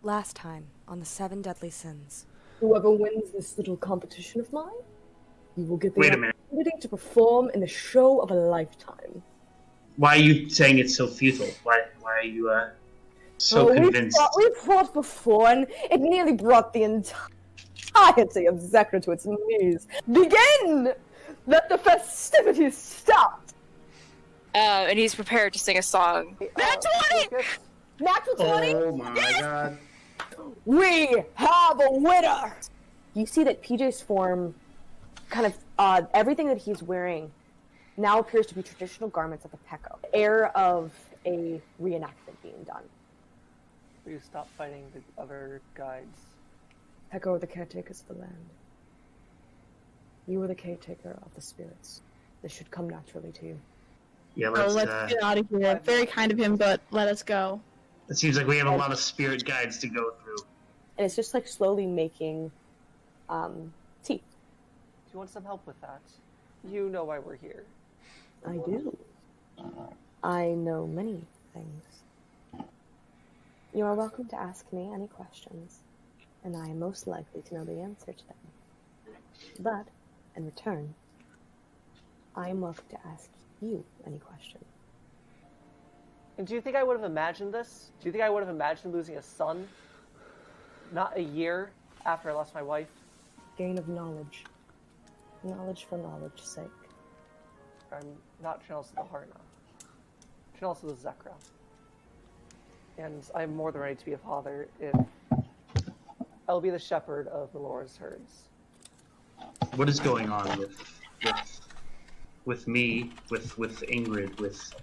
last time on the 7 deadly sins. Whoever wins this little competition of mine, you will get the Wait a minute. opportunity to perform in the show of a lifetime. Why are you saying it's so futile? Why are you so convinced? We fought before, and it nearly brought the entirety of Zeecrah to its knees. Begin! Let the festivities start! And he's prepared to sing a song. Nat 20! Natural 20? Oh my god. We have a winner! You see that PJ's form, kind of, everything that he's wearing now appears to be traditional garments of the Peko. Air of a reenactment being done. Will you stop fighting the other guides? Peko are the caretakers of the land. You are the caretaker of the spirits. This should come naturally to you. Yeah, let's get out of here. Very kind of him, but let us go. It seems like we have a lot of spirit guides to go through. And it's just like slowly making tea. Do you want some help with that? You know why we're here. I do. I know many things. You are welcome to ask me any questions, and I am most likely to know the answer to them. But, in return, I am welcome to ask you any questions. And do you think I would have imagined this? Do you think I would have imagined losing a son? Not a year after I lost my wife? Gain of knowledge. Knowledge for knowledge's sake. I'm not Channels of the Harna. Channels of the Zeecrah. And I'm more than ready to be a father if I'll be the shepherd of Melora's herds. What is going on with me, with Ingrid, with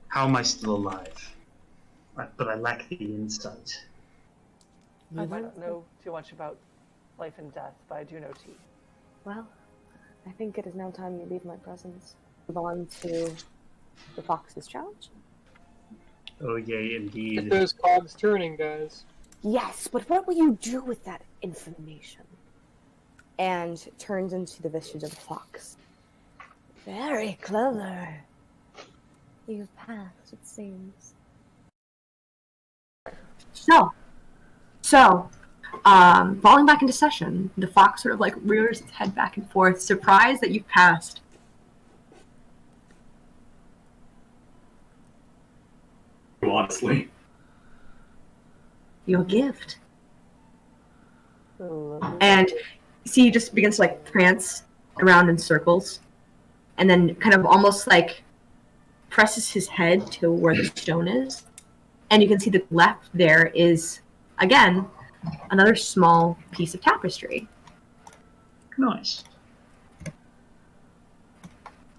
how am I still alive? But I lack the insight. I might not know too much about life and death, but I do know tea. Well, I think it is now time you leave my presence. Move on to the Fox's challenge. Oh yay, indeed. Get those cogs turning, guys. Yes, but what will you do with that information? And turns into the visage of a fox. Very clever. You've passed, it seems. So, falling back into session, the fox sort of like rears its head back and forth, surprised that you've passed. Honestly. Your gift. And see, he just begins to like prance around in circles, and then kind of almost like presses his head to where the stone is, and you can see that left there is again another small piece of tapestry. Nice.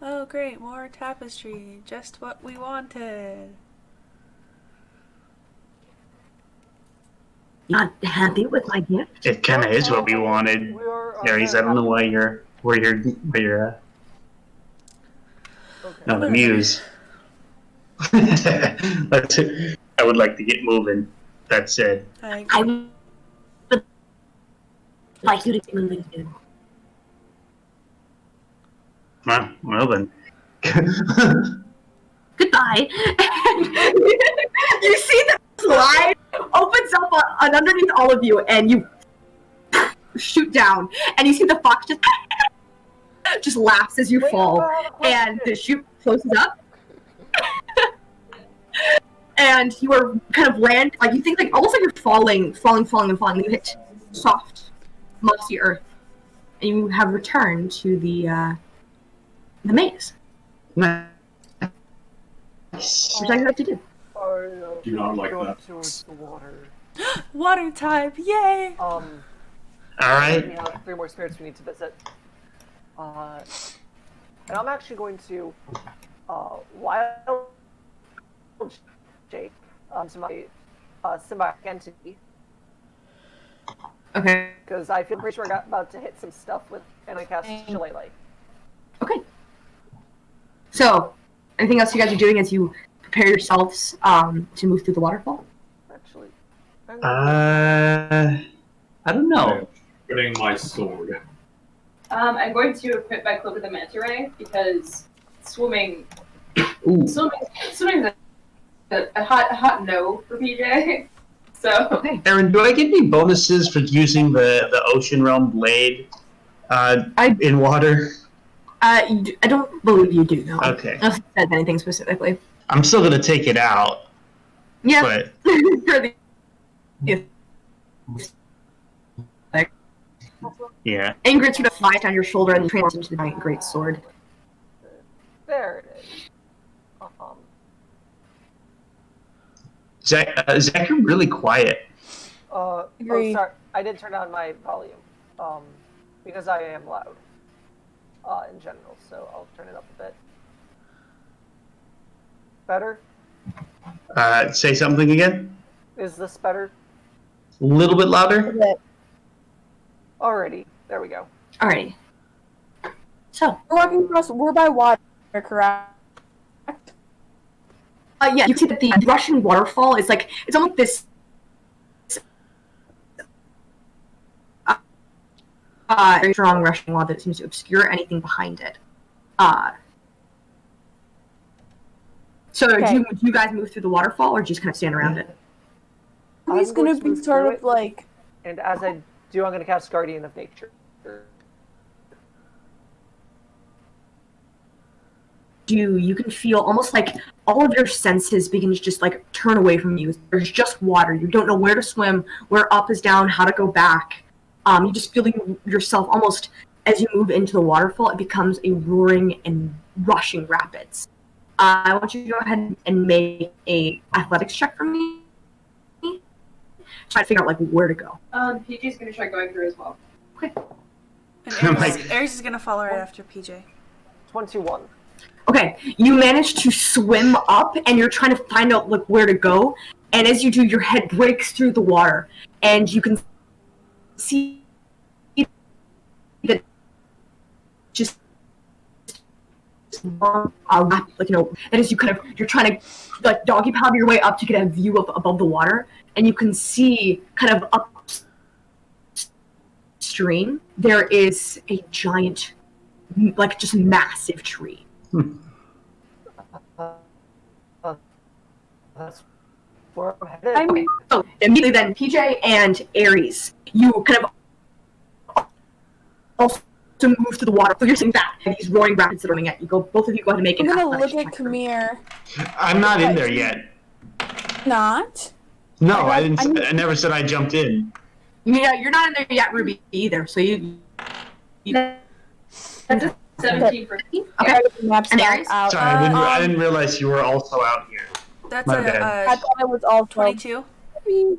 Oh great, more tapestry, just what we wanted. Not happy with my gift? It kind of is what we wanted. Aries, I don't know why you're not amused. I would like to get moving. That said, I would like you to get moving too. Well then. Goodbye. And you see the slide opens up on underneath all of you, and you shoot down, and you see the fox just laughs as you fall, and the chute closes up. And you are kind of land, like you think like almost like you're falling, and you hit soft, mossy earth, and you have returned to the maze. Nice. Which I have to do. Do not like that. Towards the water. Water type, yay! All right. We have 3 more spirits we need to visit. And I'm actually going to wild shape to my symbiotic entity. Okay. Because I feel pretty sure I got about to hit some stuff with, and I cast Shillelagh. Okay. So, anything else you guys are doing as you prepare yourselves to move through the waterfall? Actually, I don't know. Putting my sword. I'm going to equip my cloak of the manta ray because swimming is a hot no for PJ. So Okay. Aaron, do I get any bonuses for using the Ocean Realm blade in water? I don't believe you do, no. Okay. Unless it says anything specifically. I'm still gonna take it out. Yeah. But yeah. Ingrid sort of flies down your shoulder and transforms into the giant great sword. There it is. Zach, you're really quiet. Agreed. Sorry, I did turn down my volume, because I am loud, in general. So I'll turn it up a bit. Better? Say something again. Is this better? A little bit louder. Alrighty, there we go. Alrighty. So We're walking across. We're by water, correct? yeah, you can see that the Russian waterfall is like it's almost this very strong Russian wall that seems to obscure anything behind it. So Okay. do you guys move through the waterfall or just kind of stand around it? He's I'm gonna going to be move sort through of it. like. And as I do, I'm going to cast Guardian of Nature. You can feel almost like all of your senses begin to just like turn away from you. There's just water. You don't know where to swim, where up is down, how to go back. You just feel yourself almost as you move into the waterfall. It becomes a roaring and rushing rapids. I want you to go ahead and make a athletics check for me. Try to figure out like where to go. PG's gonna try going through as well. And I'm Aries is gonna follow right after PJ. 21. Okay, you manage to swim up, and you're trying to find out like where to go. And as you do, your head breaks through the water, and you can see that just like and as you kind of you're trying to like doggy paddle your way up to get a view of above the water, and you can see kind of upstream there is a giant, like just massive tree. That's where I'm headed. Okay, so immediately then, PJ and Aries, you kind of also move to the water. So you're seeing that, and these roaring rapids that are running at you. Both of you go ahead and make I'm an gonna athletics look at check for me. Kamir. I'm not in there yet. Not. No, I I didn't. I'm- I never said I jumped in. Yeah, you're not in there yet, Ruby, either. So you That's a 17 for me. okay? Maps And back Aries? out. Sorry, I didn't realize you were also out here. That's My bad. I thought it was all 12. 22.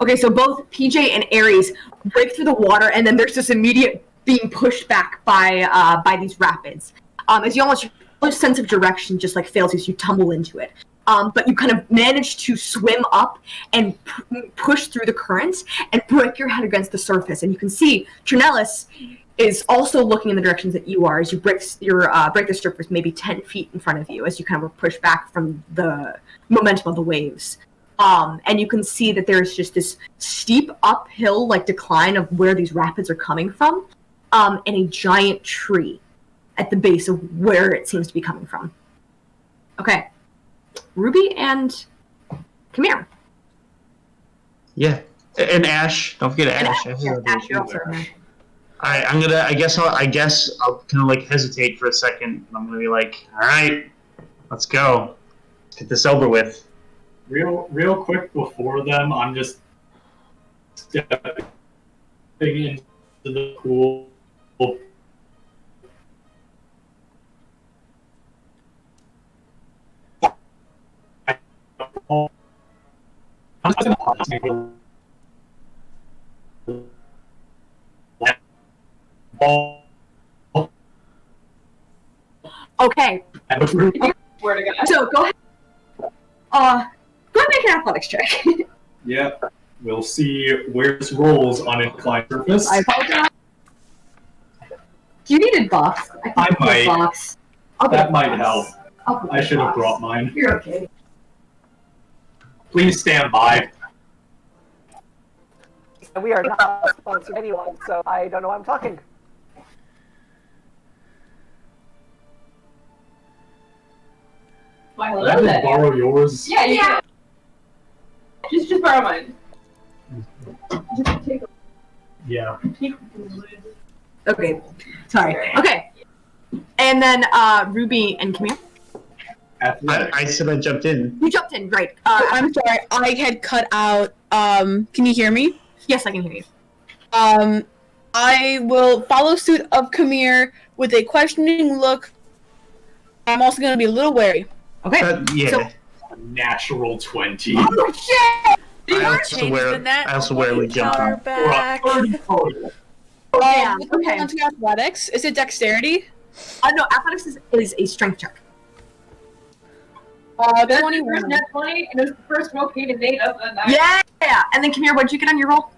Okay, so both PJ and Aries break through the water, and then there's this immediate being pushed back by these rapids. As you almost your sense of direction just like fails as you tumble into it. But you kind of manage to swim up and push through the currents and break your head against the surface. And you can see Trinellis is also looking in the directions that you are as you break the surface maybe 10 feet in front of you as you kind of push back from the momentum of the waves. And you can see that there's just this steep uphill like decline of where these rapids are coming from, and a giant tree at the base of where it seems to be coming from. Okay. Ruby and Kamir. Yeah, and Ash. Don't forget And Ash. Ash, yeah, Ash, you're also in there. I'm gonna. I guess I'll kind of like hesitate for a second, and I'm gonna be like, all right, let's go. Get this over with. Real quick before them, I'm just stepping into the pool. Okay. Where to go? So go ahead. Go ahead and make an athletics check. Yep. We'll see where this rolls on inclined surface. I apologize. Do you need a box? I might. Box. That might help. I should have brought mine. You're okay. Please stand by. We are not sponsored anyone, so I don't know why I'm talking. Why, Can hello I just there. borrow yours? Yeah, you can. Just bear in mind. Yeah. Okay. Sorry. Okay. And then Ruby and Camille. I said I jumped in. You jumped in, right? I'm sorry, I had cut out. Can you hear me? Yes, I can hear you. I will follow suit of Kamir with a questioning look. I'm also going to be a little wary. Okay. Yeah. So, Natural 20. oh shit! I also rarely jump Power in. back. Yeah. What's going on to athletics? Is it dexterity? No, athletics is a strength check. 21. Net 20, and it was the first rotated date of the night. Yeah. And then Camille, what'd you get on your roll?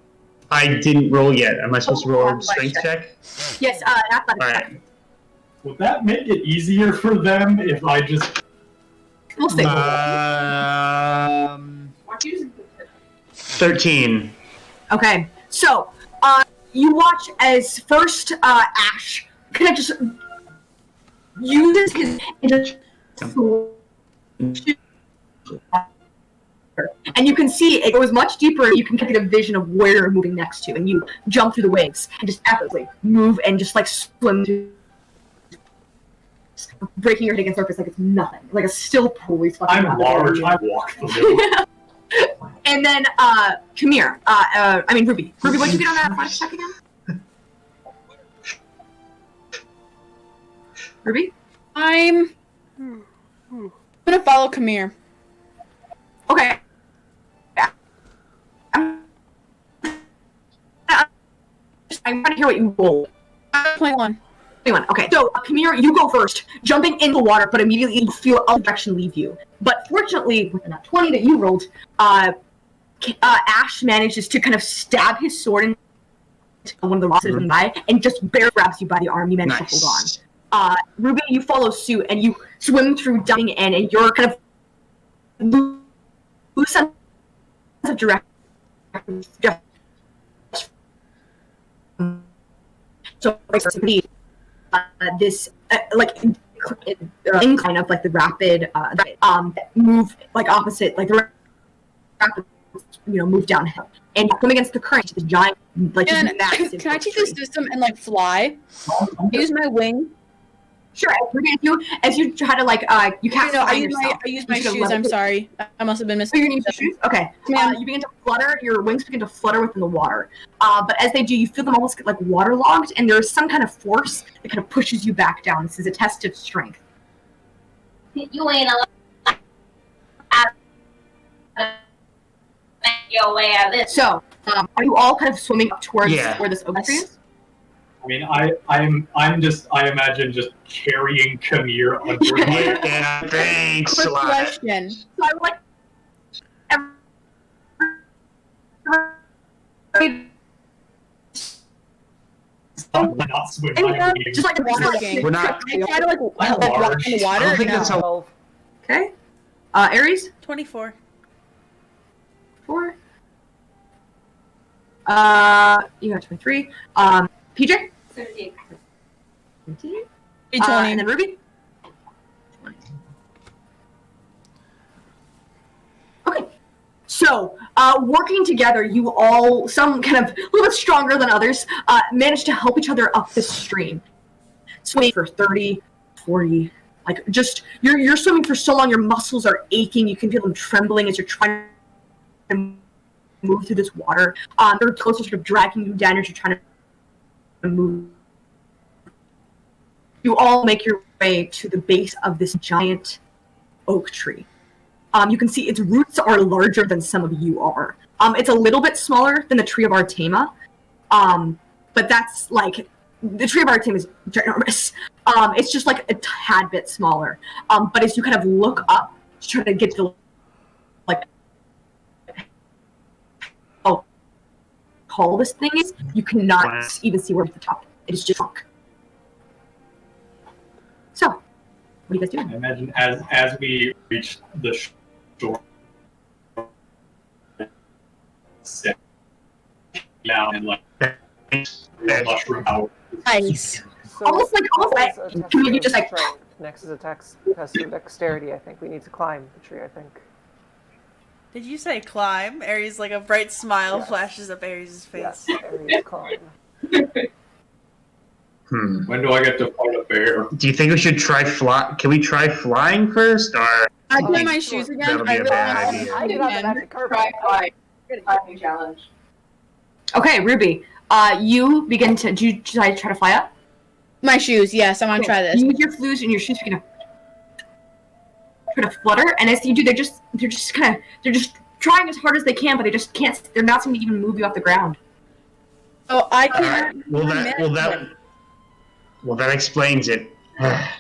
I didn't roll yet. Am I supposed to roll a strength check? Yes, athletics check. Alright. Would that make it easier for them if I just... We'll see. 13. Okay, so you watch as first Ash kind of just uses his and you can see it goes much deeper. You can get a vision of where you're moving next to, and you jump through the waves and just effortlessly move and just like swim through, breaking your head against the surface like it's nothing, like a still pool. I'm large. I walk the middle. And then Kamir, Ruby. Ruby, what'd you get on that athletics check again? Ruby? I'm gonna follow Kamir. Okay. I'm trying to hear what you rolled. 21. 21. Okay, so Kamir, you go first, jumping into the water, but immediately you feel all direction leave you. But fortunately, with that 20 that you rolled, Ash manages to kind of stab his sword into one of the rocks nearby and just barely grabs you by the arm. You manage to hold on. Ruby, you follow suit and you swim through, diving in, and you're kind of lose sense of direction. So, this incline of like the rapid move like opposite, like the rapid, move downhill, and you come against the current. The giant, like Can massive. I take this system and like fly? Use my wing. Sure. As you try to you cast. No, I use my shoes. I'm sorry. I must have been missing. Oh, you need your shoes? Okay. You begin to flutter. Your wings begin to flutter within the water. But as they do, you feel them almost get like waterlogged, and there's some kind of force that kind of pushes you back down. This is a test of strength. You ain't allowed to make your way out of this. So, are you all kind of swimming up towards where this oak tree is? I mean, I imagine just carrying Kamir under my... Yeah, thanks Quick a lot. question. So I would like not swim. just like a water game. We're not. I try to like walk in the water. I don't think that's how. 12. Okay. Aries? 24. 4. You got 23. PJ? 17. 17. 20. And then Ruby? 20. Okay. So, working together, you all, some kind of a little bit stronger than others, manage to help each other up this stream. Swimming for 30, 40, like just, you're swimming for so long, your muscles are aching, you can feel them trembling as you're trying to move through this water. They're closer sort of dragging you down as you're trying to move. You all make your way to the base of this giant oak tree. You can see its roots are larger than some of you are. It's a little bit smaller than the tree of Artema, but that's like, the tree of Artema is ginormous. It's just like a tad bit smaller. But as you kind of look up to try to get to like how tall this thing is, you cannot even see where it's the top. It is just trunk. So, what are you guys doing? I imagine as we reach the shore, sit down and like mushroom out. Nice. So Almost like can you just like next is a test for dexterity. I think we need to climb the tree. I think. Did you say climb? Aries, like a bright smile Yes. flashes up Aries' face. Yes, Aries climb. When do I get to fight a bear? Do you think we should try fly? Can we try flying first, or I put think my shoes again. that'll be I a really bad want to idea? I do do not again. have magic carpet. Try. Climbing challenge. Okay, Ruby. You begin to. Do you try to fly up? My shoes, yes, I want to try this. You use your flues and your shoes begin to flutter, and as you do, they're just trying as hard as they can, but they just can't. They're not seeming to even move you off the ground. Oh, I All can't. right. Well, that explains it. I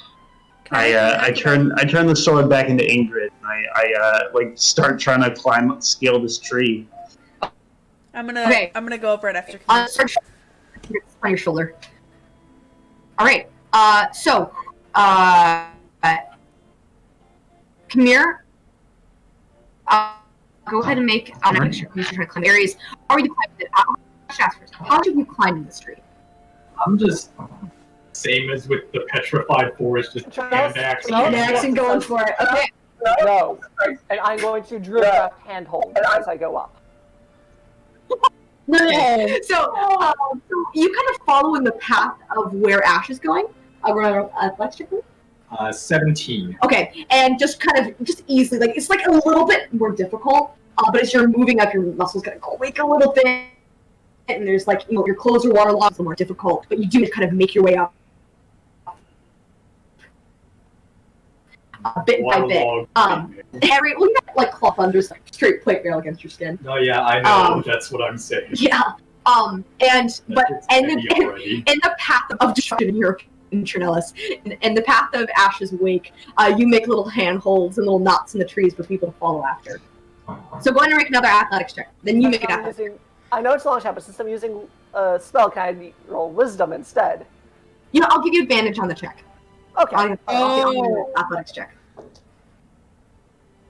I turn the sword back into Ingrid. I start trying to scale this tree. I'm gonna go up right after. On your shoulder. All right. So, Kamir, go ahead and make. I'm not sure who's trying to climb Aries. How are you climbing it? How did you climb in this tree? I'm just same as with the petrified forest, just hand axe. and going for it. Okay. No. And I'm going to Druidcraft handhold as I go up. No. So you kind of follow in the path of where Ash is going. Let's check. 17. Okay, and just easily, like it's like a little bit more difficult, but as you're moving up, your muscles kind of quake a little bit, and there's like your clothes are waterlogged, it's more difficult, but you do kind of make your way up. Bit by bit. Harry, well, you got like cloth under, like straight plate mail against your skin. Oh yeah, I know. That's what I'm saying. Yeah. In the path of destruction, you're in Trinellis, in the path of Ash's wake, you make little handholds and little knots in the trees for people to follow after. So go ahead and make another athletics check. Then you make an athletics. I know it's a long shot, but since I'm using a spell, can I roll wisdom instead? Yeah, I'll give you advantage on the check. Okay. I'll give you an athletics check.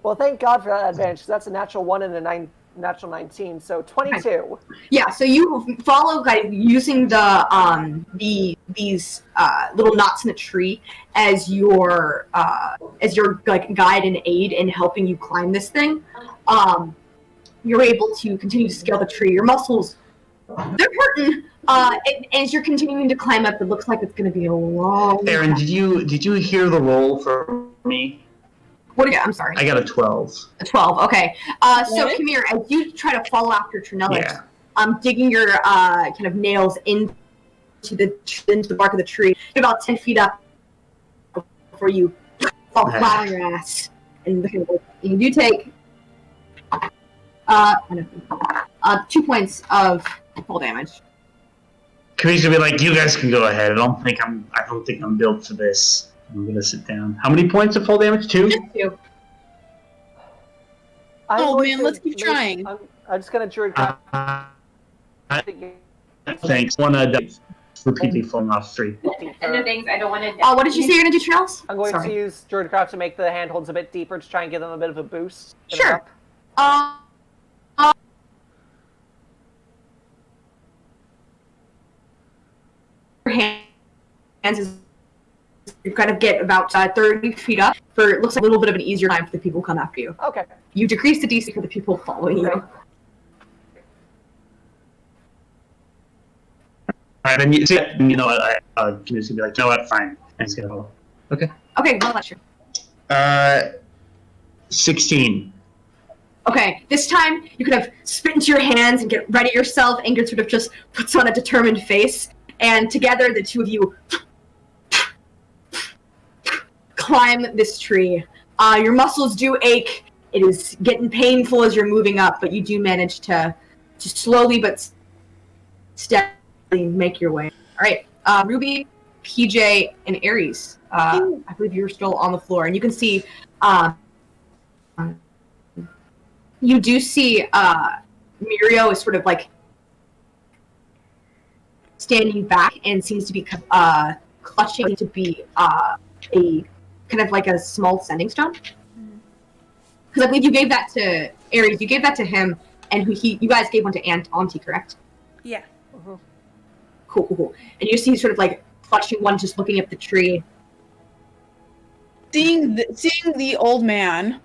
Well, thank God for that advantage, because that's a natural 1 and a natural 19, so 22. Yeah, so you follow using these little knots in the tree as your like guide and aid in helping you climb this thing. You're able to continue to scale the tree. Your muscles, they're hurting. And as you're continuing to climb up, it looks like it's going to be a long. Aaron, did you hear the roll for me? What did you get? I'm sorry. I got a 12. A 12. Okay. So Kamir, as you try to follow after Trinellis, digging your kind of nails into the bark of the tree, you're about 10 feet up before you fall flat on your ass, and you do take 2 points of fall damage. Kamir's gonna be like, "You guys can go ahead. I don't think I'm built for this. I'm gonna sit down." How many points of fall damage? 2? Just 2. Oh man, let's keep trying. I'm just gonna Druidcraft. Thanks. One repeatedly falling off 3. And the things I don't want to. What did you say you're gonna do, Charles? I'm going to use Druidcraft to make the handholds a bit deeper to try and give them a bit of a boost. Sure. Your hands is you kind of get about 30 feet up for it looks like a little bit of an easier time for the people who come after you. Okay. You decrease the DC for the people following you. Alright, then you know what? Kamir's gonna be like, "You know what? Fine." And he's gonna go. Okay. Okay, well that's your 16. Okay, this time you kind of spit into your hands and get ready yourself. Ingrid sort of just puts on a determined face, and together the two of you climb this tree. Your muscles do ache. It is getting painful as you're moving up, but you do manage to slowly but steadily make your way. All right, Ruby, PJ, and Aries. I believe you're still on the floor, and you can see. You do see Mirio is sort of like standing back and seems to be clutching to be a kind of like a small sending stone. Because I believe you gave that to Aries, you gave that to him, and you guys gave one to Auntie, correct? Yeah. Cool. And you see sort of like clutching one, just looking at the tree. seeing the old man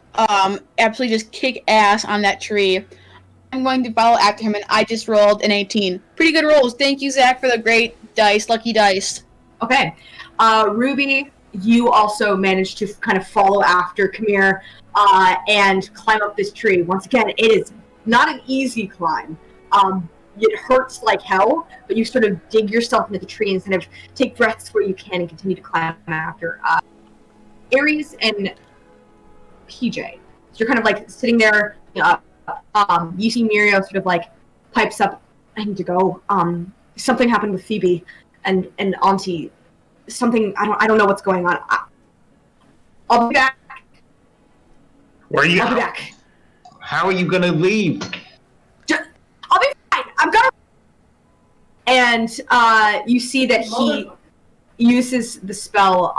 absolutely just kick ass on that tree, I'm going to follow after him, and I just rolled an 18. Pretty good rolls. Thank you, Zach, for the great dice. Lucky dice. Okay. Ruby, you also managed to kind of follow after Kamir and climb up this tree. Once again, it is not an easy climb. It hurts like hell, but you sort of dig yourself into the tree and kind of take breaths where you can and continue to climb after. Aries and PJ. So you're kind of like sitting there. You see Mirio sort of like pipes up, I need to go. Something happened with Phoebe and Auntie. Something, I don't know what's going on. I'll be back. Where are you? I'll be back. How are you gonna leave? I'll be fine. I'm gonna. And you see that he uses the spell.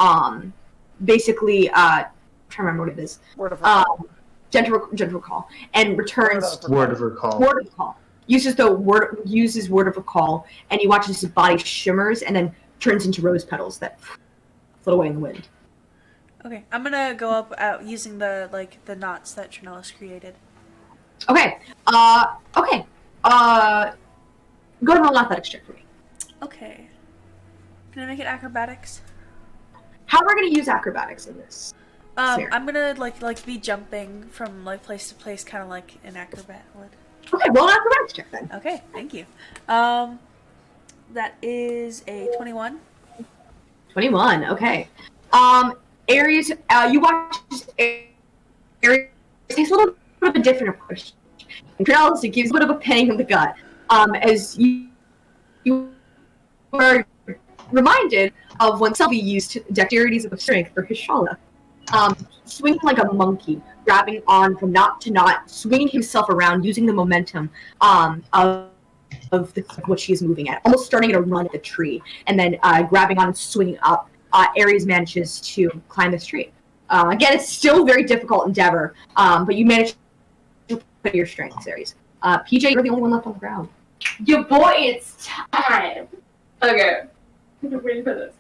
Basically, I'm trying to remember what it is. Word of recall. Gentle recall, and returns. Word of recall. Word of recall. Uses word of recall, and you watch as his body shimmers and then turns into rose petals that float away in the wind. Okay, I'm gonna go up using the knots that Trinellis created. Okay. Okay. Go to roll athletics check for me. Okay. Can I make it acrobatics? How are we going to use acrobatics in this? scenario? I'm gonna like be jumping from place to place, kind of like an acrobat would. Okay, roll an acrobatics check then. Okay, thank you. That is a 21. 21. Okay. Aries, you watch Aries takes a little bit of a different approach. And Trinellis, it gives a bit of a pang in the gut. As you are reminded of when Selby used dexterities of strength for his Shala. Swinging like a monkey, grabbing on from knot to knot, swinging himself around, using the momentum of what she is moving at, almost starting to run at the tree, and then grabbing on and swinging up. Aries manages to climb this tree. Again, it's still a very difficult endeavor, but you manage to put your strengths, Aries. PJ, you're the only one left on the ground. Your boy, it's time. Okay. I'm waiting for this.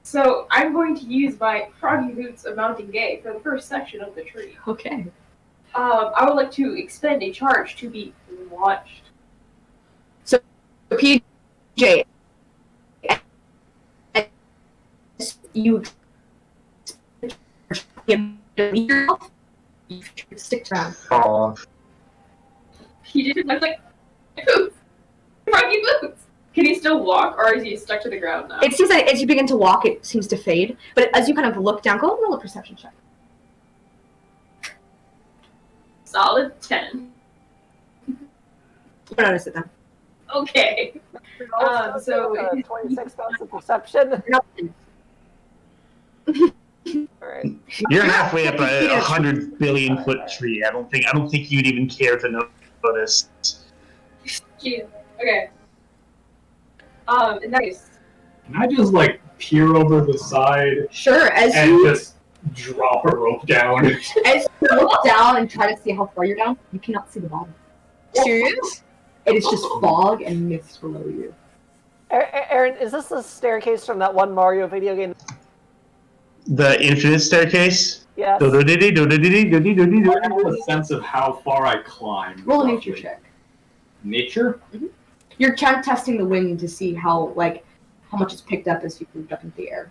So I'm going to use my froggy boots of Mounting Gay for the first section of the tree. Okay. I would like to expend a charge to be launched. So, PJ, you stick around. Aww. He didn't look like boots. Froggy boots. Can he still walk, or is he stuck to the ground now? It seems like as you begin to walk, it seems to fade. But as you kind of look down, go and roll a perception check. Solid 10. You don't notice it then. Okay. So 26 pounds of perception. Alright. You're halfway up a 100 billion foot tree. I don't think you'd even care to notice. Jeez. Okay. In that case. Can I just like peer over the side? Sure. And just drop a rope down. As you look down and try to see how far you're down, you cannot see the bottom. Serious? It is just fog and mist below you. Aaron, is this the staircase from that one Mario video game? The infinite staircase? Yes. I have a sense of how far I climb. Roll a nature check. Nature? Mm-hmm. You're testing the wind to see how much it's picked up as you moved up into the air.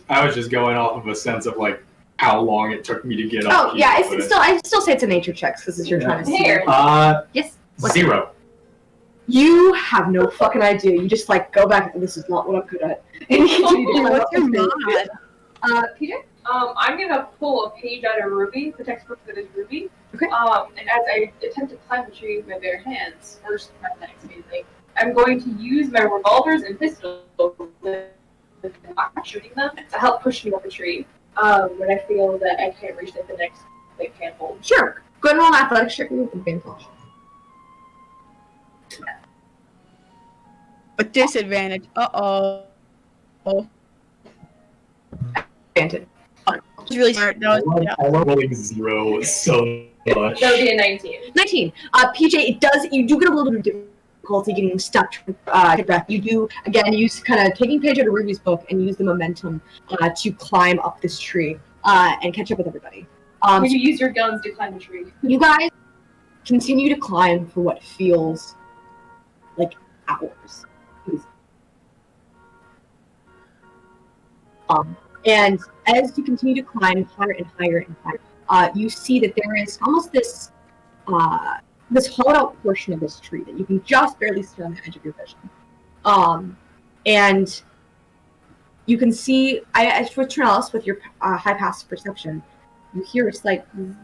I was just going off of a sense of like how long it took me to get up. Oh yeah, I still say it's a nature check because you're trying to see. Yes. 0. You have no fucking idea. You just go back. This is not what I'm good at. And you continue to What's your mod? PJ? I'm gonna pull a page out of Ruby, the textbook that is Ruby. Okay. And as I attempt to climb the tree with my bare hands, first mathematics mainly, I'm going to use my revolvers and pistols, not shooting them, to help push me up the tree. When I feel that I can't reach the next handhold. Sure. Go ahead and roll an athletics check with advantage. A disadvantage. Uh-oh. Advantage. It's really smart. No, I love rolling 0 so much. That would be a 19. 19. PJ, you do get a little bit of difficulty getting stuck to breath, you do again use kind of taking page out of Ruby's book and use the momentum to climb up this tree and catch up with everybody. When you use your guns to climb the tree. You guys continue to climb for what feels like hours. And as you continue to climb higher and higher and higher, you see that there is almost this this hollowed out portion of this tree that you can just barely see on the edge of your vision. And you can see, with Trinellis, with your high passive perception, you hear a slight from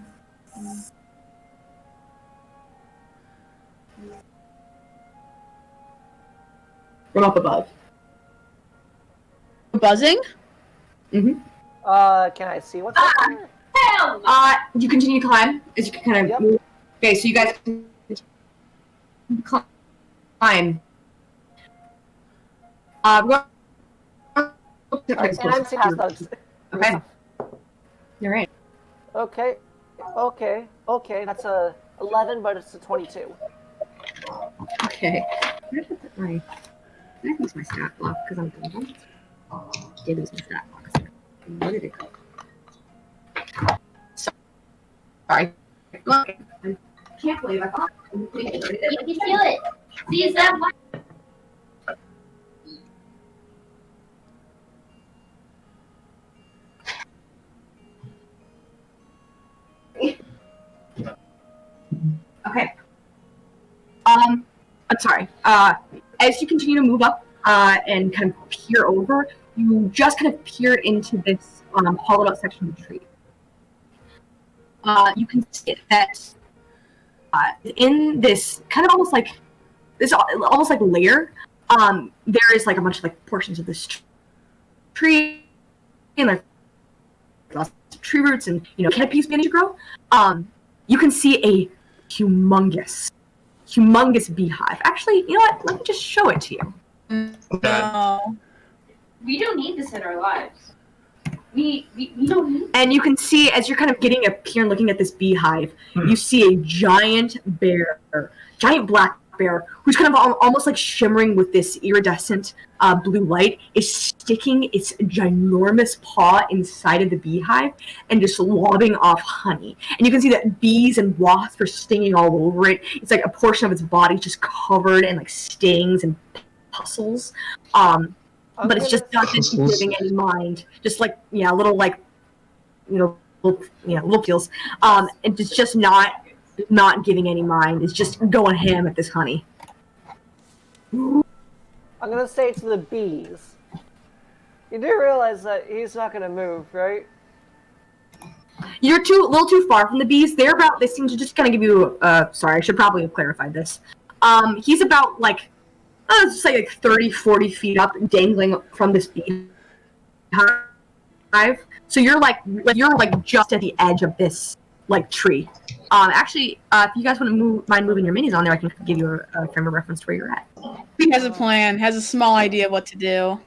up above. Buzzing? Mm-hmm. Can I see what's up there? You continue to climb as you can kind of move. Okay, so you guys climb. And I'm past those. Okay. All right. Okay. That's a 11, but it's a 22. Okay. Where did I put my? I use my stat block because I'm dumb. Did lose my stat block. Where did it go? Sorry. I can't believe I thought. You can feel it. See, is that one? Okay. I'm sorry. As you continue to move up and kind of peer over, you just kind of peer into this hollowed out section of the tree. You can see that in this kind of almost like layer, there is like a bunch of like portions of this tree and like lots of tree roots and canopies beginning to grow. You can see a humongous beehive. Actually, you know what? Let me just show it to you. No. We don't need this in our lives. We don't need. And you can see as you're kind of getting up here and looking at this beehive, you see a giant black bear, who's kind of almost like shimmering with this iridescent blue light, is sticking its ginormous paw inside of the beehive and just lobbing off honey. And you can see that bees and wasps are stinging all over it. It's like a portion of its body just covered in like stings and puzzles. But it's just not giving any mind. Just like little like little feels. And it's just not giving any mind. It's just going ham at this honey. I'm gonna say to the bees, you do realize that he's not gonna move, right? You're a little too far from the bees. They seem to just kind of give you. Sorry, I should probably have clarified this. He's about like, let's say like 30, 40 feet up, dangling from this beehive. So you're like just at the edge of this like tree. Actually, if you guys want to mind moving your minis on there, I can give you a frame of reference to where you're at. He has a plan, has a small idea of what to do.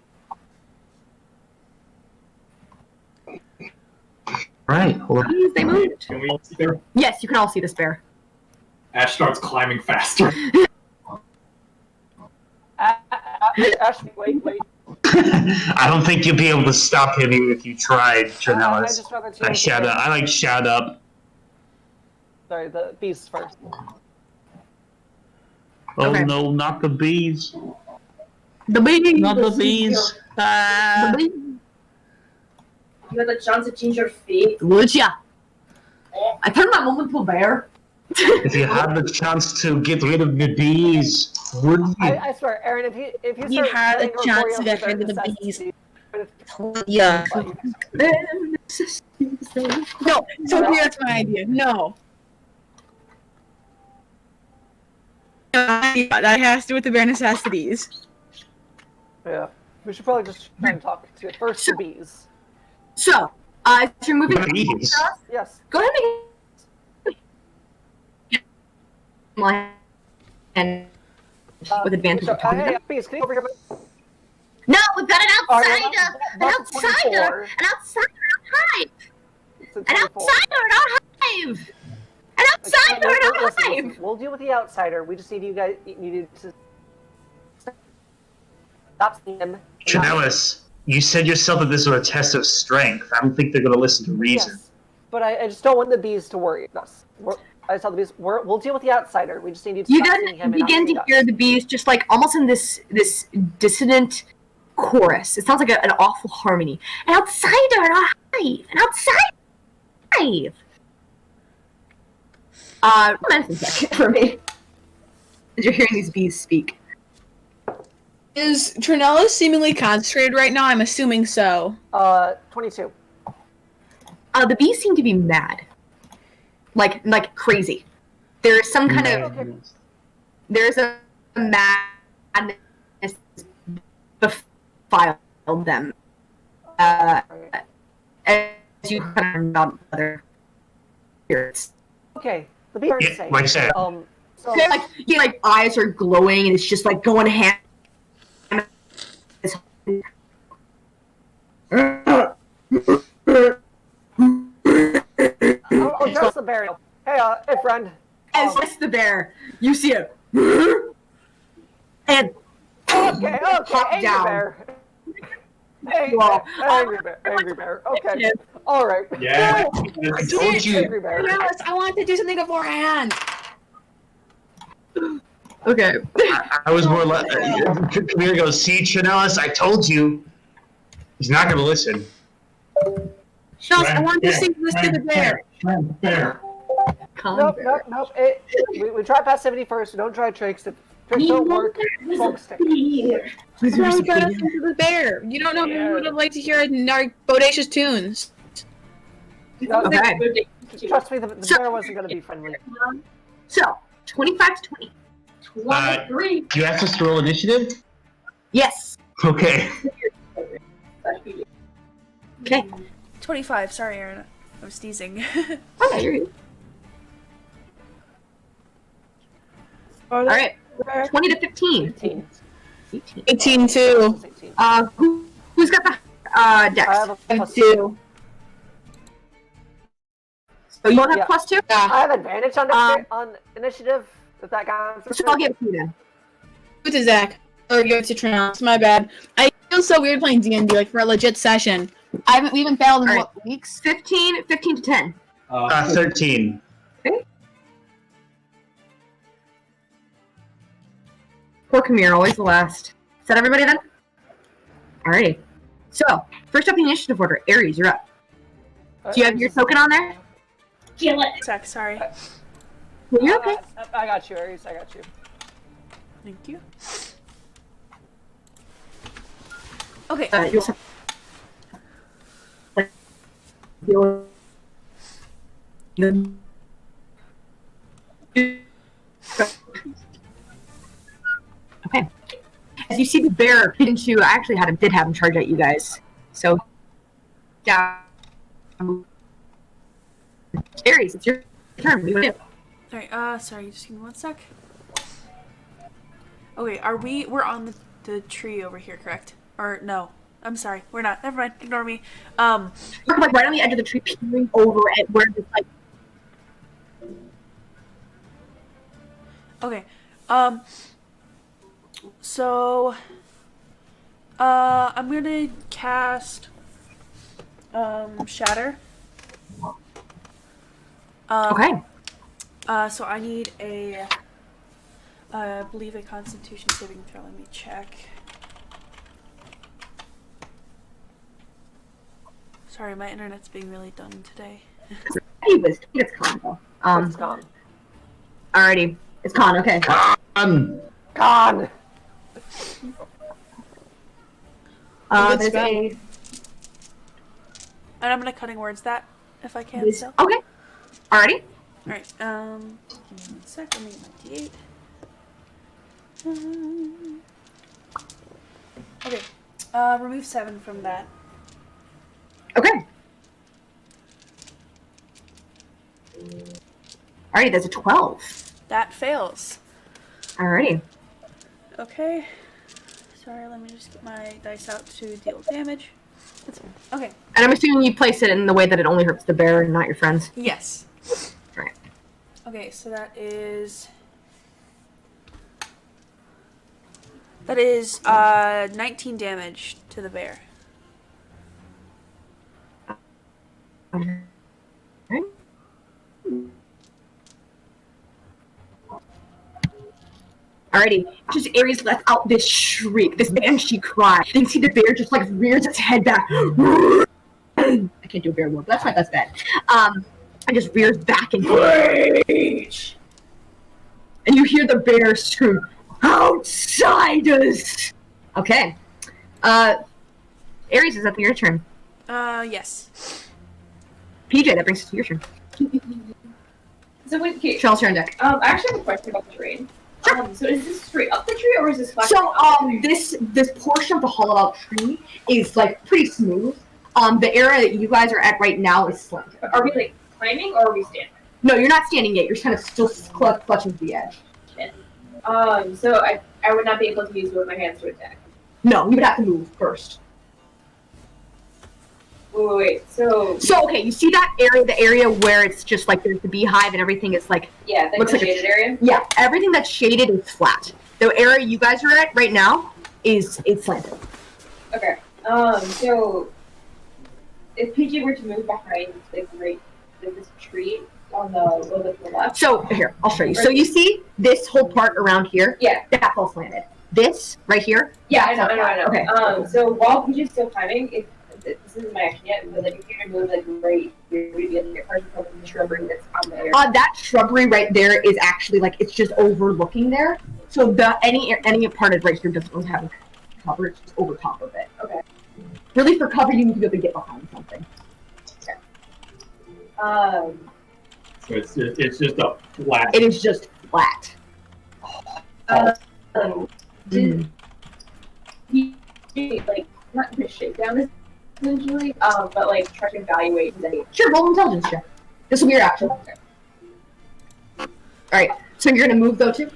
Right. They moved. Can we all see there? Yes, you can all see this bear. Ash starts climbing faster. Ash, wait. I don't think you'll be able to stop him even if you tried, Trinellis. I shout up. Sorry, the bees first. Oh Okay. no, not the bees. The bees. Not the bees. The bees. You had the chance to change your fate. Would ya? I turned my mom into a bear. If you had the chance to get rid of the bees, would you? I swear, Aaron, if you You start had a playing chance to Arboreal get rid of the necessity, Yeah. No, So here's my idea. No. That has to do with the bare necessities. Yeah, we should probably just try and talk to first the bees. So, if you're moving, Bees? Yes. go ahead and with advantage. So, hey, bees, can you over here? No, we've got an outsider! An outsider in our hive! An outsider in our hive! An outsider in our hive! We'll we'll deal with the outsider. We just need you guys to stop seeing him. Janellis, you said yourself that this was a test of strength. I don't think they're going to listen to reason. Yes, but I just don't want the bees to worry us. I just tell the bees, we'll deal with the outsider. We just need you to stop seeing him. You then begin to hear the bees just like almost in this dissonant chorus. It sounds like an awful harmony. An outsider, a hive, an outsider hive. Medicine check for me. As you're hearing these bees speak. Is Trinella seemingly concentrated right now? I'm assuming so. 22. The bees seem to be mad. Like crazy. There's some kind of... There's a madness befuddled them. As you kind of about other spirits. Okay, the bees are insane. Like I said. So, like eyes are glowing and it's just like going hand. I'll address the bear. Hey, friend. As the bear, you see it. And okay, pop angry down. Bear. Hey, Well, angry bear. Okay, all right. Yeah. I told you. Angry bear. Trinella, I wanted to do something beforehand. Okay. I was more like... Kamir goes, see, Janellis, I told you. He's not going to listen. Shells, I want to sing this to the bear. Bear. Nope. We try passivity first. We don't try tricks. If tricks don't work, focus stick. Please No, we gotta sing to the bear. You don't know who would have liked to hear our bodacious tunes. No, Okay. Trust me, the bear wasn't going to be friendly. So, 25 to 20. 23. Do you ask us to roll initiative? Yes. Okay. Okay. 25. Sorry, Aaron. I was sneezing. Okay, you're good. All right. 20 to 15. 18. 18 too. 18. Who's got the dex? I have a plus 2. So you don't have Yeah. plus 2? I have advantage on initiative. If that counts. So I'll give it to you then. Go to Zach. Or go to Trinella. It's my bad. I feel so weird playing D&D like for a legit session. We haven't battled in what, weeks? 15 to 10. 13. Poor Kamir, always the last. Is that everybody then? Alrighty. So, first up in the initiative order, Aries, you're up. Do you have your token on there? Kill it. Zach, sorry. You're okay. I got you, Aries. I got you. Thank you. Okay. You'll have... Okay. As you see the bear, didn't you? I actually did have him charge at you guys. So, yeah. Aries, it's your turn. What do you want to do? Alright, sorry, just give me 1 sec. Okay, we're on the tree over here, correct? Or, no. I'm sorry, we're not. Never mind, ignore me. We're like right on the edge of the tree, peering over at where it's like... Okay, so, I'm gonna cast, Shatter. Okay. So I need I believe a Constitution saving throw. Let me check. Sorry, my internet's being really dumb today. It's con though. It's gone. Alrighty. It's con, okay. Gone. There's a... And I'm gonna cutting words that, if I can, so. Okay. Alrighty. Alright, give me 1 sec, let me get my D8. Okay, remove 7 from that. Okay. Alrighty, there's a 12. That fails. Alrighty. Okay. Sorry, let me just get my dice out to deal damage. That's fine. Okay. And I'm assuming you place it in the way that it only hurts the bear and not your friends. Yes. Right. Okay, so that is That is 19 damage to the bear. Alrighty, just Ares lets out this shriek, this banshee cry. Then you see the bear just like rears its head back. I can't do a bear word, but that's my best bet. And just rears back and rage. And you hear the bear scream, "Outsiders!" Okay. Ares, is that your turn? Yes. PJ, that brings us to your turn. So wait, okay. Charles, you're on deck. I actually have a question about the terrain. So is this straight up the tree or is this flat? So this portion of the hollowed out tree is like pretty smooth. The area that you guys are at right now is slanted. Are we like climbing or are we standing? No, you're not standing yet. You're kind of still clutching to the edge. So I would not be able to use one of my hands to attack. No, you would have to move first. Wait. So okay, you see that area, the area where it's just like there's the beehive and everything is like looks like shaded area. Yeah, everything that's shaded is flat. The area you guys are at right now is slanted. Okay. So if PG were to move behind this tree on the little bit to the left. So here, I'll show you. So you see this whole part around here? Yeah. That's all slanted. This right here? Yeah, I know. Okay. So while PG's still climbing, if this isn't my action yet, but like if you're gonna move like right, you're gonna be like part of the shrubbery that's on there. That shrubbery right there is actually like it's just overlooking there. So any part of right here doesn't have cover, it's just over top of it. Okay. Really, for cover, you need to be able to get behind something. Okay. So it's just a flat. It is just flat. He like not gonna shake down this essentially, but like try to evaluate his age. Sure, roll intelligence check. This will be your action. Alright, so you're gonna move though too?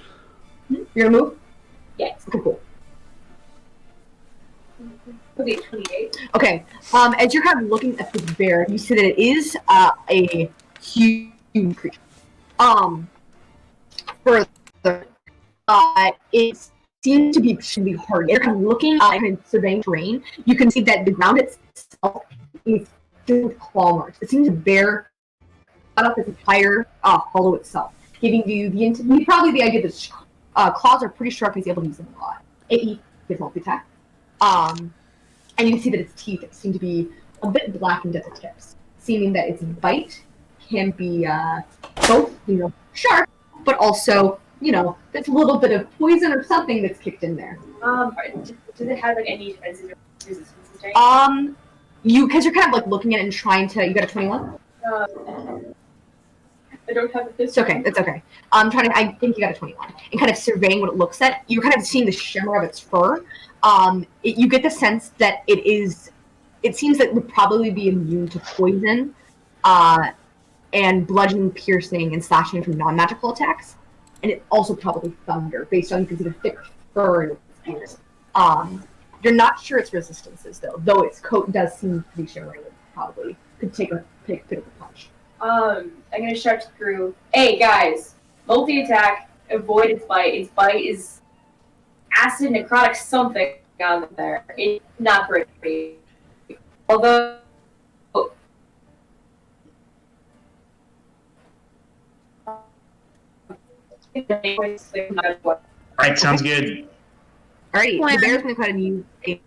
You're gonna move? Yes. Okay, cool. Okay, 28. Okay, as you're kind of looking at this bear, you see that it is a huge creature. Further, it seems to be hard. You're kind of looking and surveying terrain. You can see that the ground itself is filled with claw marks. It seems to bear up this entire hollow itself, giving you probably the idea that claws are pretty sharp. He's able to use them a lot. He gets multi-attack. And you can see that its teeth seem to be a bit blackened at the tips, seeming that its bite can be both, sharp, but also, there's a little bit of poison or something that's kicked in there. Does it have like any defenses or resistances? Because you're kind of like looking at it and trying to. You got a 21? I don't have a It's okay. It's okay. I think you got a 21. And kind of surveying what it looks at, you're kind of seeing the shimmer of its fur. You get the sense that it seems that it would probably be immune to poison, and bludgeoning, piercing, and slashing from non-magical attacks. And it also probably thunder, based on you can see the thick fur in its ears. You're not sure its resistances, though its coat does seem to be shimmering. It probably could take a bit of a punch. I'm gonna shout to the crew, hey guys, multi-attack, avoid its bite. Its bite is acid, necrotic, something on there. It's not great. Although... Alright, sounds good. Alrighty, the bear's going to kind of use a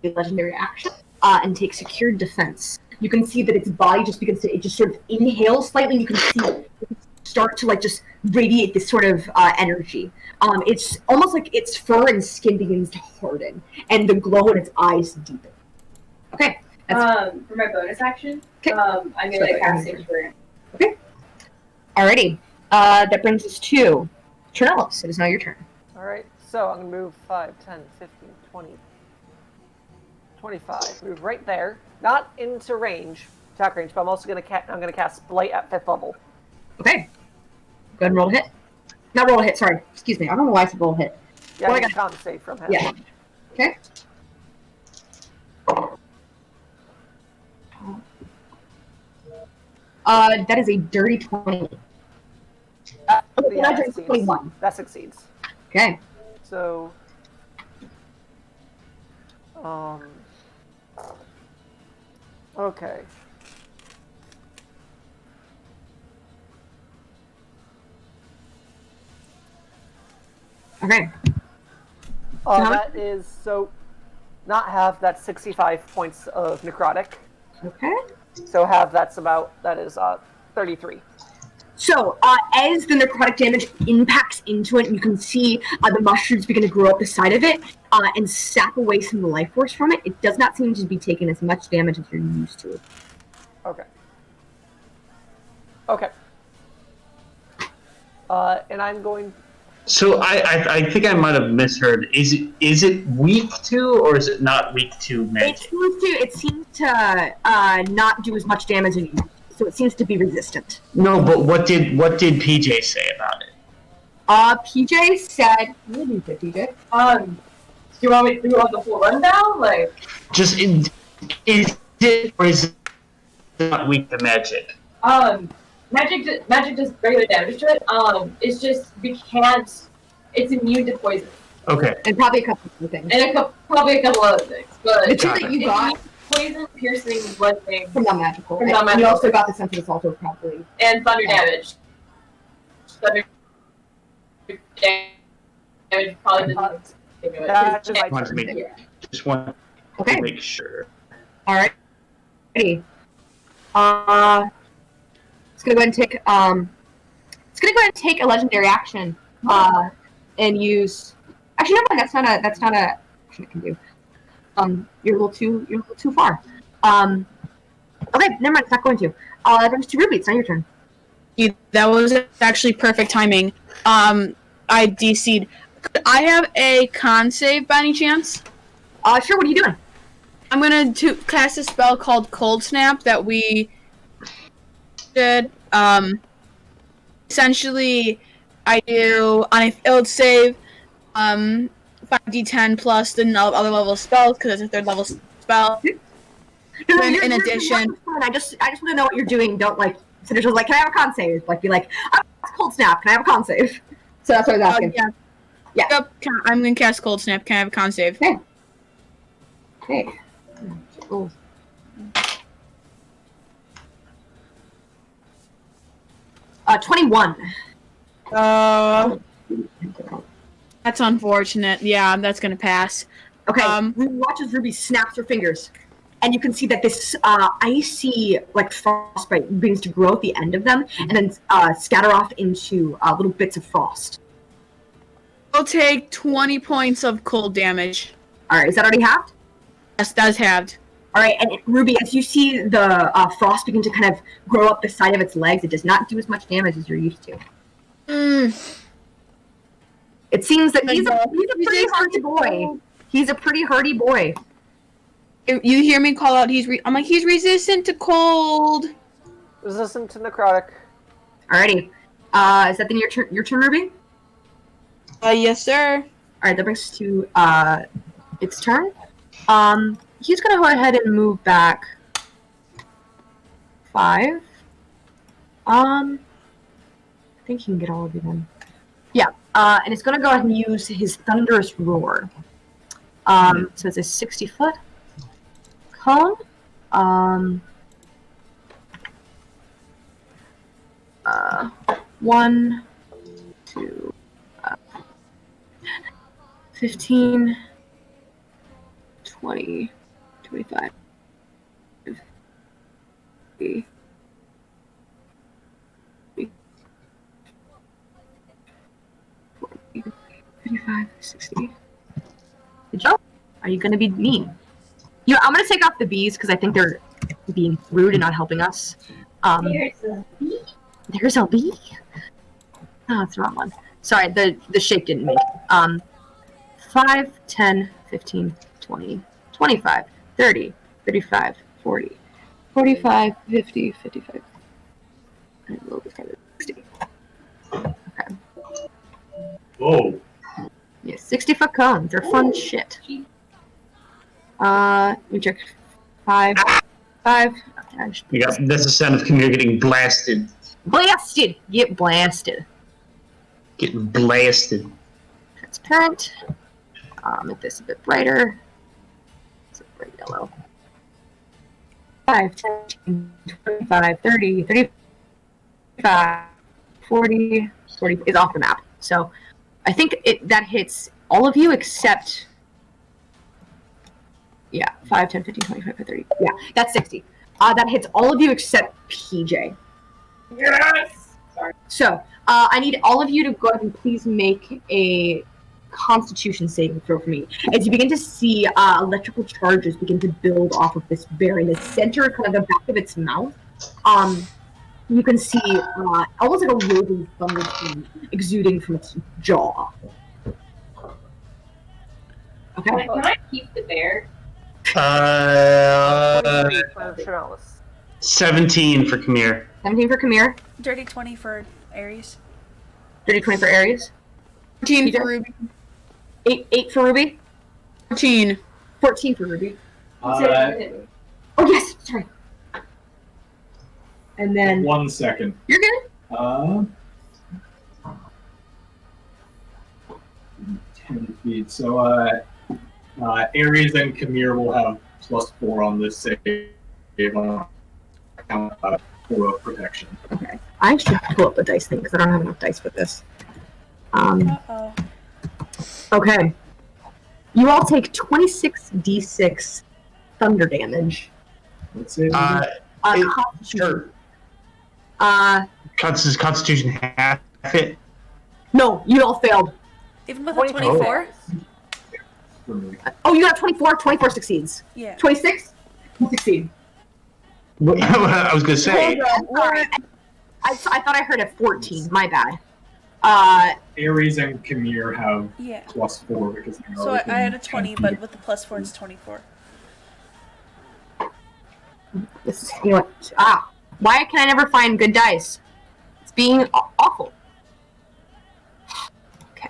legendary action and take secured defense. You can see that its body just begins to, it just sort of inhales slightly, and you can see it start to just radiate this sort of energy. It's almost like its fur and skin begins to harden, and the glow in its eyes deepen. Okay. For my bonus action, I'm going to cast Sanctuary. Okay. Alrighty. That brings us to Trinellis. It is now your turn. Alright, so I'm going to move 5, 10, 15, 20, 25. Move right there. Not into range, attack range, but I'm also going to cast Blight at 5th level. Okay. Go ahead and roll a hit. Not roll a hit, sorry. Excuse me. I don't know why I said roll a hit. Yeah, I got con save from him. Yeah. Okay. That is a dirty 20. Yeah, that succeeds. 21. That succeeds. Okay. So, Okay. Okay. That is so. Not half. That's 65 points of necrotic. Okay. So half. That is 33. So, as the necrotic damage impacts into it, you can see the mushrooms begin to grow up the side of it and sap away some of the life force from it. It does not seem to be taking as much damage as you're used to. Okay. Okay. And I'm going. So I think I might have misheard. Is it weak to, or is it not weak to magic? It seems to not do as much damage as you. So it seems to be resistant. No, but what did PJ say about it? PJ said. What did you say, PJ? Do you want me to do the full rundown? Like, Just is it or is it not weak to magic? magic does regular damage to it. It's just we can't. It's immune to poison. Okay. And probably a couple of things. And probably a couple other things, but the two that you got. Poison, piercing, blood thing. From non-magical. From non-magical. You also got the sensitive assault probably. And thunder damage. Thunder damage probably doesn't. Just want to make sure. All right. Ready. It's gonna go ahead and take. It's gonna go ahead and take a legendary action. And use. Actually, never mind. That's not a action it can do. You're a little too far. Okay, never mind. It's not going to. That brings to Ruby. It's not your turn. That was actually perfect timing. I DC'd. Could I have a con save by any chance? Sure. What are you doing? I'm gonna cast a spell called Cold Snap that we did. Essentially, I do on a failed save, 5d10 plus the other level spells because it's a 3rd level spell. In addition, I just want to know what you're doing. Don't so there's like, can I have a con save? Be like, Cold Snap. Can I have a con save? So that's what I was asking. Yeah. Yep. I'm gonna cast Cold Snap. Can I have a con save? Okay. Cool. Uh, 21. That's unfortunate. Yeah, that's gonna pass. Okay. Ruby watches Ruby snaps her fingers, and you can see that this icy frostbite begins to grow at the end of them, and then scatter off into little bits of frost. I'll take 20 points of cold damage. All right. Is that already halved? Yes, that's halved. All right, and Ruby, as you see the frost begin to kind of grow up the side of its legs, it does not do as much damage as you're used to. It seems that he's a pretty hardy boy. He's a pretty hardy boy. You hear me call out, he's resistant to cold. Resistant to necrotic. Alrighty. Is that then your turn, Ruby? Yes, sir. Alright, that brings us to its turn. He's gonna go ahead and move back 5. I think he can get all of you then. Yeah, and it's gonna go ahead and use his thunderous roar. So it's a 60-foot cone. 1, 2, 15, 20, 25, 30, 40, 55, 60. Good job. Are you going to be mean? I'm going to take off the bees because I think they're being rude and not helping us. There's a bee. There's a bee? Oh, it's the wrong one. Sorry, the shape didn't make it. 5, 10, 15, 20, 25, 30, 35, 40, 45, 50, 55. And we'll just get 60. Okay. Whoa. Yeah, 60-foot cones. They're fun shit. We check 5. 5. That's the sound of Kamir getting blasted. Blasted! Get blasted. Getting blasted. Transparent. Make this a bit brighter. Red, yellow. 5, 10, 25, 30, 35, 40, 40 is off the map. So I think that hits all of you except... Yeah, 5, 10, 15, 25, 30. Yeah, that's 60. That hits all of you except PJ. Yes! Sorry. So, I need all of you to go ahead and please make a Constitution saving throw for me. As you begin to see electrical charges begin to build off of this bear in the center, kind of the back of its mouth. You can see almost like a roving thunder stream exuding from its jaw. Okay. Can I keep the bear? 23 for Chalice. 17 for Kamir. 17 for Kamir. Dirty 20 for Ares. Dirty 20 for Ares. 14 for Ruby. 8 for Ruby. 14. 14 for Ruby. Oh yes, sorry. And then 1 second. You're good. 10 feet. So Ares and Kamir will have +4 on this save on account of protection. Okay. I should pull up the dice thing because I don't have enough dice for this. Uh-oh. Okay. You all take 26d6 thunder damage. Let's see. Constitution. Constitution half hit. No, you all failed. Even with a 24? Oh, you got 24? 24 succeeds. Yeah. 26? You succeed. I was gonna say. Sorry. I thought I heard a 14. My bad. Ares and Kamir have Yeah. +4 because they are So I within had a 20, 10 but feet. with the +4, it's 24. This is, you know what? Why can I never find good dice? It's being awful. Okay.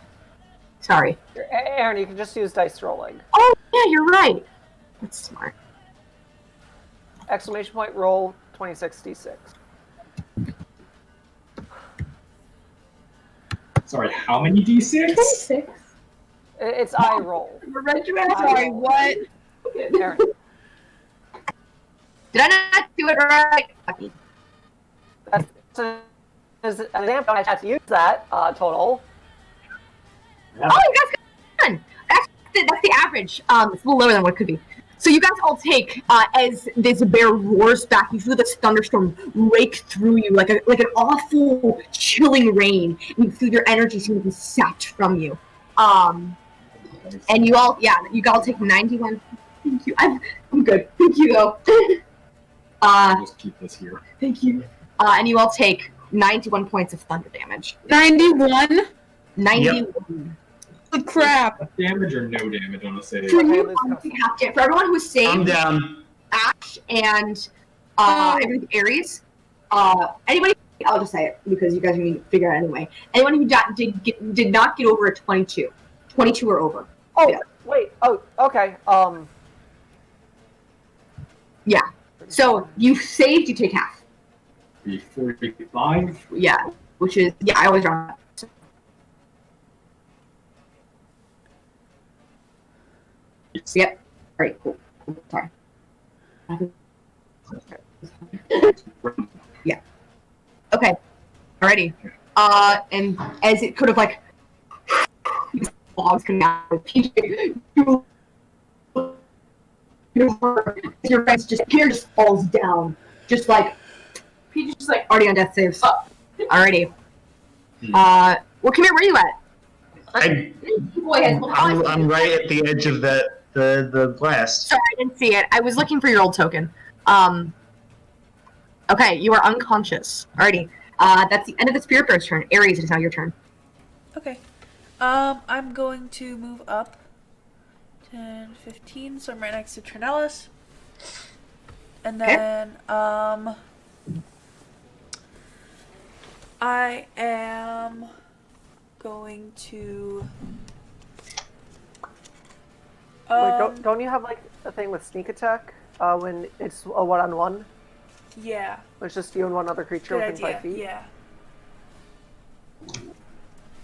Sorry. Aaron, you can just use dice rolling. Oh, yeah, you're right. That's smart. Exclamation point roll 26d6. Sorry, how many d6? 26. It's I roll. Sorry, what? Aaron. Did I not do it right? That's an example. I had to use that total. Yeah. Oh, you guys got done. That's the average. It's a little lower than what it could be. So you guys all take as this bear roars back. You feel this thunderstorm rake through you like an awful, chilling rain, and you feel your energy seem to be sapped from you. And you all take 91. Thank you. I'm good. Thank you though. I'll just keep this here. Thank you. And you all take 91 points of thunder damage. 91? 91. Good crap. Damage or no damage on a save? For everyone who's saved, I'm down. Ash and Ares. Anybody? I'll just say it because you guys are going to figure it out anyway. Anyone who did not get over a 22. 22 or over. Oh, Yeah. wait. Oh, okay. Yeah. So you saved, you take half. Be 45. Yeah. Which is, I always round up. Yep. All right, cool. Sorry. Yeah. Okay. Alrighty. And as it could have logs coming out of PJ, your friends just falls down, PJ's just already on death saves. Alrighty. Well, come here. Where are you at? I'm right at the edge of the blast. Sorry, I didn't see it. I was looking for your old token. Okay, you are unconscious. Alrighty. That's the end of the Spirit Bear's turn. Ares, it is now your turn. Okay. I'm going to move up 10, 15, so I'm right next to Trinellis. And then, I am going to... wait, don't you have a thing with sneak attack when it's a one-on-one? Yeah. It's just you and one other creature Good within idea. 5 feet?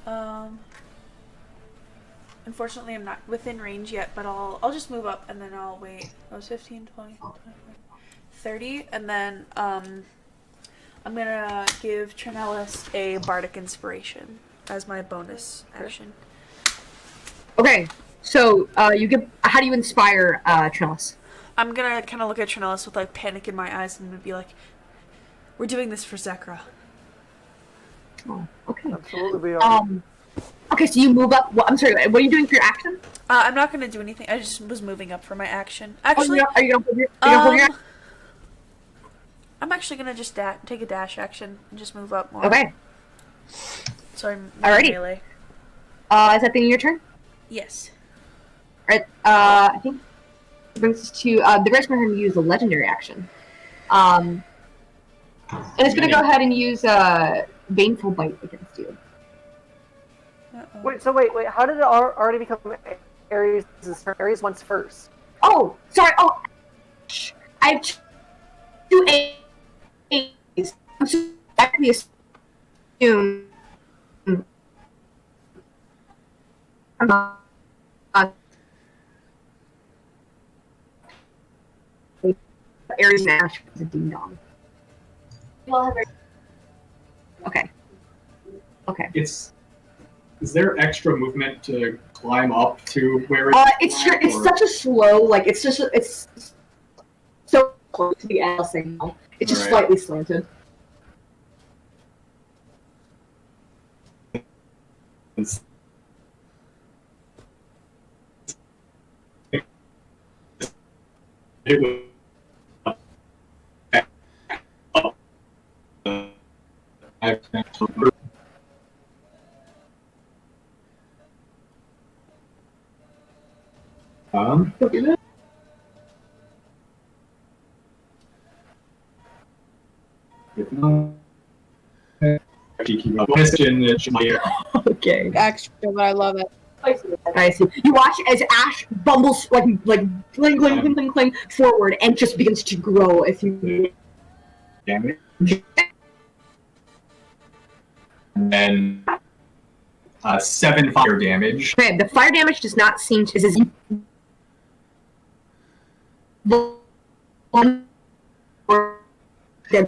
Yeah. Unfortunately, I'm not within range yet, but I'll just move up and then I'll wait. That was 15, 20, 25, 30, and then I'm gonna give Trinellis a bardic inspiration as my bonus action. Okay, so you give. How do you inspire Trinellis? I'm gonna kind of look at Trinellis with like panic in my eyes and be like, "We're doing this for Zeecrah." Oh, okay. Absolutely, we are. Okay, so you move up. I'm sorry. What are you doing for your action? I'm not gonna do anything. I just was moving up for my action. Actually, are you gonna hold your I'm actually gonna just take a dash action and just move up more. Okay. So I'm Alrighty. melee. Is that the end of your turn? Yes. Alright. I think it brings us to the rest of going to use a legendary action. And it's gonna go ahead and use Baneful Bite against you. Wait. How did it already become Ares' turn? Ares once first. Oh, sorry. Oh, I have 2 A's. I'm so actually assume. I'm not. Ares and Ash is a ding dong. Okay. Okay. Is there extra movement to climb up to where it's such a slow, like it's so close to the L signal. It's just slightly slanted. It was Okay. Extra, but I love it. I see. You watch as Ash bumbles like cling forward and just begins to grow as you. damage. And then 7 fire damage. Okay, the fire damage does not seem to. Is the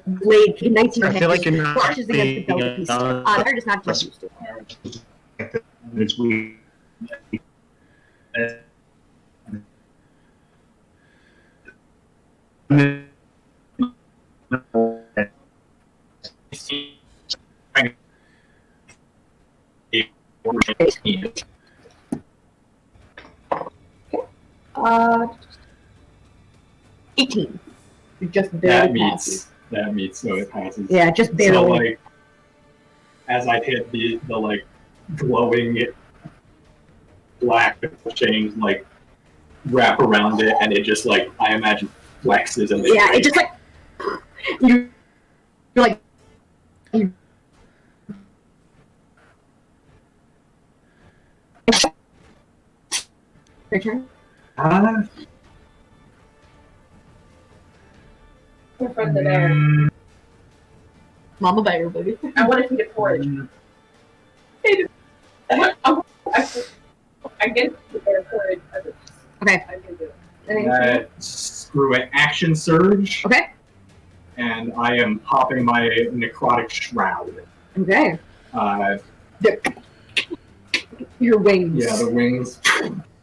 blade ignites your I head. feel like you're not flashes against the belt piece. Fire does not get used to. It's weird. Uh, 18. You just barely passes. That meets, so it passes. Yeah, just barely. So, like, as I hit the like, glowing black chains, like, wrap around it, and it just, like, I imagine flexes and yeah, it just, like, you're like, your turn? In front of the bear. Mama bear, baby. I want to feed it porridge. I get the bear porridge. Okay. I'm gonna do it. Screw it. Action surge. Okay. And I am popping my necrotic shroud. Okay. Your wings. Yeah, the wings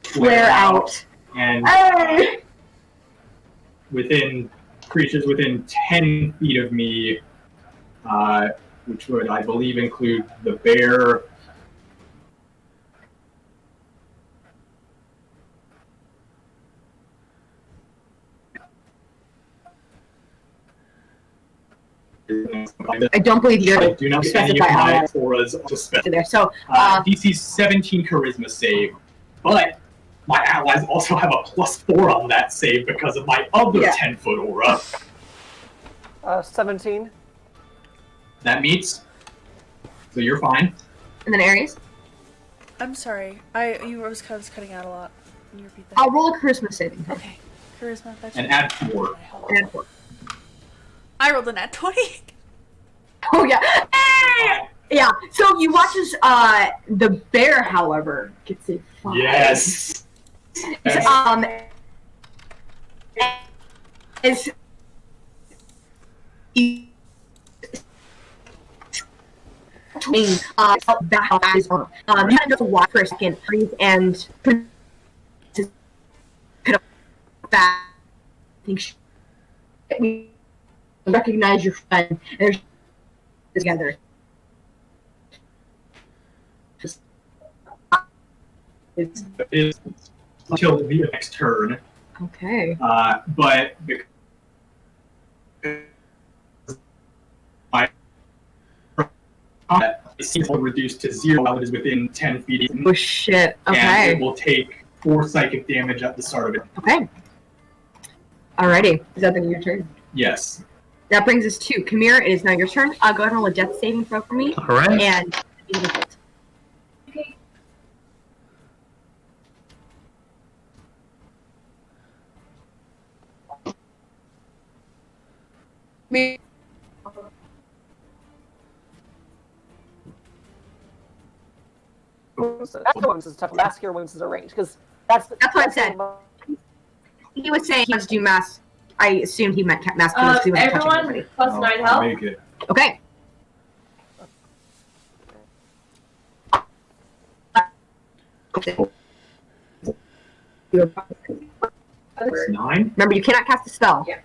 flare out. And hey! Within creatures within 10 feet of me, which would, I believe, include the bear. I don't believe you're. I do not see any of my auras suspected there. So, DC 17 charisma save, but my allies also have a +4 on that save because of my other 10-foot aura. 17. That meets. So you're fine. And then Ares? I'm sorry. You was cutting out a lot. Can you repeat that? I'll roll a charisma saving. Okay. Charisma. That's and add 4. Add 4. I rolled a nat 20. Oh yeah. Hey! Yeah. So you watch as the bear, however, gets a 5. Yes. Is back on his arm. You kind of just watch for a second, breathe, and could have back. Think recognize your friend, and they're together. Just It's until the next turn. okay. But because it's reduced to 0 while it is within 10 feet. Oh shit. And Okay. it will take 4 psychic damage at the start of it. Okay. Alrighty. Is that the your turn? Yes. That brings us to Kamir. It is now your turn. Go ahead and roll a death saving throw for me. All right. And Okay. Me. Vascular wounds is tough. Vascular wounds is a range because that's what I said. He was saying he wants to do mass. I assumed he meant mass kills because he wasn't touching Everyone anybody. plus 9 I'll health. make it. Okay. It's 9? Remember, you cannot cast a spell. Yeah.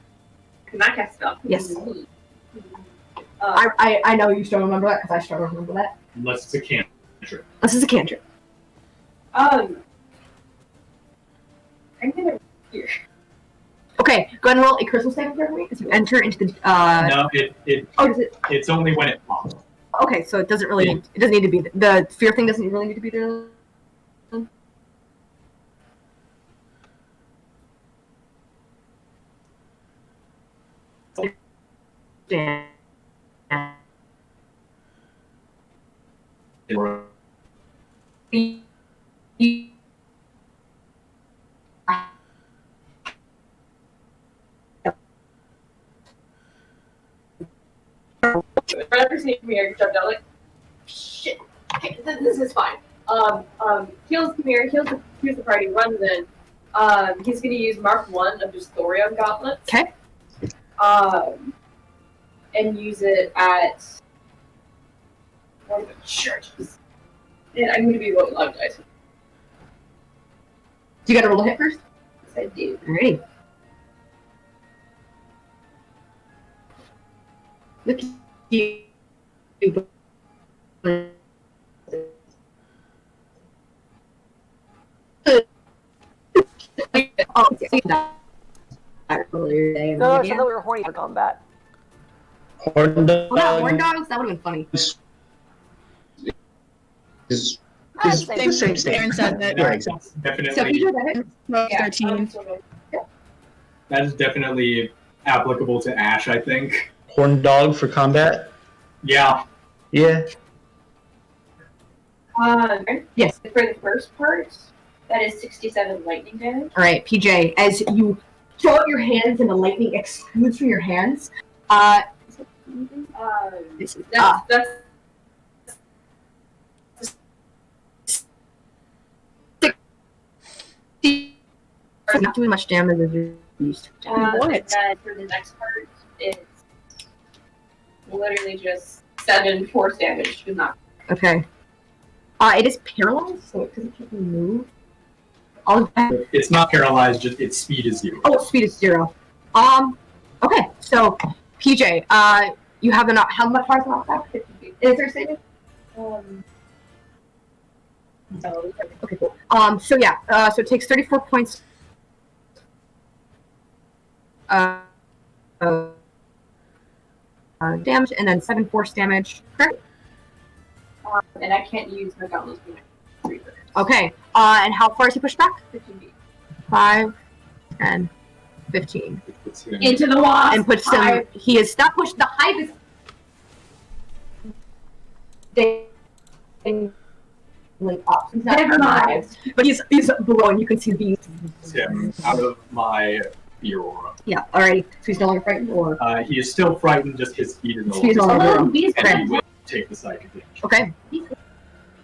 Cannot cast spell. Yes. I know you still remember that because I still remember that. Unless it's a cantrip. This is a cantrip. I'm gonna here. Okay, go ahead and roll a crystal saving throw for me as you enter into the. No, Oh, does it? it's only when it pops. Okay, so it doesn't really. It doesn't need to be the fear thing. Doesn't really need to be there. Yeah. Right person from here jumped out like, shit. Okay, this is fine. Heals come here, heals the party, runs in. He's gonna use Mark 1 of just Thorium Gauntlets. Okay. And use it at one of the churches. And I'm gonna be rolling love dice. Do you got to roll a hit first? Yes, I do. Alrighty. Look at you. Oh, earlier today. No, I said that we were horny for combat. Horn dog. Oh, that horn dogs? That would have been funny. Is Same. the same state. Aaron said that. Yeah, exactly. Definitely, So, Peter, that hit? Well, Yeah, 13. that is definitely applicable to Ash, I think. Horn dog for combat. Yeah. Yeah. Yes. For the first part, that is 67 lightning damage. All right, PJ, as you throw out your hands and the lightning explodes from your hands, this is, That's it's not doing much damage as you used to. What? And for the next part, it's literally just 7 force damage to knock. Okay. It is paralyzed, so it doesn't move. All of that. It's not paralyzed, just its speed is 0. Oh, speed is 0. Okay, so PJ, you have enough. How much far is knockback? 50 feet. Is there saving? So, Okay, cool. So yeah, so it takes 34 points. Damage, and then 7 force damage. Correct? and I can't use my gauntlets for my 3 turns. Okay. And how far is he pushed back? 15 feet. 5, 10, 15. Into the wall. And puts him. He is not pushed. The hive is. Up. He's not Never mind. but he's below, and you can see the beast. Him out of my fear aura. Yeah. Alrighty. So he's no longer frightened, or He is still frightened, just his speed is no he's no longer. longer. Oh, beast And he friend. will take the psychic damage. Okay.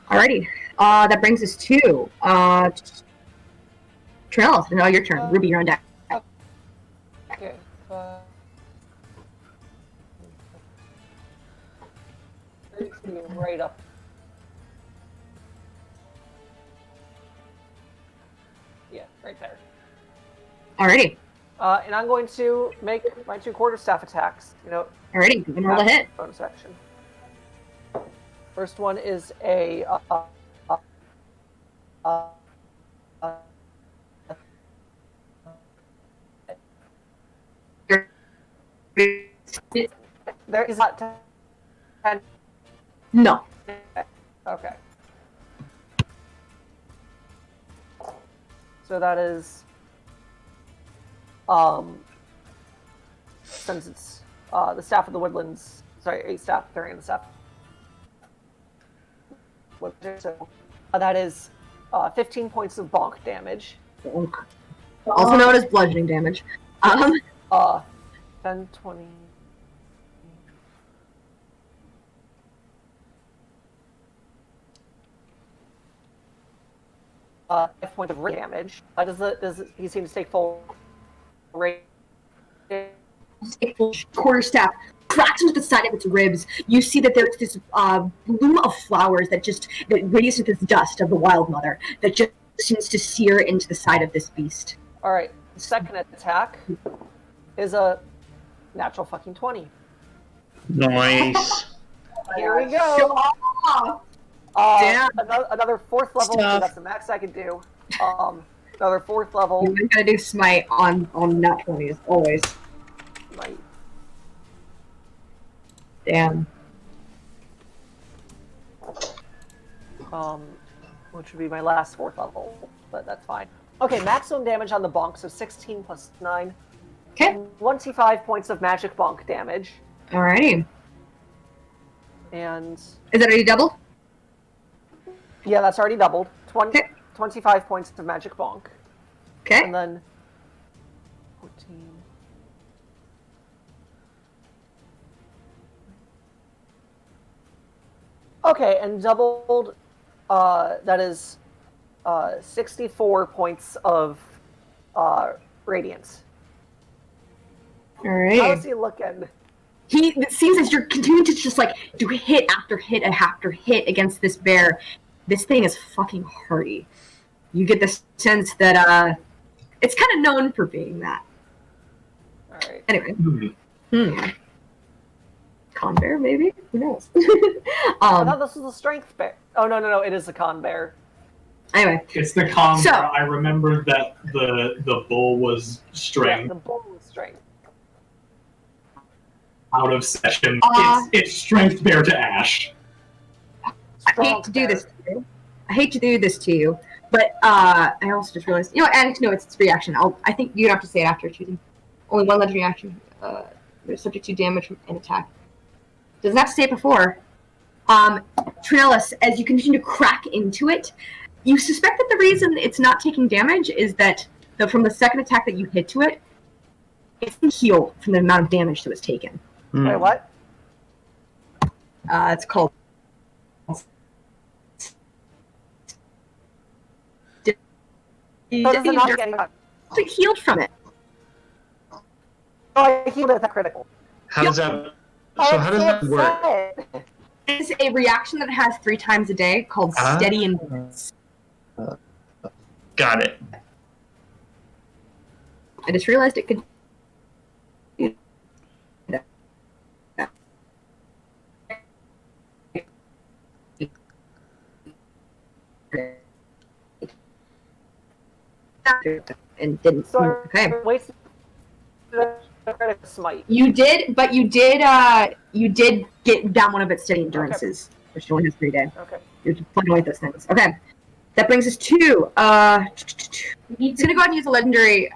Alrighty. That brings us to Trell. Now your turn. Ruby, you're on deck. Okay. It's me right up. Yeah, right there. Alrighty. And I'm going to make my 2 quarterstaff attacks. Alrighty. You can roll a hit. Bonus action. First one is a there is not 10. No. Okay. So that is since it's the staff of the woodlands. Sorry, a staff carrying the staff. So that is 15 points of bonk damage. Bonk. Also known as bludgeoning damage. 10, 20. Uh, 5 points of rage damage. Does he seem to take full rage? Quarterstaff cracks into the side of its ribs. You see that there's this bloom of flowers that radiates with this dust of the wild mother that just seems to sear into the side of this beast. All right. The second attack is a natural fucking 20. Nice. Here we go. Damn. Another 4th level. So that's the max I can do. Another 4th level. You're gonna do smite on nat 20s always. Smite. Damn. Which would be my last 4th level, but that's fine. Okay, maximum damage on the bonk, so 16 plus 9. Okay. 25 points of magic bonk damage. Alrighty. And... Is that already doubled? Yeah, that's already doubled. 20, okay. 25 points of magic bonk. Okay. And then 14. Okay, and doubled, that is 64 points of radiance. Alright. How is he looking? It seems as you're continuing to just do hit after hit after hit against this bear. This thing is fucking hardy. You get the sense that it's kind of known for being that. Alright. Anyway. Con bear, maybe? Who knows? I thought this was a strength bear. Oh, no, it is a con bear. Anyway. It's the con bear. I remember that the bull was strength. Yeah, the bull was strength. Out of session. It's strength bear to Ash. I hate to do this to you. But I also just realized, adding to its reaction. I think you don't have to say it after choosing. Only one legendary action. They're subject to damage from an attack. Doesn't have to say it before. Trinellus, as you continue to crack into it, you suspect that the reason it's not taking damage is that from the second attack that you hit to it, it can heal from the amount of damage that was taken. Wait, what? It's called. It healed from it. Oh, I healed at that critical. How does that? So how does that work? It's a reaction that it has 3 times a day called steady endurance. Got it. I just realized it could. And didn't. Okay. Smite. You did get down one of its steady endurances, which only has 3 days. Okay. You're plugging away those things. Okay. That brings us to he's gonna go ahead and use a legendary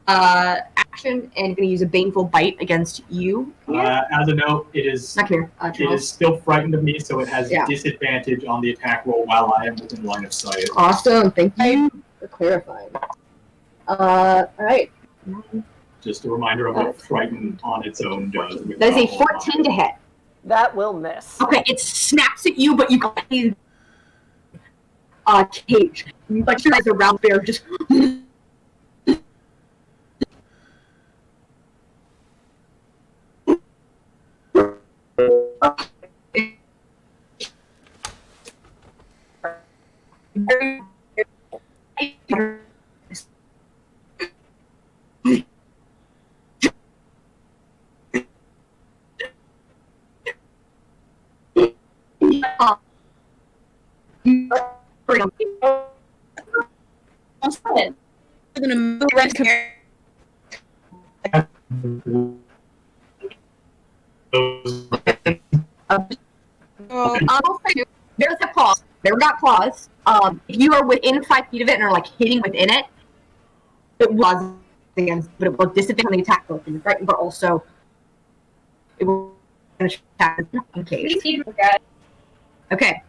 action and gonna use a baneful bite against you. As a note, it is not here. It is still frightened of me, so it has disadvantage on the attack roll while I am within line of sight. Awesome, thank you for clarifying. Alright. Just a reminder of what frightened on its own does. That is a 14 to hit. That will miss. Okay, it snaps at you, but you got cage. But you guys around bear just. I'm gonna move right here. There's a claws. They're not claws. If you are within 5 feet of it and are like hitting within it, it will against, but it will disadvantage on the attack roll, right? But also, it will attack in case. Okay,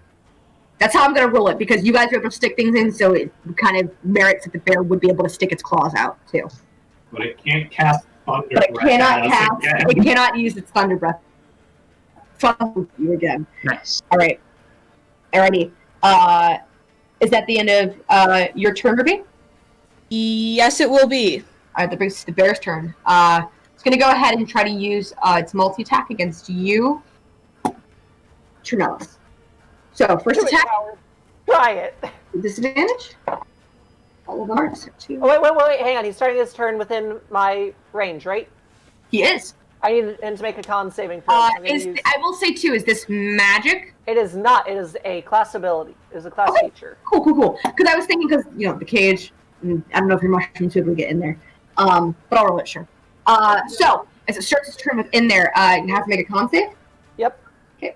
that's how I'm gonna roll it because you guys are able to stick things in, so it kind of merits that the bear would be able to stick its claws out too. But it can't cast thunder. But it cannot cast. It cannot use its thunder breath. Fuck you again. Nice. All right. Alrighty. Is that the end of your turn, Ruby? Yes, it will be. All right, that brings the bear's turn. It's going to go ahead and try to use its multi-attack against you, Trinellis. So, first attack. Try it. Disadvantage. All of the hearts. Oh, wait, hang on. He's starting his turn within my range, right? He is. I need him to make a con saving throw. I will say, too, is this magic? It is not. It is a class ability. It is a class feature. Cool. Because I was thinking, the cage, I don't know if your mushrooms would get in there. But I'll roll it, sure. So, as it starts its turn within there, you have to make a con save? Yep. Okay.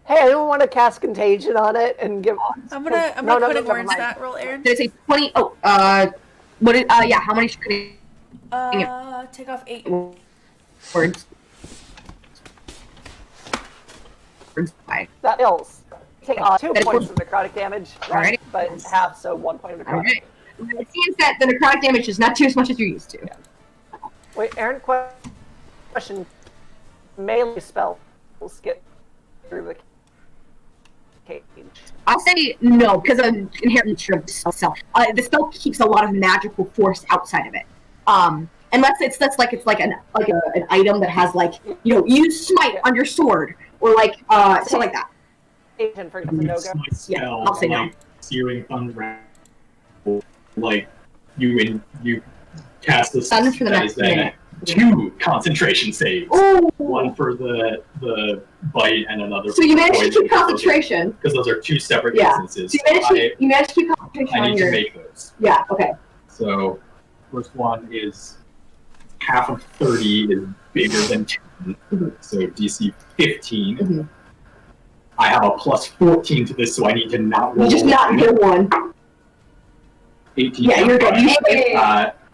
Hey, I don't want to cast Contagion on it and give... I'm gonna put it more into that roll, Aaron. There's a 20... how many should take off 8. Words. That ills. Take 2 points of necrotic damage, Alrighty. but half, so 1 point of necrotic. Okay. It seems that the necrotic damage is not too as much as you're used to. Yeah. Wait, Aaron, question. Melee spells get through the cage. I'll say no, because of the inherent nature of the spell. The spell keeps a lot of magical force outside of it. Unless it's an item that has use smite on your sword or something like that. Agent for no-go. Yeah, I'll say no. Searing thunder, you cast the Thunder for the next minute. 2 concentration saves. Ooh. 1 for the bite and another. So you managed to keep concentration. Because those are 2 separate instances. So you managed to keep concentration. I need to make those. Yeah. Okay. So, first one is half of 30 is bigger than 10. Mm-hmm. So DC 15. Mm-hmm. I have a plus 14 to this, so I need to not roll. You just not get 1. 18. Yeah, you're good.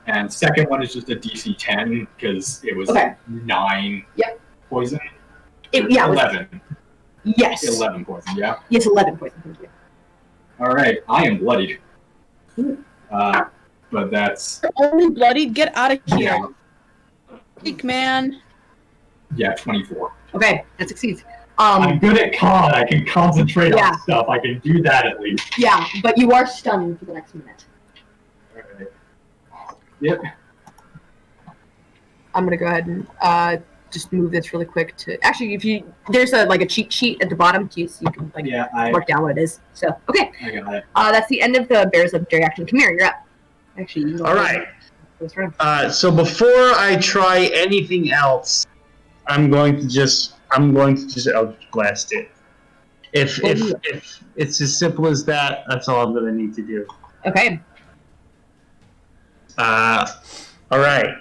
And second one is just a DC 10 because it was 9 poison. 11. Yes. 11 poison. Yeah. Yes, 11 poison. All right, I am bloodied. But that's only bloodied. Get out of here, yeah. Man. Yeah, 24. Okay, that succeeds. I'm good at con. I can concentrate on stuff. I can do that at least. Yeah, but you are stunned for the next minute. Alright. Yep. I'm gonna go ahead and just move this really quick to. Actually, there's a cheat sheet at the bottom, so you can work down what it is. So okay. I got it. That's the end of the Bears Legendary action. Come here, you're up. Actually, all right. So before I try anything else, I'm going to just Eldritch Blast it. If it's as simple as that, that's all I'm going to need to do. Okay. All right.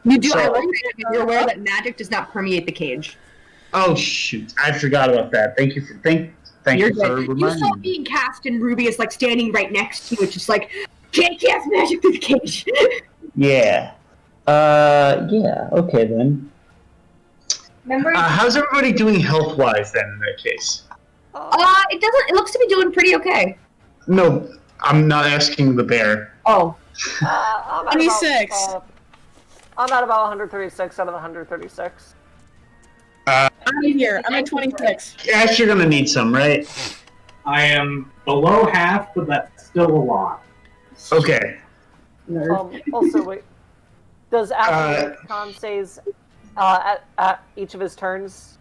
You do. I like that you're aware that magic does not permeate the cage. Oh shoot! I forgot about that. Thank you for reminding You saw me. being cast, and Ruby is standing right next to you, which is can't cast magic through the cage. Yeah. Yeah. Okay then. Remember? How's everybody doing health-wise then? In that case. It doesn't. It looks to be doing pretty okay. No, I'm not asking the bear. Oh. I'm at 26. I'm at about 136 out of 136. I'm here. I'm at 26. Ash, you're gonna need some, right? I am below half, but that's still a lot. Okay. Also, wait. Does after Con stays at each of his turns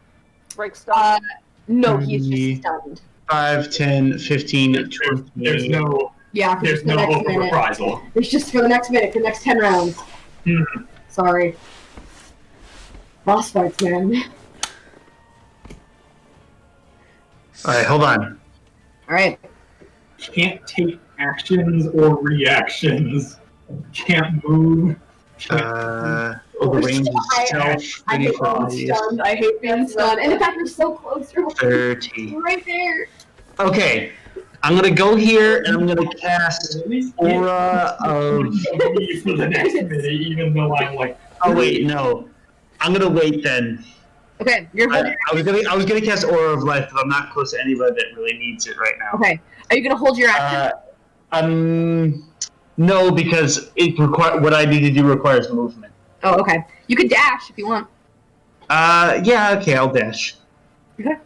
break stuff? No, he's just stunned. 5, 10, 15, 20. There's no. Yeah, There's no hope of reprisal. It's just for the next minute, for the next 10 rounds. Sorry. Boss fights, man. Alright, hold on. Alright. Can't take actions or reactions. Can't move. The range is I hate being stunned. I hate being stunned. And in fact, we're so close. 30. Right there. Okay. I'm gonna go here and I'm gonna cast Aura of. For the next minute, even though I'm like. Oh wait, no. I'm gonna wait then. Okay, you're holding. I was gonna cast Aura of Life, but I'm not close to anybody that really needs it right now. Okay. Are you gonna hold your action? No, because what I need to do requires movement. Oh, okay. You can dash if you want. Yeah, okay, I'll dash. Okay.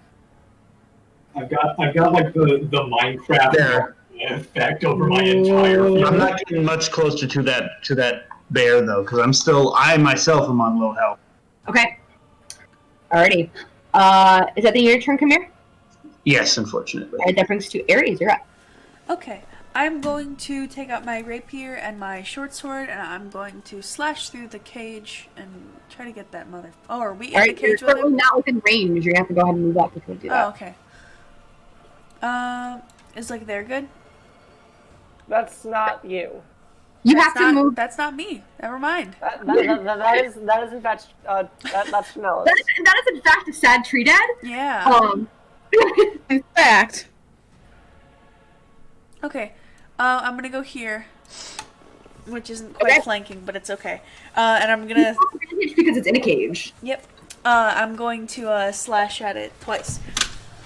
I've got like the Minecraft There. effect over my entire field. I'm not getting much closer to that bear though, because I myself am on low health. Okay. Alrighty. Is that the your turn, come here? Yes, unfortunately. Alright, that brings to Ares, you're up. Okay. I'm going to take out my rapier and my short sword, and I'm going to slash through the cage and try to get that mother. Oh, are we in the cage you're with currently him? not within range. You're gonna have to go ahead and move up if you do that. Oh, okay. Is like they're good? That's not you. You have to move. That's not me. Never mind. That is in fact that's Chanel. That is in fact a sad tree dad. Yeah. In fact. Okay. I'm gonna go here, which isn't quite flanking, but it's okay. And I'm gonna. Because it's in a cage. Yep. I'm going to slash at it twice.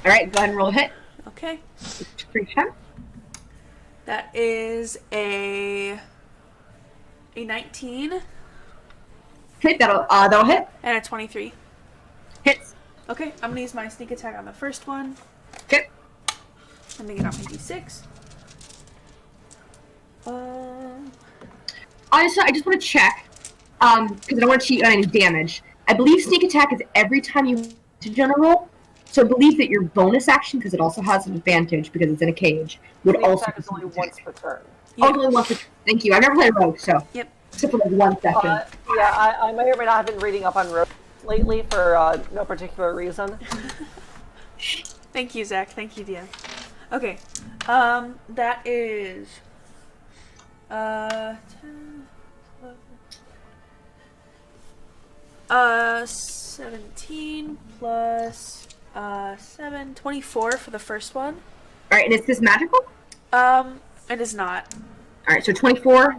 All right, go ahead and roll a hit. Okay. Free shot. That is a 19. Okay, that'll hit. And a 23. Hits. Okay, I'm gonna use my sneak attack on the first one. Okay. Let me get off my d6. Honestly, I just want to check, because I don't want to cheat on any damage. I believe sneak attack is every time you to general, so I believe that your bonus action, because it also has an advantage because it's in a cage, would Sneak also. attack is only once per turn. Oh, only once per turn. Thank you. I've never played rogue, so. Yep. Except for like 1 second. Yeah, I may or may not have been reading up on rogue lately for no particular reason. Thank you, Zach. Thank you, DM. Okay. That is 10, 17 plus 7, 24 for the first one. Alright, and is this magical? It is not. Alright, so 24,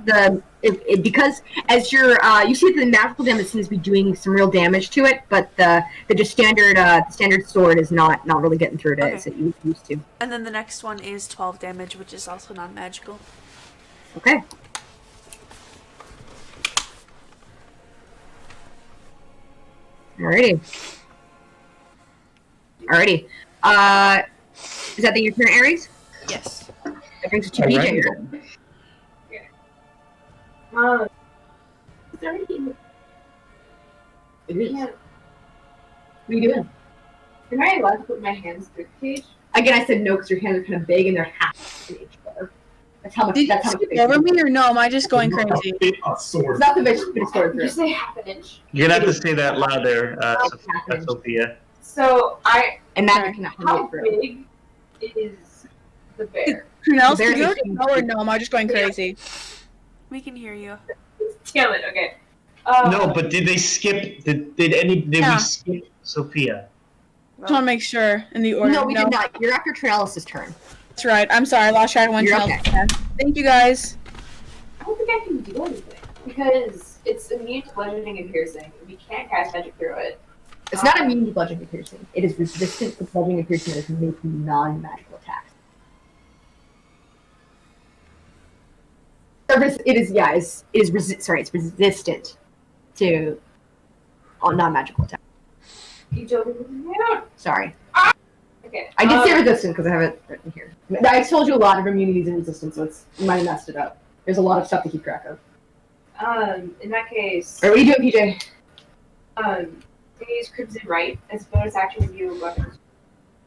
because as you see the magical damage seems to be doing some real damage to it, but the just standard sword is not really getting through to it as it used to. And then the next one is 12 damage, which is also non-magical. Okay. Alrighty. Is that your turn, Ares? Yes. That brings it to BJ. Is there anything? It is. Yeah. What are you doing? Am I allowed to put my hands through the cage? Again, I said no because your hands are kind of big and they're half an inch better. That's how much. Did That's you how much. speak over me or no? Am I just going crazy? It's not the bitch, but it's sword through. Just say half an inch. You're gonna have to say that louder, Sophia. So and Magic cannot how it through. big is the bear? Prunella, The bear can you is already know or no? Am I just going crazy? We can hear you. Damn it. Okay. No, but did they skip? Did we skip Sophia? Just want to make sure in the order. No, we did not. You're after Trellis' turn. That's right. I'm sorry. I lost track of when You're Trellis. okay. Thank you guys. I don't think I can do anything because it's immune to bludgeoning and piercing. We can't cast magic through it. It's not immune to bludgeoning and piercing. It is resistant to bludgeoning and piercing that is making non-magical attacks. It's resistant to non-magical attacks. You told me to mute. Sorry. Okay. I did say resistant because I have it written here. I told you a lot of immunities and resistance, so you might have messed it up. There's a lot of stuff to keep track of. In that case. Alright, what are you doing, PJ? They use Crimson Right as a bonus action with you weapons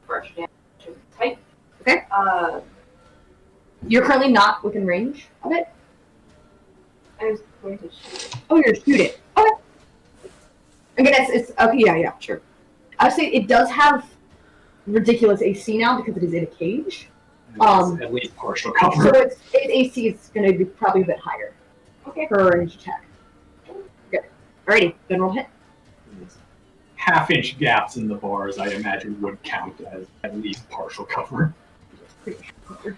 for extra damage type. Okay. You're currently not within range of it? I was going to shoot it. Oh, you're gonna shoot it. Okay. Again, it's okay, yeah, sure. I would say it does have ridiculous AC now because it is in a cage. At least partial cover. So its AC is gonna be probably a bit higher. Okay. For a range attack. Good. Alrighty, then roll hit. Half-inch gaps in the bars, I imagine, would count as at least partial cover.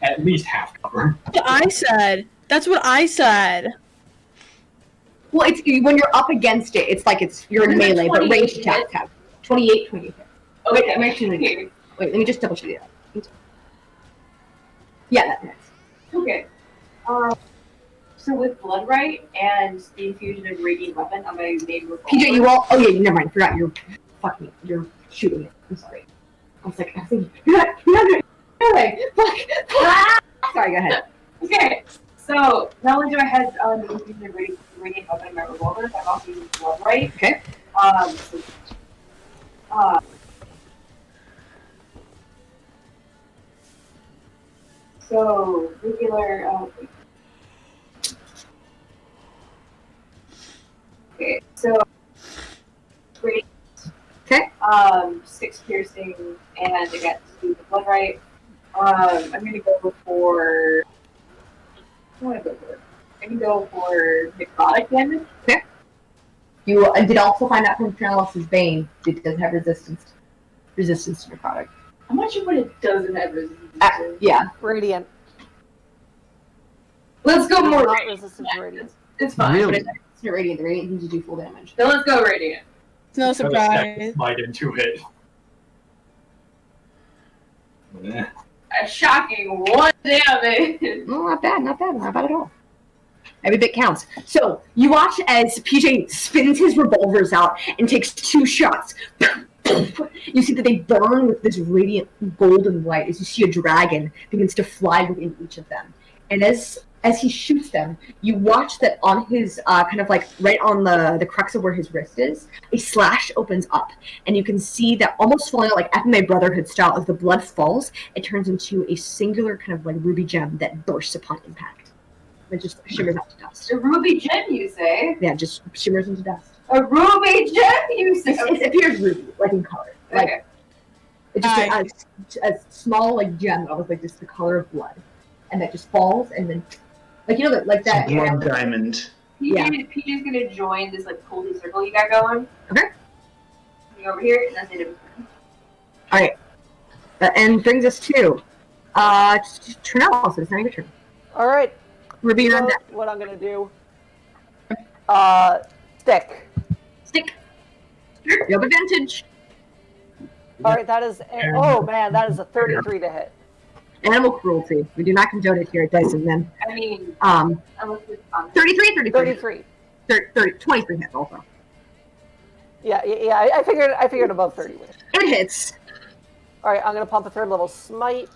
At least half cover. That's what I said. Well, it's when you're up against it, it's like you're in melee, but range attacks have 28. Okay. Wait, I'm actually wait, let me just double check that. Yeah, that hits. Okay. So with Blood Right and the infusion of Radiant Weapon on my main revolver. PJ, you all. Oh yeah, never mind. Forgot you're shooting it. I'm sorry. I was thinking, you're not melee. Fuck. Sorry, go ahead. Okay. So not only do I have the infusion of Radiant Weapon in my revolver, but I'm also using Blood Right. Okay. So regular. Okay, so great. Okay. 6 piercing, and I got 2 Blood Right. I'm gonna go for. What do I go for? I can go for necrotic damage. Okay. You did also find out from Trinalis' Bane it does have resistance to necrotic. I'm not sure what it doesn't have resistance to. Yeah. Radiant. Let's go more Not radiant. resistant to radiant. It's fine. Really? It's not radiant. The radiant needs to do full damage. Then let's go radiant. It's no surprise. Slide into it. A shocking 1 damage. No, not bad at all. Every bit counts. So you watch as PJ spins his revolvers out and takes 2 shots. You see that they burn with this radiant golden light as you see a dragon begins to fly within each of them. And as he shoots them, you watch that on his kind of like right on the crux of where his wrist is, a slash opens up, and you can see that almost falling out like FMA Brotherhood style. As the blood falls, it turns into a singular kind of like ruby gem that bursts upon impact. It just shimmers out to dust. A ruby gem, you say? Yeah, just shimmers into dust. A ruby gem, you say? It appears ruby, like in color. Like, Okay. it's just a small like gem, almost like just the color of blood, and that just falls, and then like like that. Blood diamond. PJ's gonna join this like holy circle you got going. Okay. Coming over here, and that's it. All right. And brings us to Trinell. So it's not your turn. All right. Ruby, you're on So deck. what I'm gonna do? Stick. Stick. You have advantage. All right, that is. Oh man, that is a 33 to hit. Animal cruelty. We do not condone it here at Dice&Men. I mean, 33, 33. 23 hits also. Yeah. I figured above 30 would hit. It hits. All right, I'm gonna pump a 3rd level smite.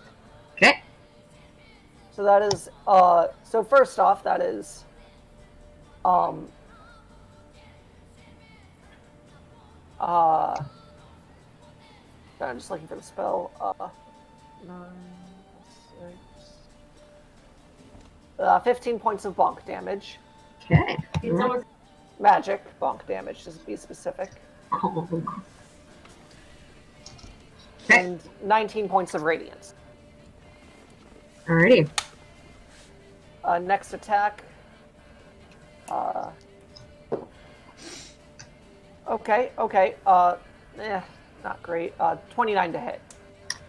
Okay. So that is. So first off, that is. I'm just looking for the spell. 15 points of bonk damage. Okay. it's almost Magic bonk damage, to be specific. Okay. And 19 points of radiance. Alrighty. Next attack. Okay. Not great. 29 to hit.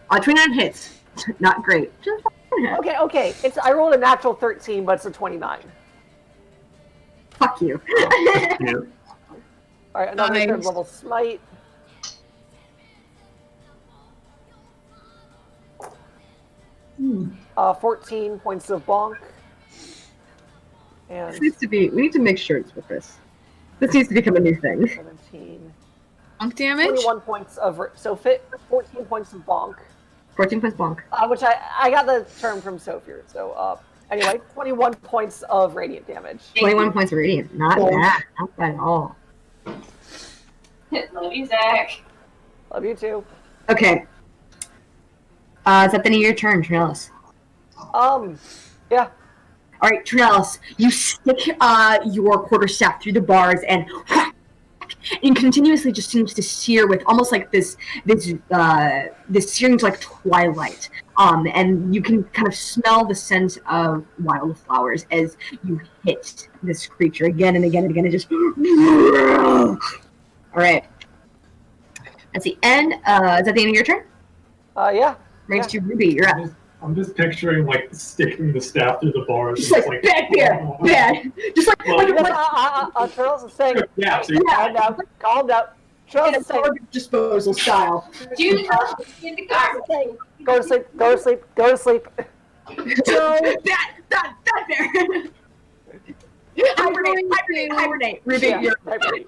29 hits. Not great. Just Okay. I rolled a natural 13, but it's a 29. fuck you. Yeah. All right, another Nice. 3rd level smite. Hmm. 14 points of bonk. And We need to make shirts with this. This needs to become a new thing. 17. bonk damage. 21 points of 14 points of bonk. 14 points bonk. Which I got the term from Sophia. So anyway, 21 points of radiant damage. 21 points of radiant. Not bad. Not bad at all. Love you, Zach. Love you too. Okay. Is that the end of your turn, Trinellis? Yeah. All right, Trinellis, you stick your quarterstaff through the bars and continuously just seems to sear with almost like this searing to like twilight. And you can kind of smell the scent of wildflowers as you hit this creature again and again and again. It just all right. That's the end. Is that the end of your turn? Yeah. Range 2 Ruby, you're up. I'm just picturing like sticking the staff through the bars. Just like bad beer, bad. Just like Charles is saying, yeah, calm down. Charles is saying, disposal style. In the car. Go to sleep. Go to sleep. Go to sleep. So that bear. Hibernate. Ruby, you're hibernate.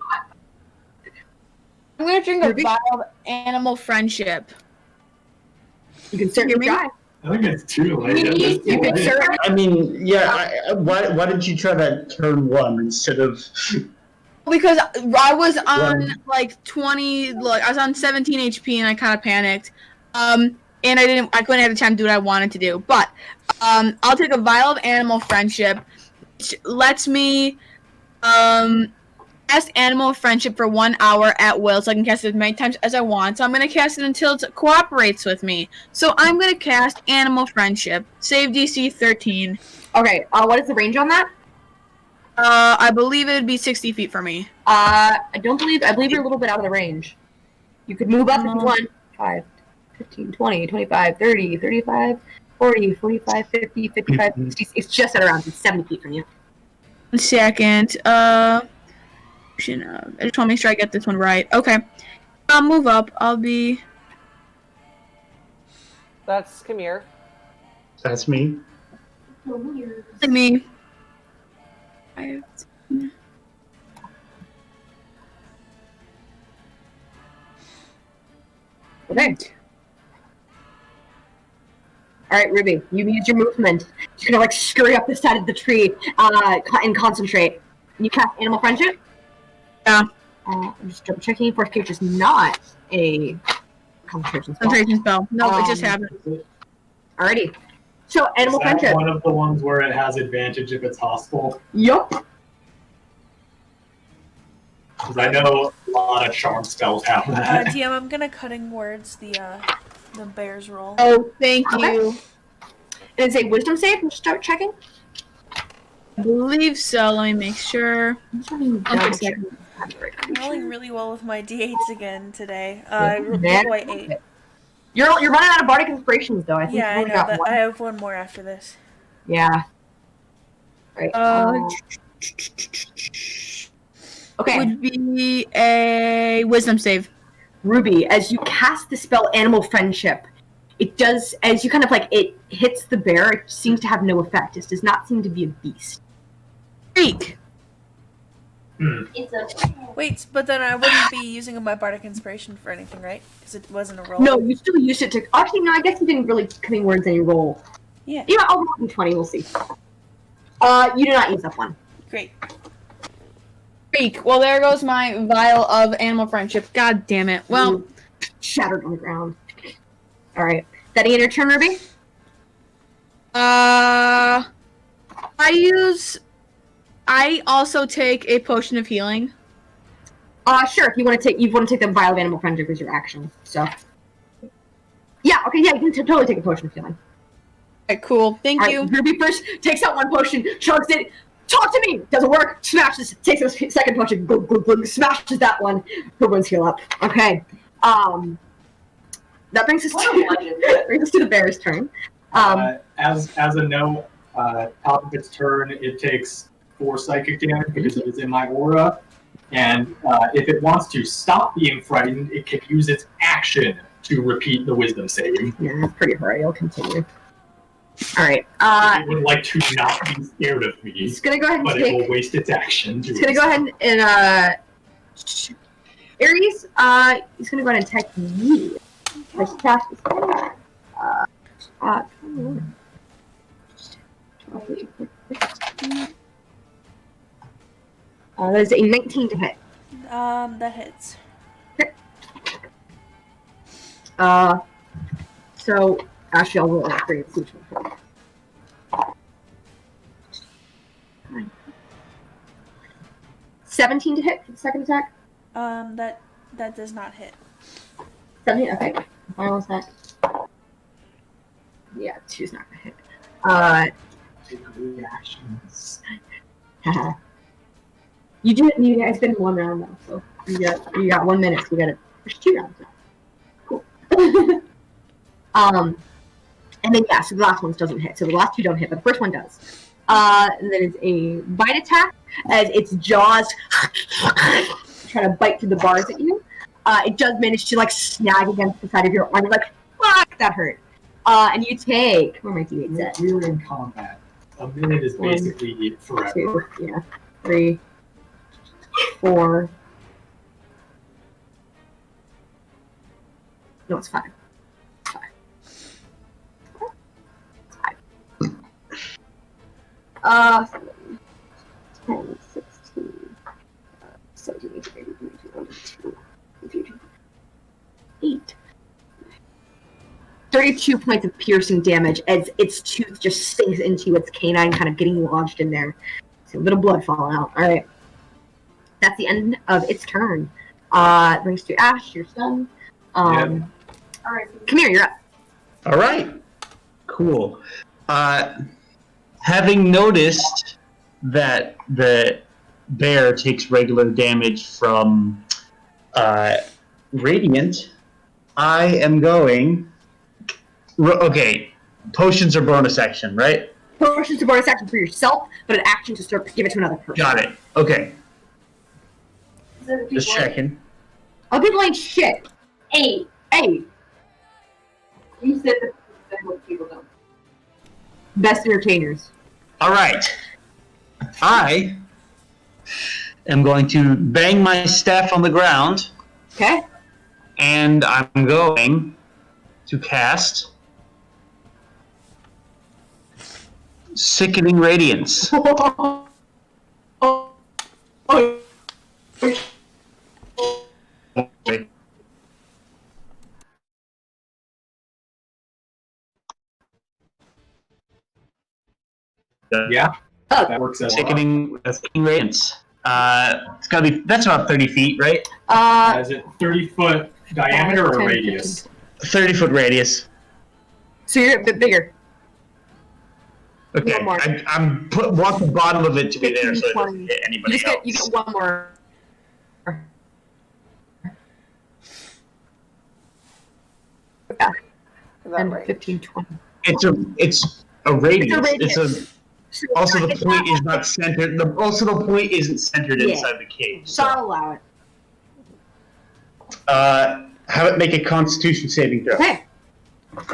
I'm gonna drink a vial of animal friendship. You can certainly try. I think it's too late. You can certainly. I mean, yeah. Why did you try that turn 1 instead of? Because I was on like 20. Look, I was on 17 HP and I kind of panicked. And I couldn't have the time to do what I wanted to do. But I'll take a vial of animal friendship, which lets me cast animal friendship for 1 hour at will, so I can cast it as many times as I want. So I'm going to cast it until it cooperates with me. So I'm going to cast animal friendship. Save DC 13. Okay, what is the range on that? I believe it would be 60 feet for me. I believe you're a little bit out of the range. You could move up if you want. 5, 15, 20, 25, 30, 35, 40, 45, 50, 55, 60. It's just at around 70 feet from you. 1 second. I just want to make sure I get this one right. Okay. I'll move up. I'll be... That's Kamir. That's me. Me. Okay. Alright, Ruby, you use your movement. You're gonna like scurry up the side of the tree and concentrate. You cast Animal Friendship? Yeah. I'm just double checking. Force Cage is not a concentration spell. Concentration spell. No, it just happened. Alrighty. So, Animal Is that Friendship. one of the ones where it has advantage if it's hostile? Yup. Because I know a lot of charm spells have that. DM, I'm gonna cutting words the bear's roll. Oh, thank you. And it's a wisdom save. We'll start checking. I believe so. Let me make sure. I'm rolling really well with my d8s again today. I rolled Man. 8. You're running out of bardic inspirations, though. I think Yeah, I you only know got that. one. I have one more after this. Yeah. Right. Okay. Would be a wisdom save. Ruby, as you cast the spell Animal Friendship, it does, as you kind of like, it hits the bear, it seems to have no effect. It does not seem to be a beast. Freak! Wait, but then I wouldn't be using my bardic inspiration for anything, right? Because it wasn't a roll. No, you still used it to, actually, no, I guess you didn't really cutting words in your roll. Yeah. Yeah, I'll roll d20, we'll see. You do not use that one. Great. Freak. Well, there goes my vial of animal friendship. God damn it. Well, shattered on the ground. Alright. That your turn, Ruby? I also take a potion of healing. Sure. If you want to take the vial of animal friendship as your action. So. Yeah. Okay. Yeah. You can totally take a potion of healing. Okay. Cool. Thank you. Ruby first takes out one potion, chugs it. Talk to me. Doesn't work. Smashes. Takes a second potion. Glug, glug, glug, smashes that one. Her wounds heal up. Okay. That brings us to the bear's turn. As a note, top of its turn, it takes 4 psychic damage because it is in my aura. And if it wants to stop being frightened, it can use its action to repeat the wisdom save. Yeah, that's pretty hard. I'll continue. All right. It would like to not be scared of me. It's gonna go ahead and but take, it will waste its action. It's gonna go ahead and Aries, he's gonna go ahead and attack you. I cast this spell. That is a 19 to hit. That hits. So actually, I'll roll for you. 17 to hit for the second attack. That does not hit. 17. Okay. Final attack. Yeah, she's not gonna hit. Reactions. You do it. You guys been in one round though, so you got 1 minute. So you got to push 2 rounds now. Cool. And then so the last one doesn't hit. So the last 2 don't hit, but the first one does. And then it's a bite attack as its jaws trying to bite through the bars at you. It does manage to like snag against the side of your arm. You're like, fuck, that hurt. And you take. Where are my d8s at? We're in combat. A minute is basically forever. 2, 3, 4. No, it's 5. 10, 16, 17, 18, 19, 20, 8. 32 points of piercing damage as its tooth just sinks into its canine, kind of getting lodged in there. So a little blood falling out. All right. That's the end of its turn. Brings to Ash, your son. All right. Come here, you're up. All right. Cool. Having noticed that the bear takes regular damage from Radiant, I am going... Okay, potions are bonus action, right? Potions are bonus action for yourself, but an action to give it to another person. Got it. Okay. Just checking. I'll be like shit. 8. You said that most people don't. Best entertainers. All right. I am going to bang my staff on the ground. Okay. And I'm going to cast Sickening Radiance. Yeah, that works out. Sickening Radiance. It's gotta be. That's about 30 feet, right? Is it 30-foot diameter or 10, radius? 30-foot radius. So you're a bit bigger. Okay, I'm want the bottom of it to be there so it doesn't hit anybody else. You get one more. Yeah. And 15, 20. It's a radius. Also, the point is not centered. The point isn't centered inside the cage. So I'll allow it. Have it make a Constitution saving throw. Okay.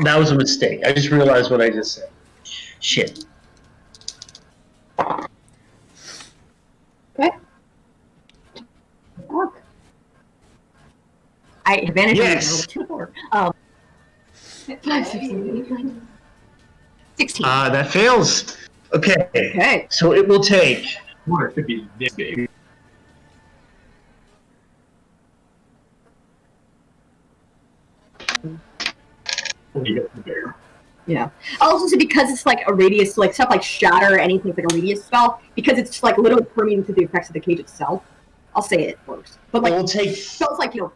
That was a mistake. I just realized what I just said. Shit. Okay. Look. I advantage. Yes. 16. That fails. Okay. Okay. So it will take. Or it could be this big. You get the bear. Yeah. I'll also say because it's like a radius, like stuff like shatter or anything like a radius spell, because it's just like literally permeating to the effects of the cage itself. I'll say it works. But like, it will take. So it's like, you know,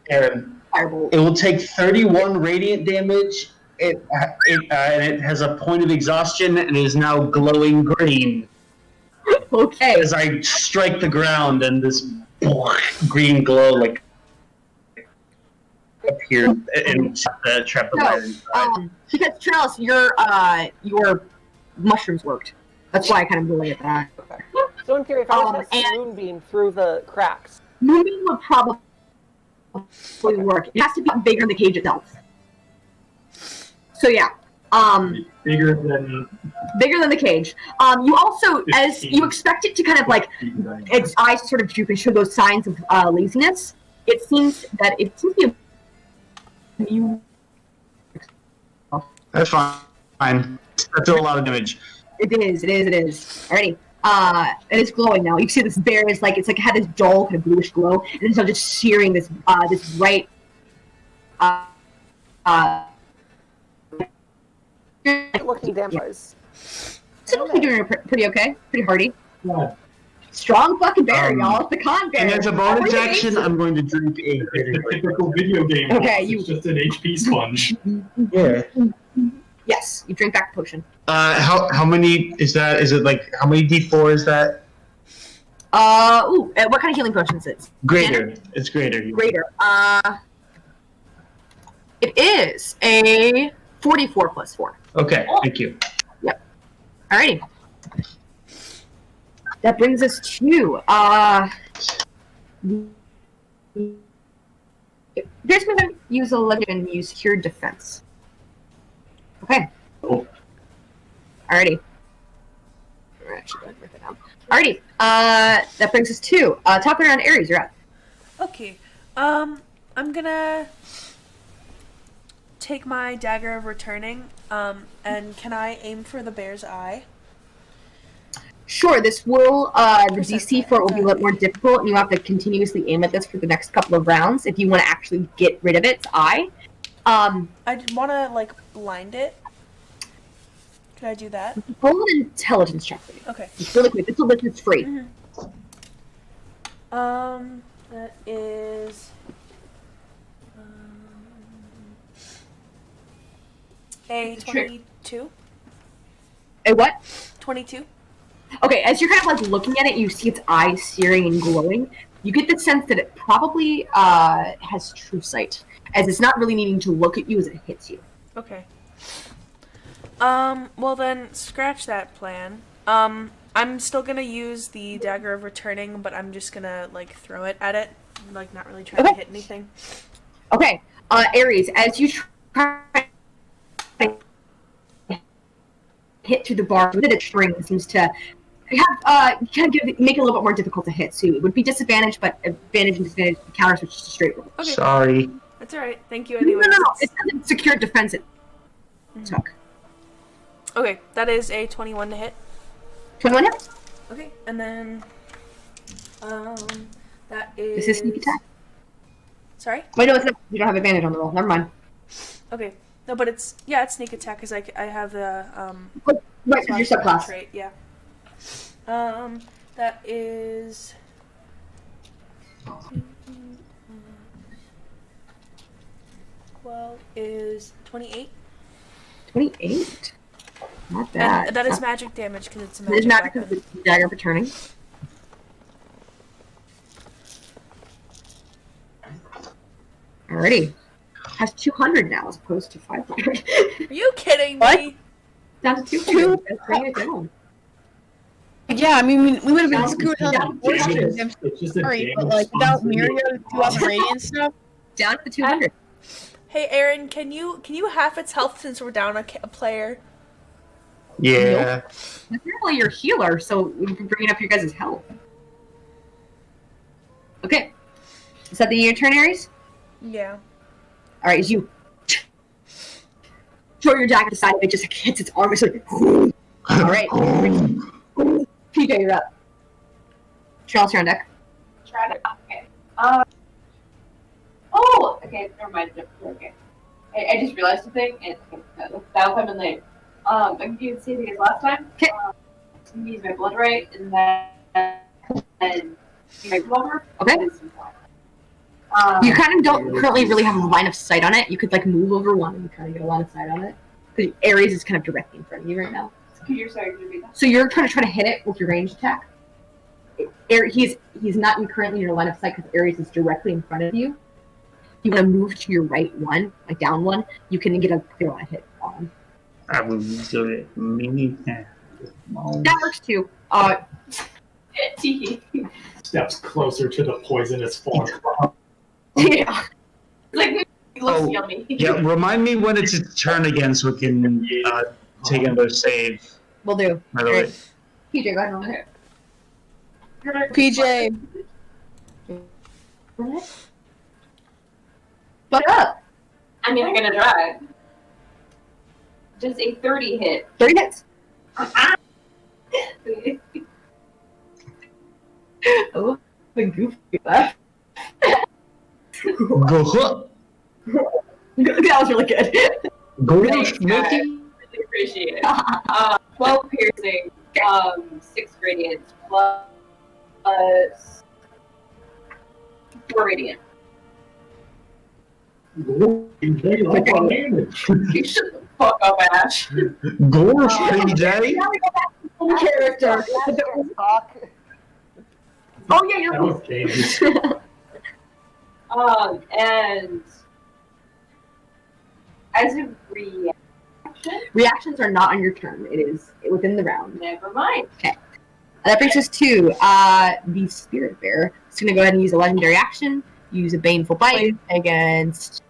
Aaron. Firebolt. It will take 31 radiant damage. And it has a point of exhaustion and is now glowing green. Okay. As I strike the ground and this green glow like appeared and trapped the bear inside. Because Charles, your mushrooms worked. That's why I kind of really at that. Okay. So in theory, if I was to moonbeam through the cracks, moonbeam would probably work. It has to be bigger than the cage itself. So yeah. Bigger than the cage. You also, as you expect it to kind of like its eyes sort of droop and show those signs of laziness. it seems to be you. That's fine. That's a lot of damage. It is. Alrighty. It is glowing now. You can see this bear is like, it's like it had this dull kind of bluish glow, and it's now just searing this this bright Looking vampires. Seems to be doing pretty okay. Pretty hardy. Yeah. Strong fucking bear, y'all. It's the con bear. And as a bonus action, I'm going to drink a It's a typical video game. Okay, It's just an HP sponge. Yeah. Yes, you drink back the potion. How many is that? Is it like how many D4 is that? What kind of healing potion is it? Greater. It's greater. Greater. It is a 44 plus 4. Okay, thank you. Yep. Alrighty. That brings us to this we're gonna use a legend and use cured defense. Okay. Oh. Alrighty. We're actually going to rip it down. Alrighty. That brings us to top around Ares. You're up. Okay. I'm gonna take my dagger of returning. And can I aim for the bear's eye? Sure. This will the DC for it will be a lot more difficult, and you have to continuously aim at this for the next couple of rounds if you want to actually get rid of its eye. I want to like blind it. Can I do that? Roll an intelligence check for me. Okay. It's really quick. It's free. That is a 22. A what? 22. Okay, as you're kind of like looking at it, you see its eyes searing and glowing. You get the sense that it probably has true sight, as it's not really needing to look at you as it hits you. Okay. Well then, scratch that plan. I'm still gonna use the dagger of returning, but I'm just gonna, like, throw it at it. Like, not really trying to hit anything. Okay, Ares, as you try to hit through the bar, the string seems to have, kind of make it a little bit more difficult to hit, so it would be disadvantage, but advantage and disadvantage counters, which is just straight roll. Okay. Sorry. That's alright. Thank you anyway. No. It's a secure defense it took. Okay, that is a 21 to hit. 21 hits? Okay, and then, that is... This is sneak attack. Sorry? Wait, no, it's not. You don't have advantage on the roll. Never mind. Okay. No, but it's sneak attack, because I have the, Right, because you're subclass. Trait, yeah. That is... 12 is 28. 28? Not bad. And that is magic damage, because it's a It is magic magic weapon. because it's dagger returning. Alrighty. Has 200 now as opposed to 500. Are you kidding me? What? Down to 200. Let's bring it down. Yeah, I mean, we would have been Down- screwed down up. to 200. It's just a Sorry, but damage like without sponge. Myriad to us radiant stuff. Down to 200. Hey, Aaron, can you half its health since we're down a player? Yeah. Apparently you're a healer, so we can bring up your guys' health. Okay. Is that the your turn, Ares? Yeah. Alright, as you throw your dagger to the side of it, just like hits its arm, it's like, alright. PJ, you're up. Charles, you're on deck. Try to. Okay. Oh, okay. Never mind. Okay. I just realized something, and that'll come in later. I can do the same thing as last time. Okay. I'm gonna use my blood right, and then my blower. Okay. You kind of don't currently really have a line of sight on it. You could like move over one and kind of get a line of sight on it. Because Ares is kind of directly in front of you right now. You're sorry, could you repeat that? So you're trying to hit it with your ranged attack. He's not currently in your line of sight because Ares is directly in front of you. You want to move to your right one, like down one, you can get a clear line hit on him. I will do it. Mini. That works too. Steps closer to the poisonous form. Yeah. Like, it looks Oh, yummy. Yeah, remind me when it's its turn again so we can take another save. Will do. By the way. PJ, go ahead and roll it. PJ. Fuck up. I mean, I'm gonna try. Does a 30 hit? 30 hits. Oh, the goofy laugh. Go. That was really good. Go, Thanks, guys. Mickey. Really appreciate it. 12 piercing, 6 radiant, plus 4 radiant. You shut the fuck up, Ash. Gorge, PJ. Character. Oh yeah, you're And as a reaction, reactions are not on your turn. It is within the round. never mind. Okay. That brings us to the Spirit Bear. It's gonna go ahead and use a legendary action. Use a Baneful Bite against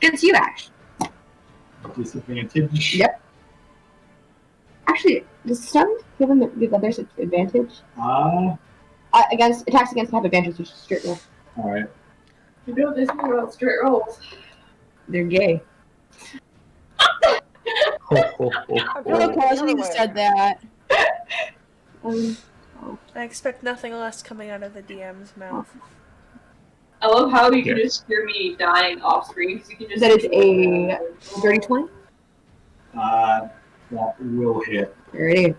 you, Ash. Disadvantage. Yep. Actually, does stun give others advantage? Against attacks against have advantage, which is straight roll. Alright. You know this thing about straight rolls. They're gay. I feel like Leslie said that. I expect nothing less coming out of the DM's mouth. I love how you can just hear me dying off screen because you can just. That is a dirty 20. That will hit. Alrighty.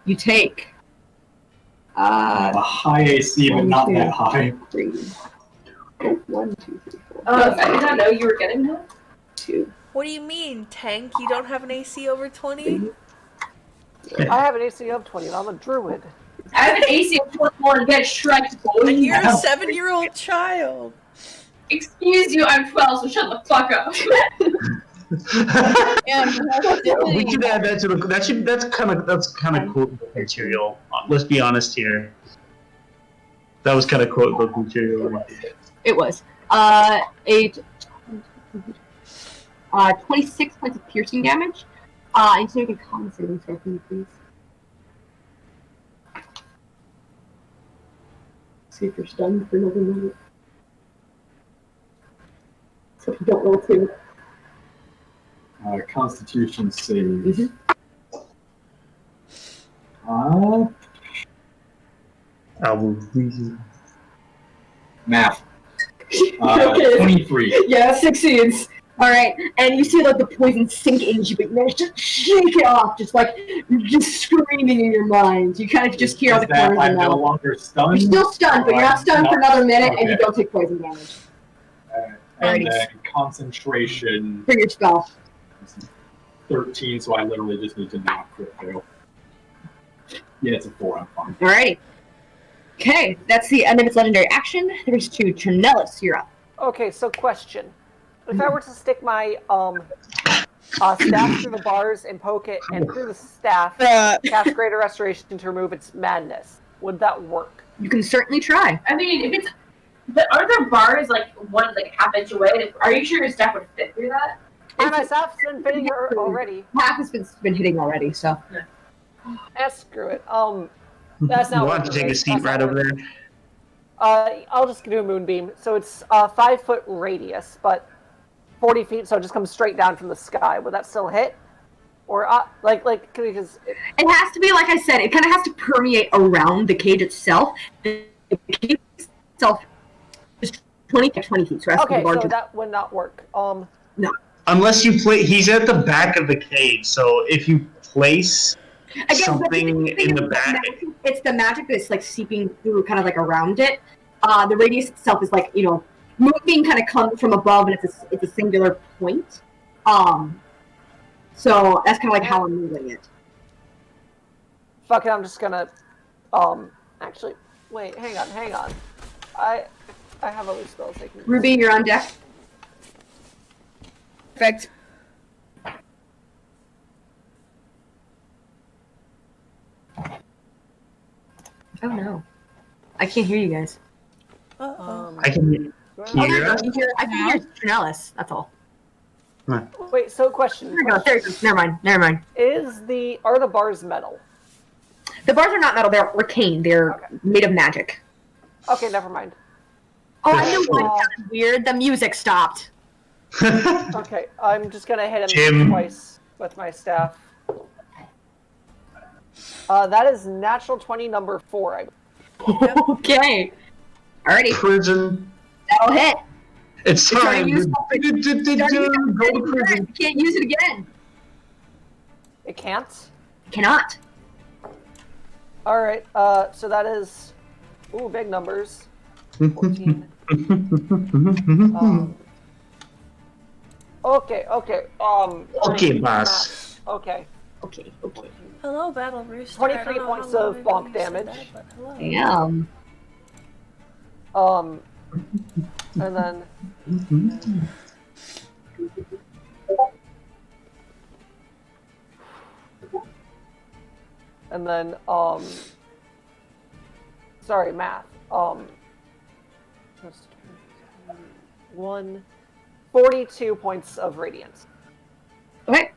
You take. A high AC, but not that high. 3. 1, 2, 3, 4. I did not know you were getting that. 2. What do you mean, Tank? You don't have an AC over 20? I have an AC of 20 and I'm a druid. I have an AC of 21 and get shreked, boys. And you're a 7-year-old child. Excuse you, I'm 12, so shut the fuck up. We could add that to the. That's kind of quote-book material. Let's be honest here. That was kind of quote-book material. It was. 26 points of piercing damage. I need to make a con saving throw for you, please. See if you're stunned for another minute. So if you don't roll 2. Constitution save. Mm-hmm. Math. Okay. 23. Yeah, succeeds. Alright, and you see like the poison sink into you, but you manage to shake it off, just screaming in your mind. You kind of just hear all the corners I'm of no the longer stunned? You're still stunned, but you're not stunned for another minute, and you Okay. don't take poison damage. And then concentration. For your spell. 13, so I literally just need to not crit fail. Yeah, it's a 4, I'm fine. Alrighty. Okay, that's the end of its legendary action. There's 2. Trinellis, you're up. Okay, so question. If I were to stick my staff through the bars and poke it, and through the staff cast Greater Restoration to remove its madness, would that work? You can certainly try. I mean, if it's. But are there bars one half inch away? Are you sure your staff would fit through that? And my staff's been fitting her already. Half has been hitting already, so. Screw it. That's not. You want to take a seat right over there? I'll just do a moonbeam. So it's 5-foot radius, but 40 feet, so it just comes straight down from the sky. Would that still hit? Or because it has to be, like I said, it kind of has to permeate around the cage itself. The cage itself is 20 feet, so okay, so that would not work. No. Unless you play, he's at the back of the cage, so if you place something in the back, it's the magic that's seeping through, kind of around it. The radius itself is moving, kind of comes from above, and it's a singular point. So that's kind of how I'm moving it. Fuck it, I'm just gonna actually wait. Hang on. I have other spells I can use. Ruby, you're on deck. Perfect. Oh no, I can't hear you guys. I can hear us. I can hear Trinellis. That's all. Wait, so question. There you go. There you go. Never mind. Are the bars metal? The bars are not metal. They're arcane. They're made of magic. Okay, never mind. Oh, I know why that's weird. The music stopped. Okay, I'm just gonna hit him Jim. twice with my staff. That is natural 20, number 4. Okay. Alrighty. Prison. That'll hit. It's time. You Go to prison. can't use it again. It can't? Cannot. Alright, so that is... Ooh, big numbers. 14. Okay. Okay, boss. Okay. Okay. Hello, Battle Rooster. 23 points of bonk damage. Damn. And then... And then, sorry, math. 42 points of radiance. Okay.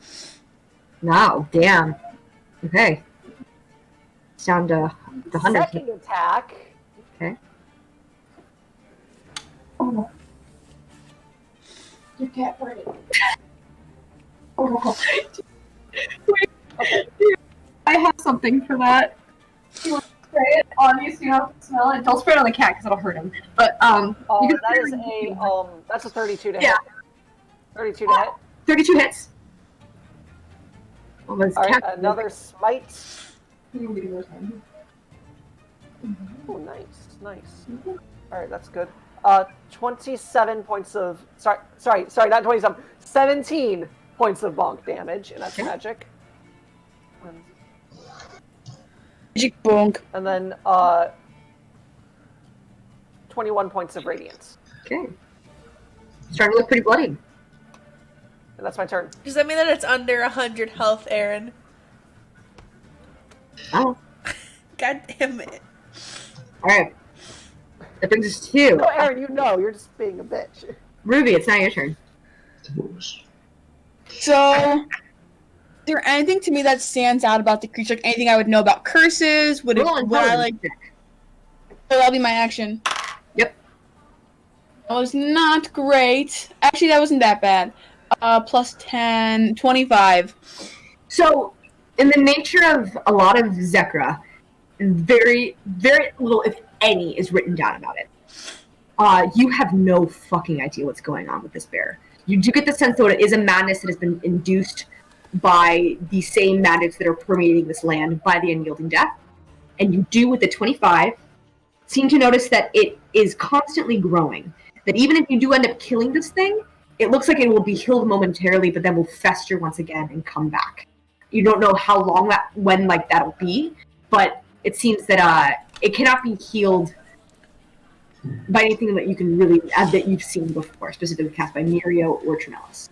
Wow, damn. Okay. It's down to the 100. Second attack. Okay. You can't burn it. Wait. I have something for that. You want to spray it on you so you don't have to smell it? Don't spray it on the cat because it'll hurt him. But you can that is that's a 32 to yeah. hit. 32 to hit. 32 hits. Almost. Alright, another smite. Oh, nice. Alright, that's good. 27 points of... Sorry, not 27. 17 points of bonk damage, and that's magic. Magic bonk. And then, 21 points of radiance. Okay. Starting to look pretty bloody. And that's my turn. Does that mean that it's under 100 health, Aaron? Oh. God damn it. Alright. That brings us to... No, Aaron, you're just being a bitch. Ruby, it's now your turn. So, is there anything to me that stands out about the creature? Like anything I would know about curses? Would I like? So that'll be my action. Yep. That was not great. Actually, that wasn't that bad. Plus 10, 25. So, in the nature of a lot of Zeecrah, very, very little, if any, is written down about it. You have no fucking idea what's going on with this bear. You do get the sense, though, it is a madness that has been induced by the same madness that are permeating this land by the unyielding death. And you do, with the 25, seem to notice that it is constantly growing. That even if you do end up killing this thing, it looks like it will be healed momentarily, but then will fester once again and come back. You don't know how long that'll be, but it seems that it cannot be healed by anything that you can really that you've seen before, specifically cast by Mirio or Trinellis.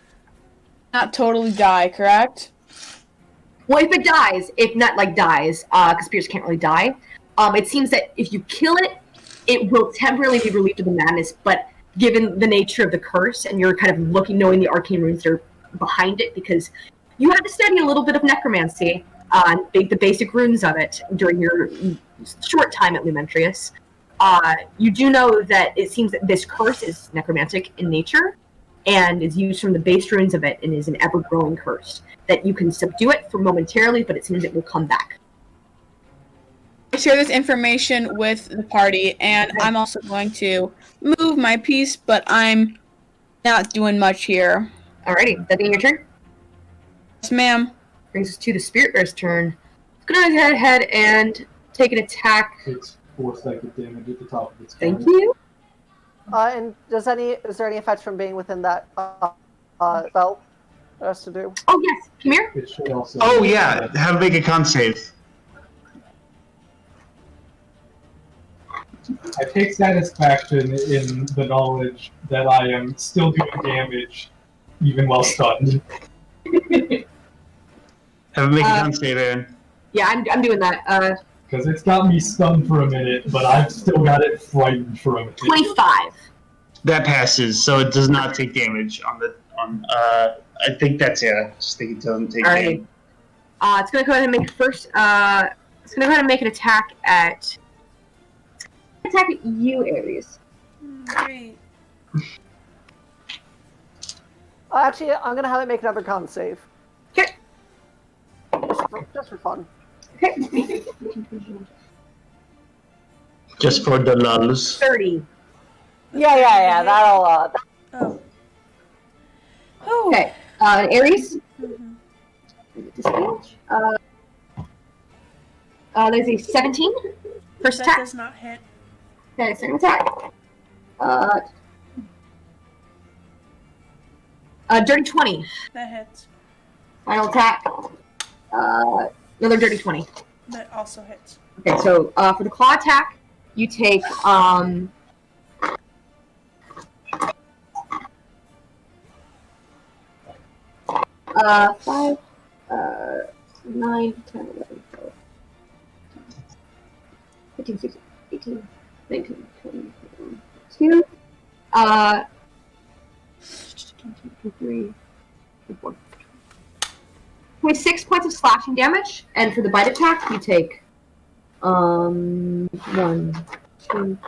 Not totally die, correct? Well, if it dies, because spears can't really die, it seems that if you kill it, it will temporarily be relieved of the madness, but given the nature of the curse, and you're kind of knowing the arcane runes that are behind it, because you had to study a little bit of necromancy, the basic runes of it during your short time at Lumentrius. You do know that it seems that this curse is necromantic in nature, and is used from the base runes of it, and is an ever-growing curse. That you can subdue it for momentarily, but it seems it will come back. I share this information with the party, and I'm also going to move my piece, but I'm not doing much here. Alrighty, that being your turn? Yes, ma'am. Brings us to the Spirit Bear's turn. It's going to go ahead and take an attack. Takes 4 psychic damage at the top of its Thank you. And is there any effect from being within that spell that has to do? Oh yes, come here. It should also. Oh yeah, have make a con save. I take satisfaction in the knowledge that I am still doing damage, even while stunned. Have make a con save, Aaron. Yeah, I'm doing that. Because it's got me stunned for a minute, but I've still got it frightened for a minute. 25. That passes, so it does not take damage I think that's it. I just think it doesn't take damage. It's gonna go ahead and make first. It's gonna go ahead and make an attack at you, Ares. Great. Actually, I'm gonna have it make another con save. Okay. Just for fun. Okay. Just for the lulls. 30. Yeah. That'll. Oh. Oh. Okay. Aries. Mhm. Disadvantage. There's a 17. First That attack. does not hit. Okay, second attack. Dirty 20. That hits. Final attack. Another dirty 20. That also hits. Okay, so for the claw attack, you take 5, 9, 10, 11, 12, 15, 16, 18, 19, 20, 22, 23, 24, 26 points of slashing damage, and for the bite attack, you take 1, 2,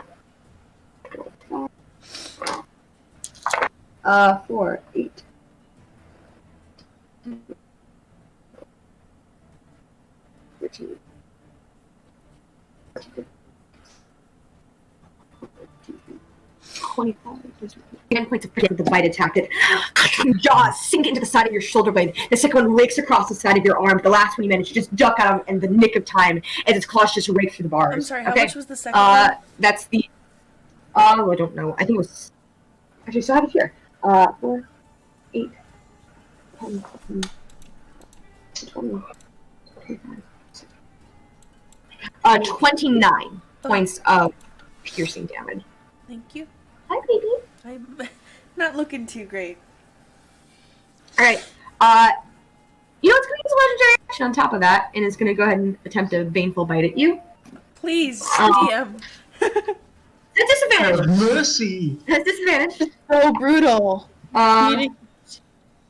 4, 8. 13, 25. 10 points of with the bite attack. It jaws sink into the side of your shoulder blade. The second one rakes across the side of your arm. The last one you manage to just duck out of in the nick of time as its claws just rake through the bars. I'm sorry, how much was the second one? That's the. I don't know. I think it was. Actually, so I have it here. 4, 8, 10, 15, 20, 25, 29 points of piercing damage. Thank you. Hi, baby. I'm not looking too great. Alright. You know it's going to use a legendary action on top of that, and it's going to go ahead and attempt a baneful bite at you. Please, DM. It's disadvantage. Mercy. It's disadvantage. So brutal.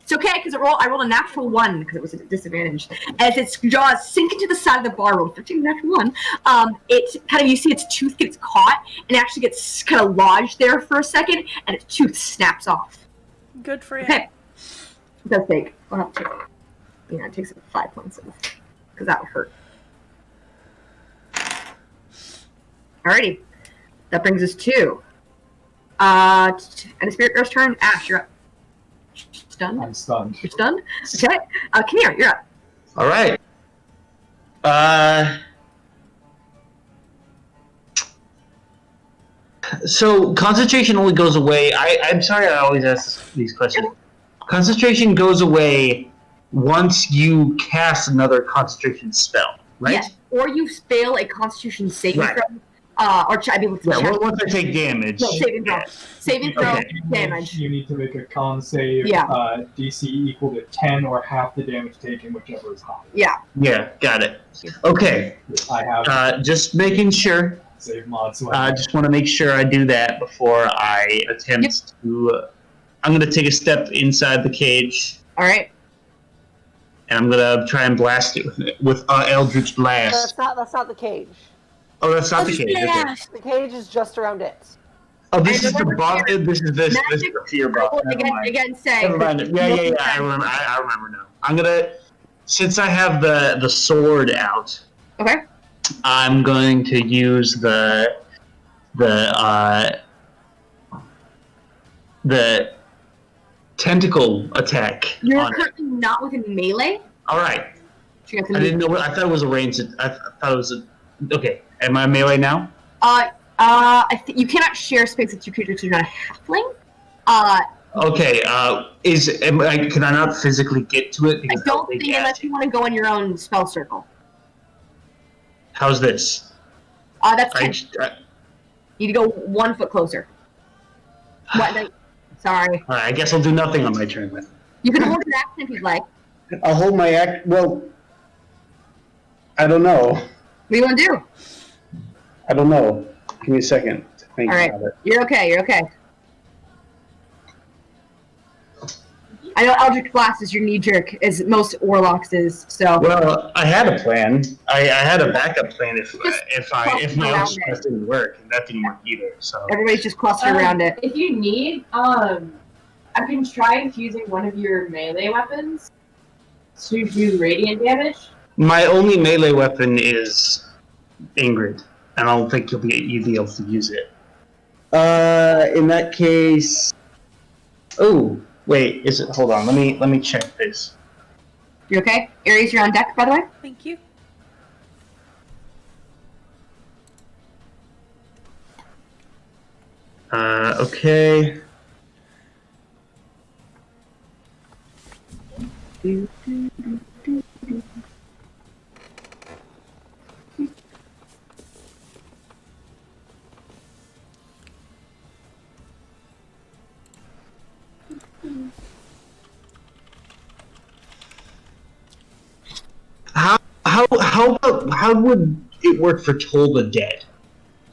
It's okay because I rolled a natural 1 because it was a disadvantage. As its jaws sink into the side of the bar, rolled 15 natural 1. It kind of, you see its tooth gets caught and actually gets kind of lodged there for a second, and its tooth snaps off. Good for you. Okay. It does take. Well, it takes 5 points because that would hurt. Alrighty. That brings us to and the Spirit Girl's turn. Ash, you're up. Stunned? I'm stunned. You're stunned? Okay. Come here, you're up. All right. So concentration only goes away. I'm sorry I always ask these questions. Concentration goes away once you cast another concentration spell, right? Yes. Or you fail a Constitution saving Right. throw. Or try to be able to Yeah, check. well, once I take damage. No, saving throw. Saving throw, Okay. damage. You need to make a con save. Yeah. DC equal to 10 or half the damage taken, whichever is higher. Yeah. Yeah, got it. Okay. I have Just making sure. save mod, so I just want to make sure I do that before I attempt to. I'm going to take a step inside the cage. All right. And I'm going to try and blast it with Eldritch Blast. That's not the cage. Oh, that's not the cage. Okay. The cage is just around it. Oh, this is the boss. This is this. This is the fear boss. Again, say. Never mind. Yeah. I remember. I remember now. I'm gonna, since I have the sword out. Okay. I'm going to use the tentacle attack. You're on it. currently not within melee. All right. So you have I to didn't know. I thought it was a range. I thought it was a. Okay. Am I melee now? I think you cannot share space with two creatures who are not a halfling. Okay. Can I not physically get to it? I Because don't think unless you want to go in your own spell circle. How's this? That's 10. You need to go 1 foot closer. What? No, sorry. All right. I guess I'll do nothing on my turn then. You can hold an action if you'd like. I'll hold my act. Well, I don't know. What do you want to do? I don't know. Give me a second to think All right. about it. You're okay. You're okay. I know Eldritch Blast is your knee jerk, as most Warlocks is. So Well, I had a plan. I had a backup plan if my around Eldritch Blast didn't work, and that didn't work either. So everybody's just clustered around it. If you need, I can try infusing one of your melee weapons to do radiant damage. my only melee weapon is Ingrid, and I don't think you'd be able to use it. In that case, oh wait, is it? Hold on, let me check this. You okay? Aries, you're on deck, by the way. Thank you. Okay. How would it work for Toll the Dead?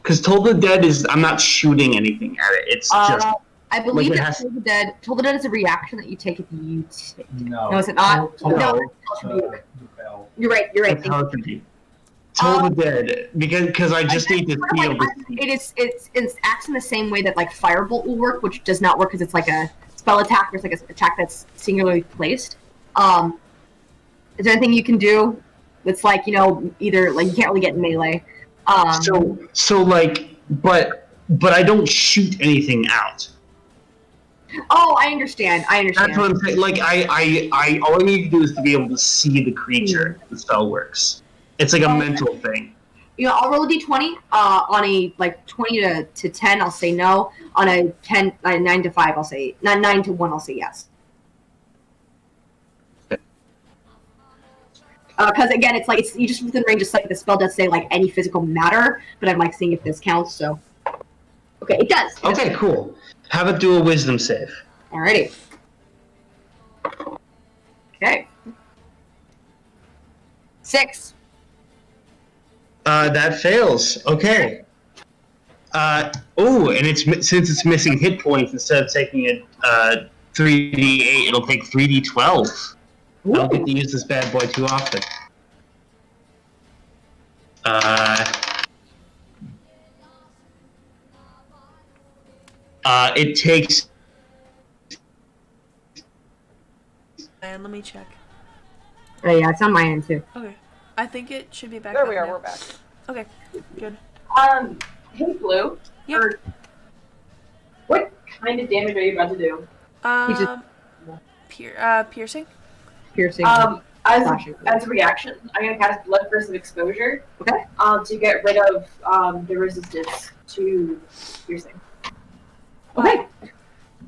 Because Toll the Dead is, I'm not shooting anything at it. It's just. I believe like it that has- Toll the Dead is a reaction that you take if you take. No. No, is it not? Toll, No, the bell. You're right. You're right. That's how it could be. Toll the Dead, because I just need to feel this. It acts in the same way that like Firebolt will work, which does not work because it's like a spell attack or it's like an attack that's singularly placed. Is there anything you can do that's like, either like you can't really get in melee? So like, but I don't shoot anything out. Oh, I understand. That's what I'm saying. Like I all I need to do is to be able to see the creature. The spell works. It's like a mental thing. I'll roll a d20. On a like 20 to 10, I'll say no. On a 9 to 5, I'll say 9 to 1, I'll say yes. Because again, it's like you just within range. Just like the spell does say like any physical matter, but I'm like seeing if this counts. So, okay, it does. Okay, cool. Have it do a wisdom save. Alrighty. Okay. 6. That fails. Okay. And since it's missing hit points, instead of taking it 3d8, it'll take 3d12. I don't get to use this bad boy too often. It takes. And let me check. Oh yeah, it's on my end too. Okay. I think it should be back. There up we are. now. We're back. Okay. Good. Hey Blue. Yep. What kind of damage are you about to do? Piercing. Piercing. As a reaction, I'm gonna cast Blood Curse of Exposure. Okay. To get rid of the resistance to piercing. Okay.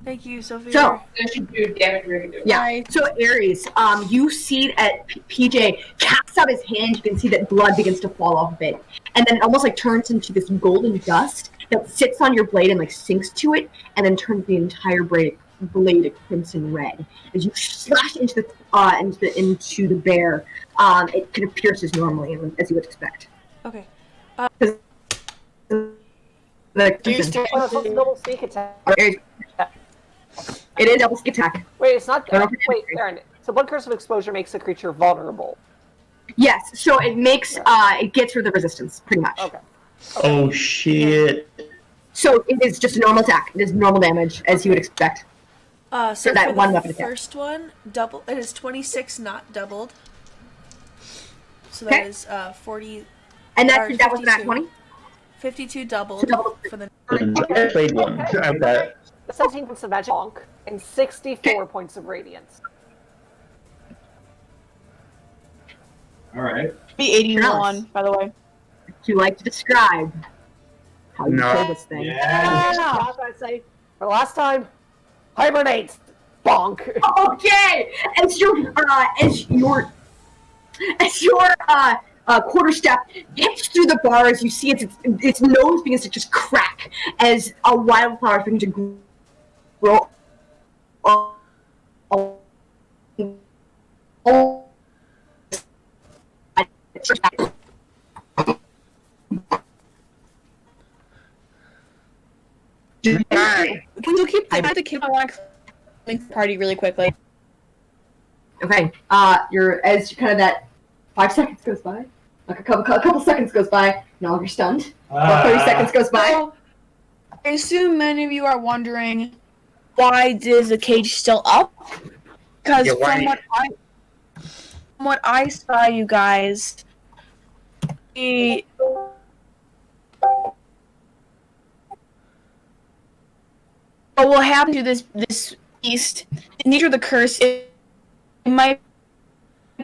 Thank you, Sophia. So It should do damage reduction. yeah. So Aries, you see at PJ casts out his hand. You can see that blood begins to fall off of it, and then it almost like turns into this golden dust that sits on your blade and like sinks to it, and then turns the entire blade a crimson red. As you slash into the bear, it kind of pierces normally, as you would expect. Okay. Double sneak attack. It is double sneak attack. Wait, it's not. Wait, Aaron. So Blood Curse of Exposure makes the creature vulnerable. Yes, so it makes it gets rid of the resistance, pretty much. Okay. Oh shit! So it is just a normal attack. It is normal damage, as you would expect. So that for one the weapon attack. first one, double. It is 26, not doubled. So that is 40. And or that was that 52. 20. 52 doubled for the. I played one. I bet. 17 points of magic bonk and 64 points of radiance. All right. Be 81, by the way. Would you like to describe how you No. kill this thing? Yeah. I say for the last time, hibernate, bonk. Okay, as your quarter step hits through the bars, you see its nose begins to just crack as a wildflower begins to grow. Can you keep the kid party really quickly? Okay. You're as you kind of that 5 seconds goes by, like a couple seconds goes by. No longer stunned. About 30 seconds goes by. So, I assume many of you are wondering why is the cage still up? Because from what I saw, you guys, what will happen to this beast? The nature of the curse, it might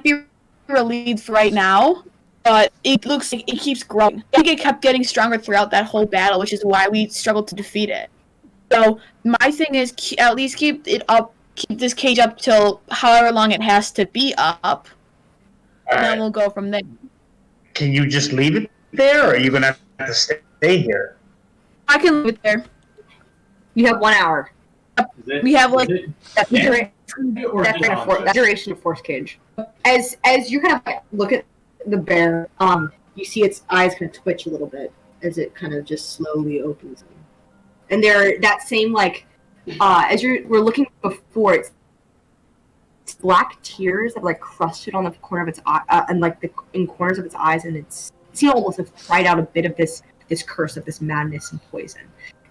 be relieved right now, but it looks like it keeps growing. I think it kept getting stronger throughout that whole battle, which is why we struggled to defeat it. So my thing is, at least keep it up, keep this cage up till however long it has to be up, and then we'll go from there. Can you just leave it there, or are you gonna have to stay here? I can leave it there. You have 1 hour. We have like That's the duration of force cage. As you kind of look at the bear, you see its eyes kind of twitch a little bit as it kind of just slowly opens. And there, that same like, as we're looking before, it's black tears have like crusted on the corner of its eye, and like in corners of its eyes, and it's almost have cried out a bit of this curse of this madness and poison.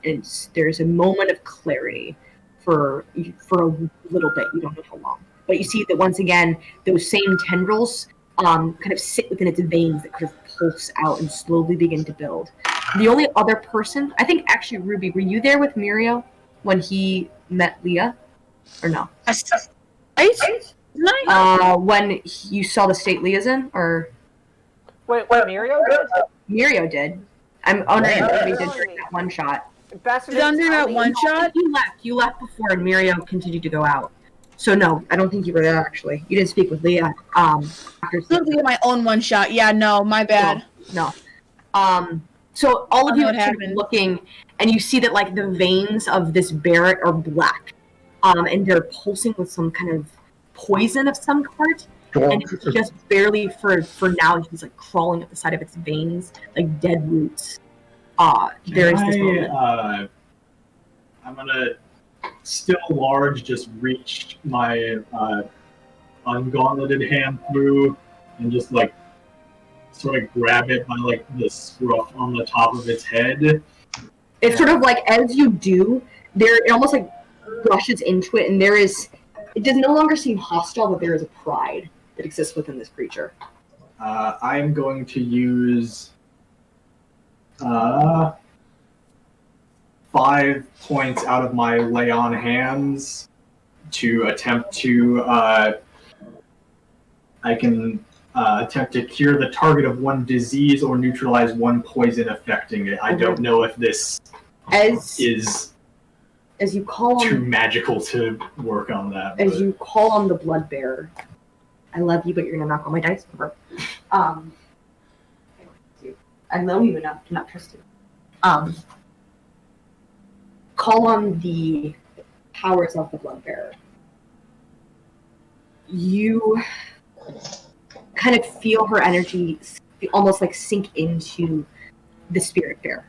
And there's a moment of clarity for a little bit. You don't know how long, but you see that once again those same tendrils kind of sit within its veins that kind of pulse out and slowly begin to build. The only other person, I think, actually, Ruby, were you there with Mirio when he met Leah, or no? When you saw the state Leah's in, or wait, Mirio did? Mirio did. I'm honoring that Ruby did during that one shot. Under that one shot? You left before, and Mirio continued to go out. So no, I don't think you were there actually. You didn't speak with Leah. After my own one shot. Yeah, no, my bad. No. So all of you are kind of looking, and you see that like the veins of this bear are black, and they're pulsing with some kind of poison of some sort. And it's just barely for now. He's like crawling at the side of its veins, like dead roots. There is this moment. I'm gonna still large, just reach my ungauntleted hand through and just like sort of grab it by like the scruff on the top of its head. It's sort of like as you do, it almost like brushes into it, and it does no longer seem hostile, but there is a pride that exists within this creature. I am going to use 5 points out of my lay on hands to attempt to attempt to cure the target of one disease or neutralize one poison affecting it. I don't know if this is as you call too magical to work on that. As you call on the blood bearer, I love you, but you're gonna knock on my dice over. I love you enough to not trust you. Call on the powers of the blood bearer. You kind of feel her energy almost like sink into the spirit bear.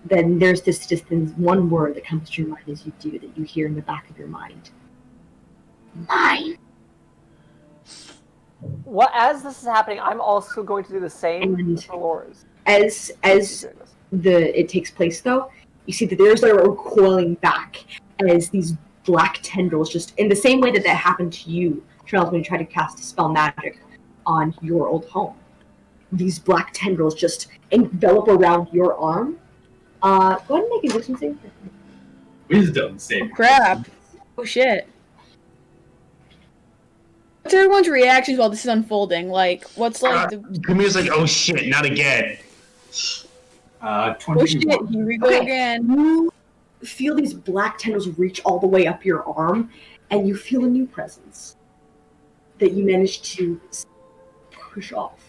Then there's this one word that comes to your mind as you do, that you hear in the back of your mind. Mine. Well, as this is happening, I'm also going to do the same for Laura's. As it takes place, though, you see that there's a recoiling back as these black tendrils, just in the same way that happened to you, Charles, when you tried to cast spell magic on your old home. These black tendrils just envelop around your arm. Go ahead and make a wisdom save. Wisdom save. Crap. Oh shit. What's everyone's reactions while this is unfolding? Like, what's like the... Kamir's like, oh shit, not again. 21. Oh shit, here we go again. You feel these black tendrils reach all the way up your arm, and you feel a new presence that you managed to push off.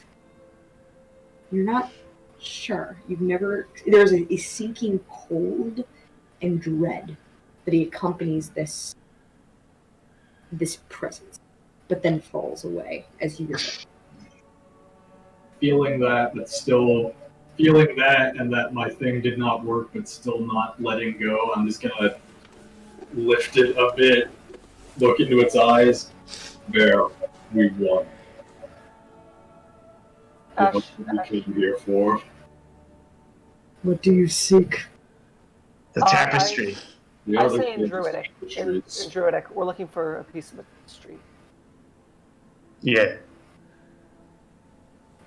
You're not sure. There's a sinking cold and dread that accompanies this presence, but then falls away as you feeling that, but still feeling that, and that my thing did not work, but still not letting go. I'm just gonna lift it a bit, look into its eyes. There, we won. What we came here for. What do you seek? The tapestry. I say in Druidic. In Druidic, we're looking for a piece of the tapestry. Yeah.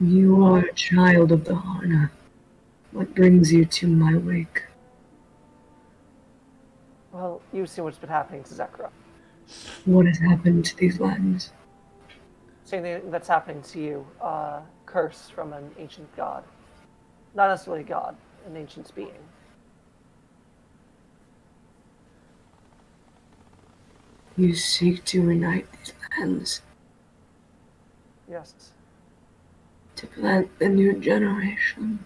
You are a child of the Harna. What brings you to my wake? Well, you've seen what's been happening to Zeecrah. What has happened to these lands? Same thing that's happening to you. Curse from an ancient god. Not necessarily a god, an ancient being. You seek to unite these lands, Yes. to plant the new generation.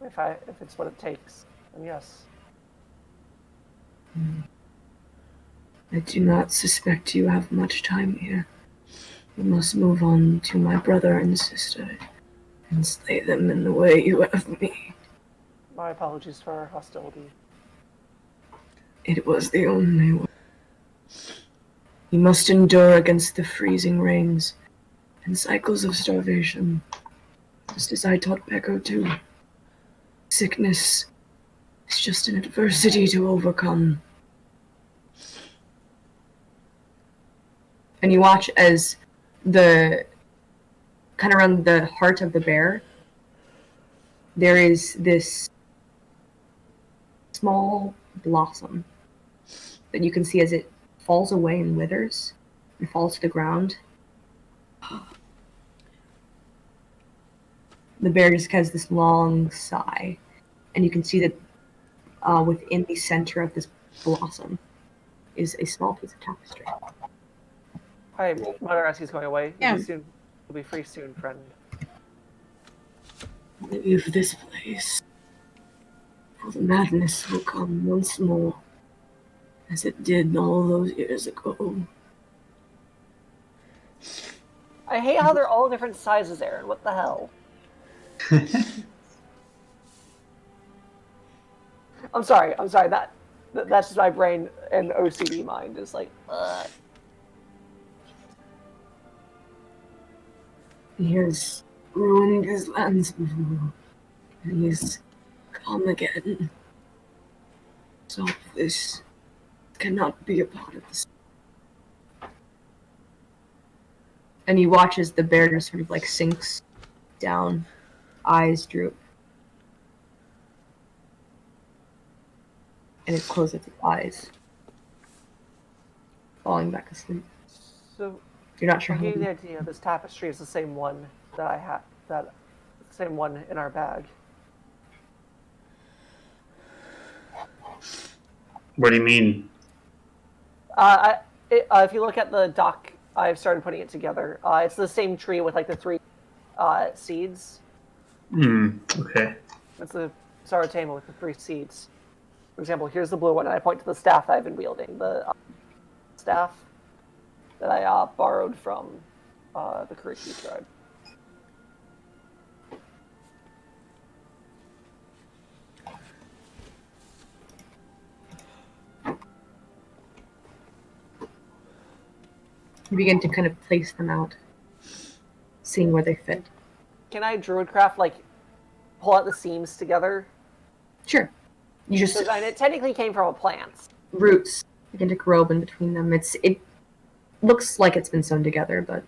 If it's what it takes, then yes. I do not suspect you have much time here. You must move on to my brother and sister and slay them in the way you have me. My apologies for our hostility. It was the only way. You must endure against the freezing rains and cycles of starvation, just as I taught Peko too. Sickness is just an adversity to overcome. And you watch as kind of around the heart of the bear, there is this small blossom that you can see as it falls away and withers and falls to the ground. The bear just has this long sigh, and you can see that within the center of this blossom is a small piece of tapestry. Hi, Mother as he's going away. Yeah. You'll be free soon, friend. Leave this place, for the madness will come once more, as it did all those years ago. I hate how they're all different sizes, Aaron. What the hell? I'm sorry. That's just my brain and OCD mind is like, ugh. He has ruined his lands before, and he's come again. So this cannot be a part of this. And he watches the bear just sort of like sinks down, eyes droop. And it closes its eyes, falling back asleep. So You're not sure I how gave the long. idea this tapestry is the same one that I had, same one in our bag. What do you mean? If you look at the dock, I've started putting it together. It's the same tree with like the 3 seeds. Okay. It's the Saratama with the 3 seeds. For example, here's the blue one, and I point to the staff I've been wielding. The staff that I borrowed from the Kuriki tribe. You begin to kind of place them out, seeing where they fit. Can I druidcraft, like, pull out the seams together? Sure. You just... Because it technically came from a plant. Roots begin to grow in between them. It looks like it's been sewn together, but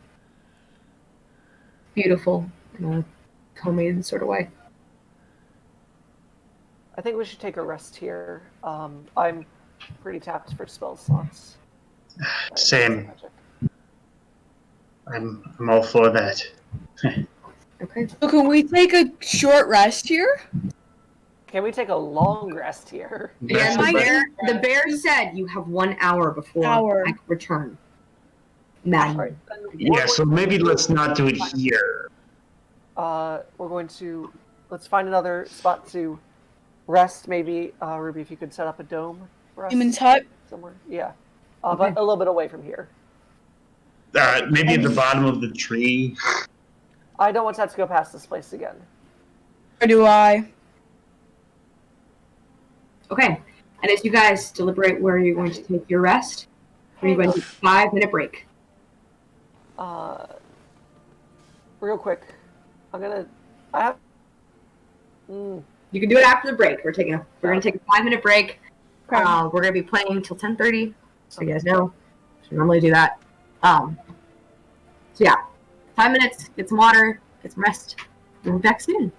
beautiful in a homemade sort of way. I think we should take a rest here. I'm pretty tapped for spell slots. Same. I'm all for that. Okay. So can we take a short rest here? Can we take a long rest here? Yeah, the bear said you have 1 hour before I return. Man. Right, Yeah, so maybe let's not do it here. We're going to... Let's find another spot to rest. Maybe, Ruby, if you could set up a dome for us. Human's hut? Somewhere. Yeah. But a little bit away from here. Maybe at the bottom of the tree. I don't want to have to go past this place again. Or do I? Okay. And as you guys deliberate where you're going to take your rest, We're going to 5-minute break. Real quick, I have. You can do it after the break. We're gonna take a 5-minute break. Okay. We're gonna be playing until 10:30, so you guys know. We normally do that. So yeah, 5 minutes. Get some water. Get some rest. We'll be back soon.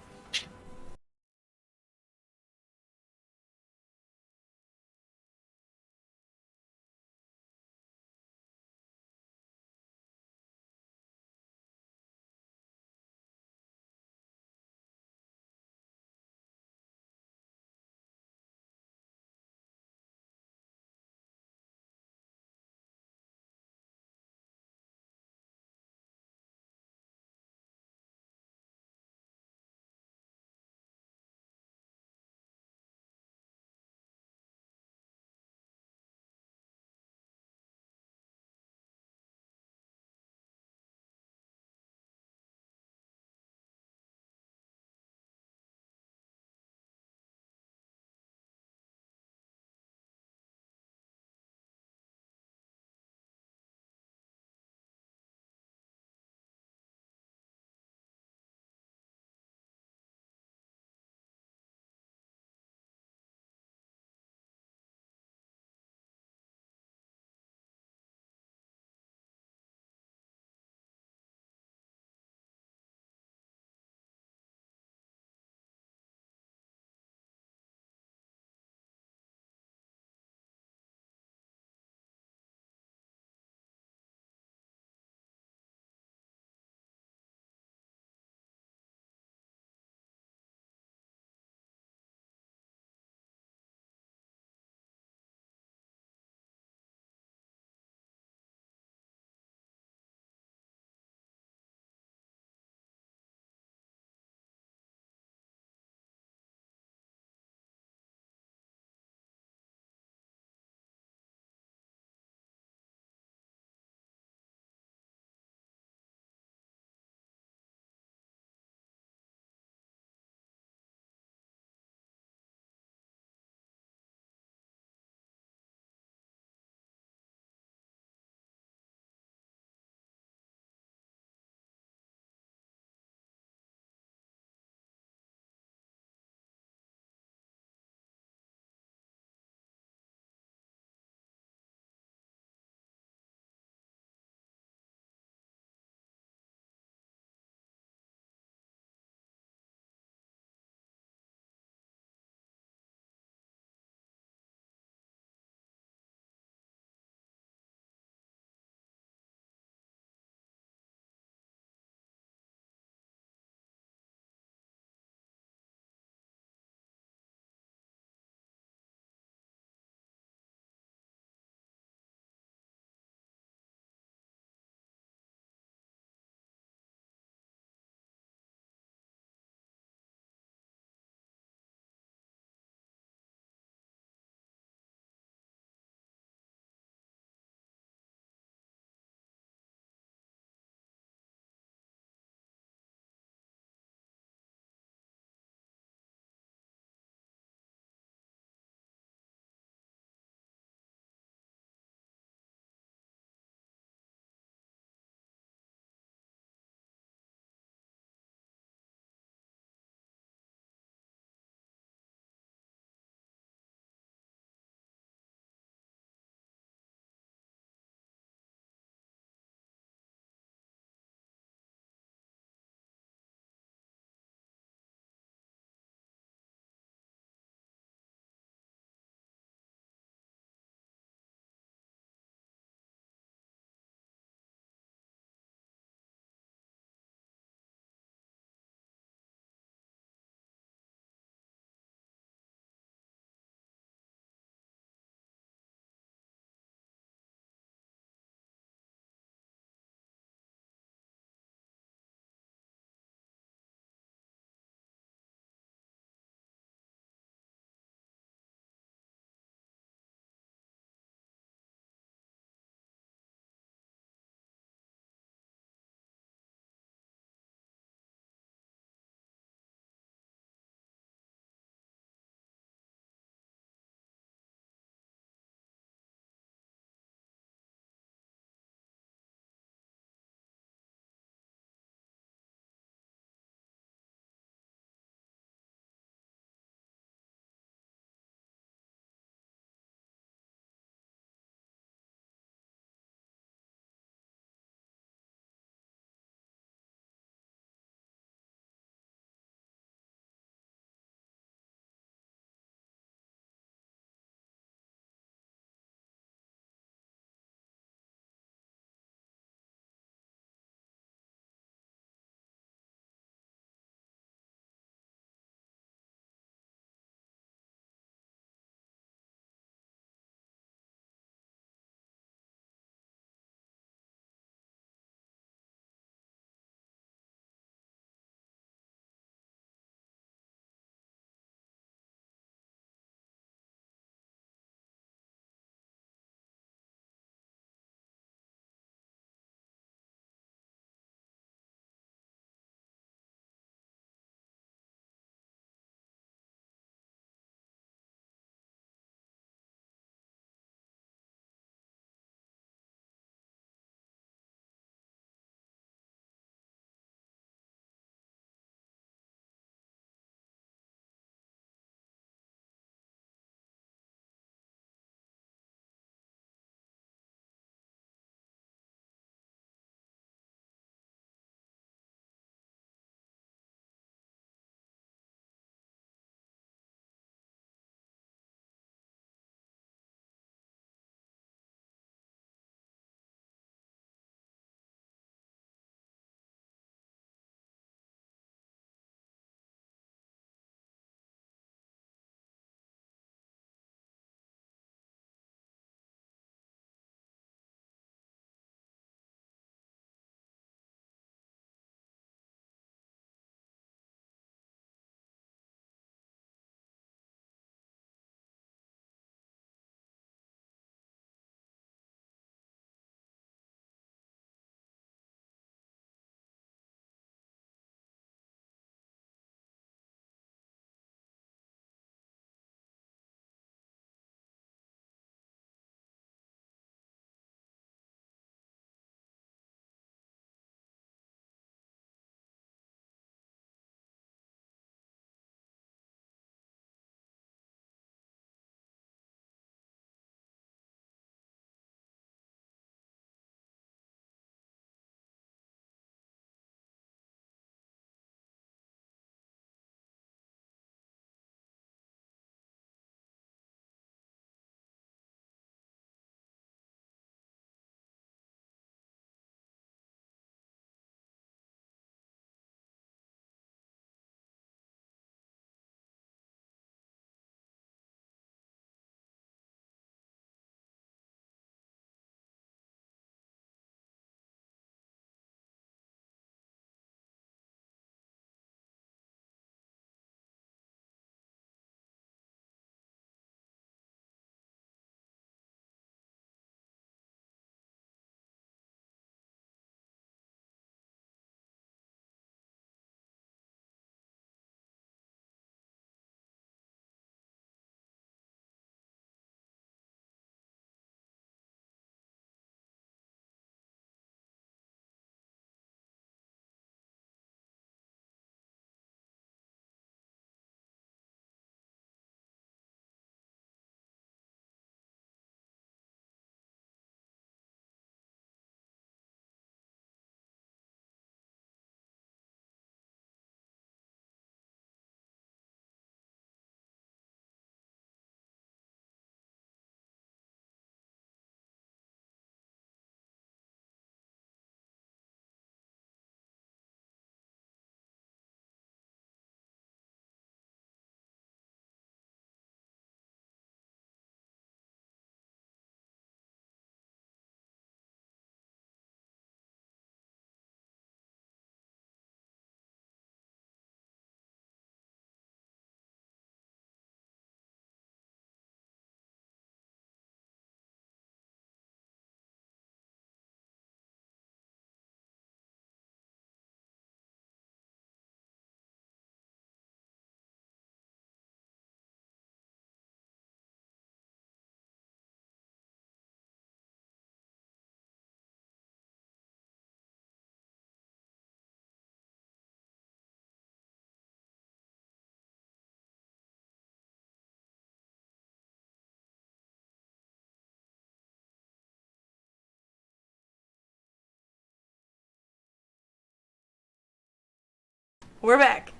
We're back.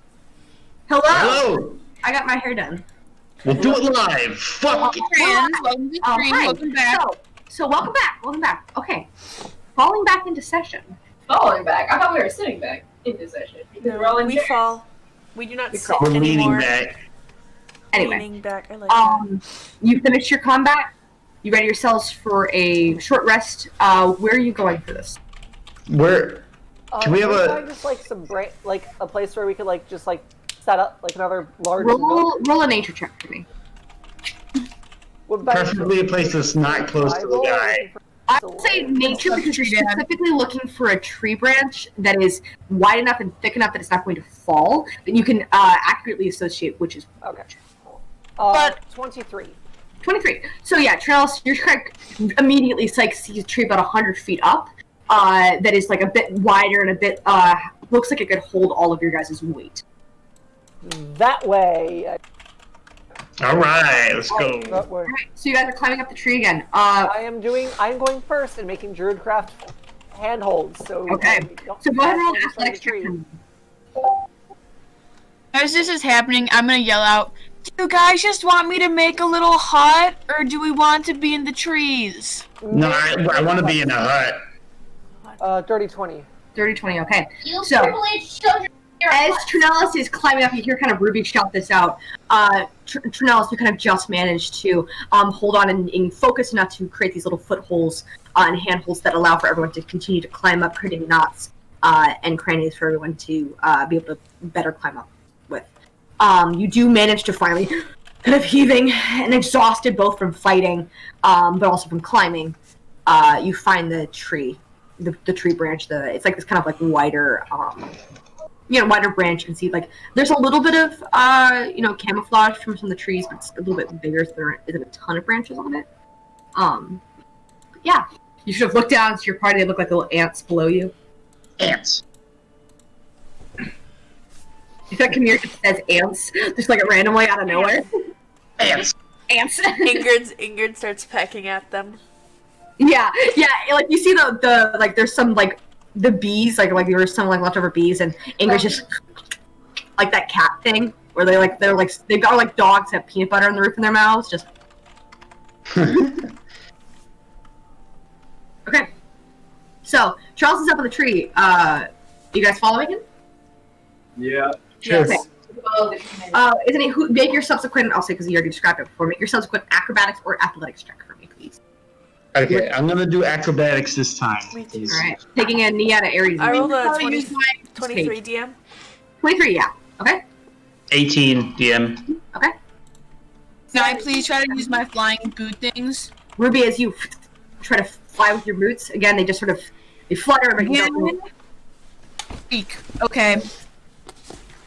Hello. Hello. I got my hair done. We'll do it live. Fuck it. Friends, welcome to the stream. Hi. Welcome back. So welcome back. Welcome back. Okay. Falling back into session. Falling back. I thought we were sitting back in this session because we're all in We chairs. fall. We do not sit We're leaning anymore. back. Anyway, Leaning back. I like that. you finished your combat. You ready yourselves for a short rest. Where are you going for this? Where? Can we have a just like like a place where we could like just like set up like another large roll a nature check for me. preferably a place that's not close to the guy? I would say nature because you're specifically looking for a tree branch that is wide enough and thick enough that it's not going to fall, that you can accurately associate which is okay. But 23. 23. So yeah, Trails, you're immediately sees a tree about 100 feet up that is like a bit wider and a bit looks like it could hold all of your guys' weight. That way. All right, let's go. That way. All right, so you guys are climbing up the tree again. I'm going first and making Druidcraft handholds. So okay. So go ahead and roll an athletics check. As this is happening, I'm gonna yell out, "Do you guys just want me to make a little hut, or do we want to be in the trees?" No, I want to be in a hut. Dirty 20. Dirty 20. Okay. So as Trinellis is climbing up, you hear kind of Ruby shout this out. Trinellis, you kind of just managed to hold on and focus enough to create these little footholds and handholds that allow for everyone to continue to climb up, creating knots and crannies for everyone to be able to better climb up with. You do manage to finally, kind of heaving and exhausted both from fighting, but also from climbing, you find the tree, the tree branch. It's like this kind of like wider, wider branch. You can see like there's a little bit of camouflage from some of the trees, but it's a little bit bigger, so there isn't a ton of branches on it. Yeah, you should have looked down to your party. They look like little ants below you. Ants. You feel like Kamir just says ants, just like randomly out of nowhere. Ants. Ants. Ingrid starts pecking at them. Yeah, like you see the like there's some like the bees, like there were some like leftover bees, and Ingrid's just like that cat thing where they've got like dogs that have peanut butter on the roof of their mouths, just. Okay. So Charles is up on the tree. You guys following him? Yeah. Sure. Okay. Isn't it who make your subsequent? I'll say because you already described it before. Make your subsequent acrobatics or athletics check for me, please. Okay, I'm gonna do acrobatics this time. All right. Taking a knee out of Aries. I rolled a 23 DM. 23, yeah. Okay. 18 DM. Okay. Can I please try to use my flying boot things? Ruby, as you try to fly with your boots, again, they just sort of flutter, but you don't. Eek. Okay.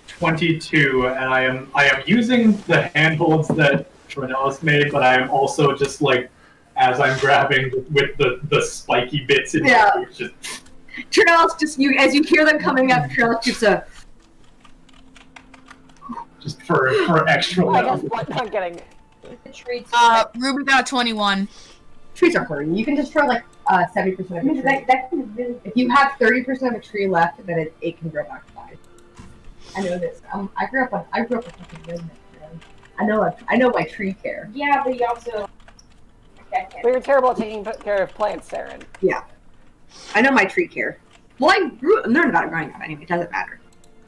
22, and I am using the handholds that Trinellis made, but I am also just like, as I'm grabbing with the spiky bits in my boots, Trinellis, as you hear them coming up, Trinellis just for extra I level. guess what? Not getting. Ruby got 21. trees are hurting. You can destroy like 70% of a tree. If you have 30% of a tree left, then it can grow back to 5. I know this. I grew up with fucking business, man. I know my tree care. Yeah, but you also. But you're terrible at taking care of plants, Darren. Yeah, I know my tree care. Well, I learned about it growing up anyway. It doesn't matter.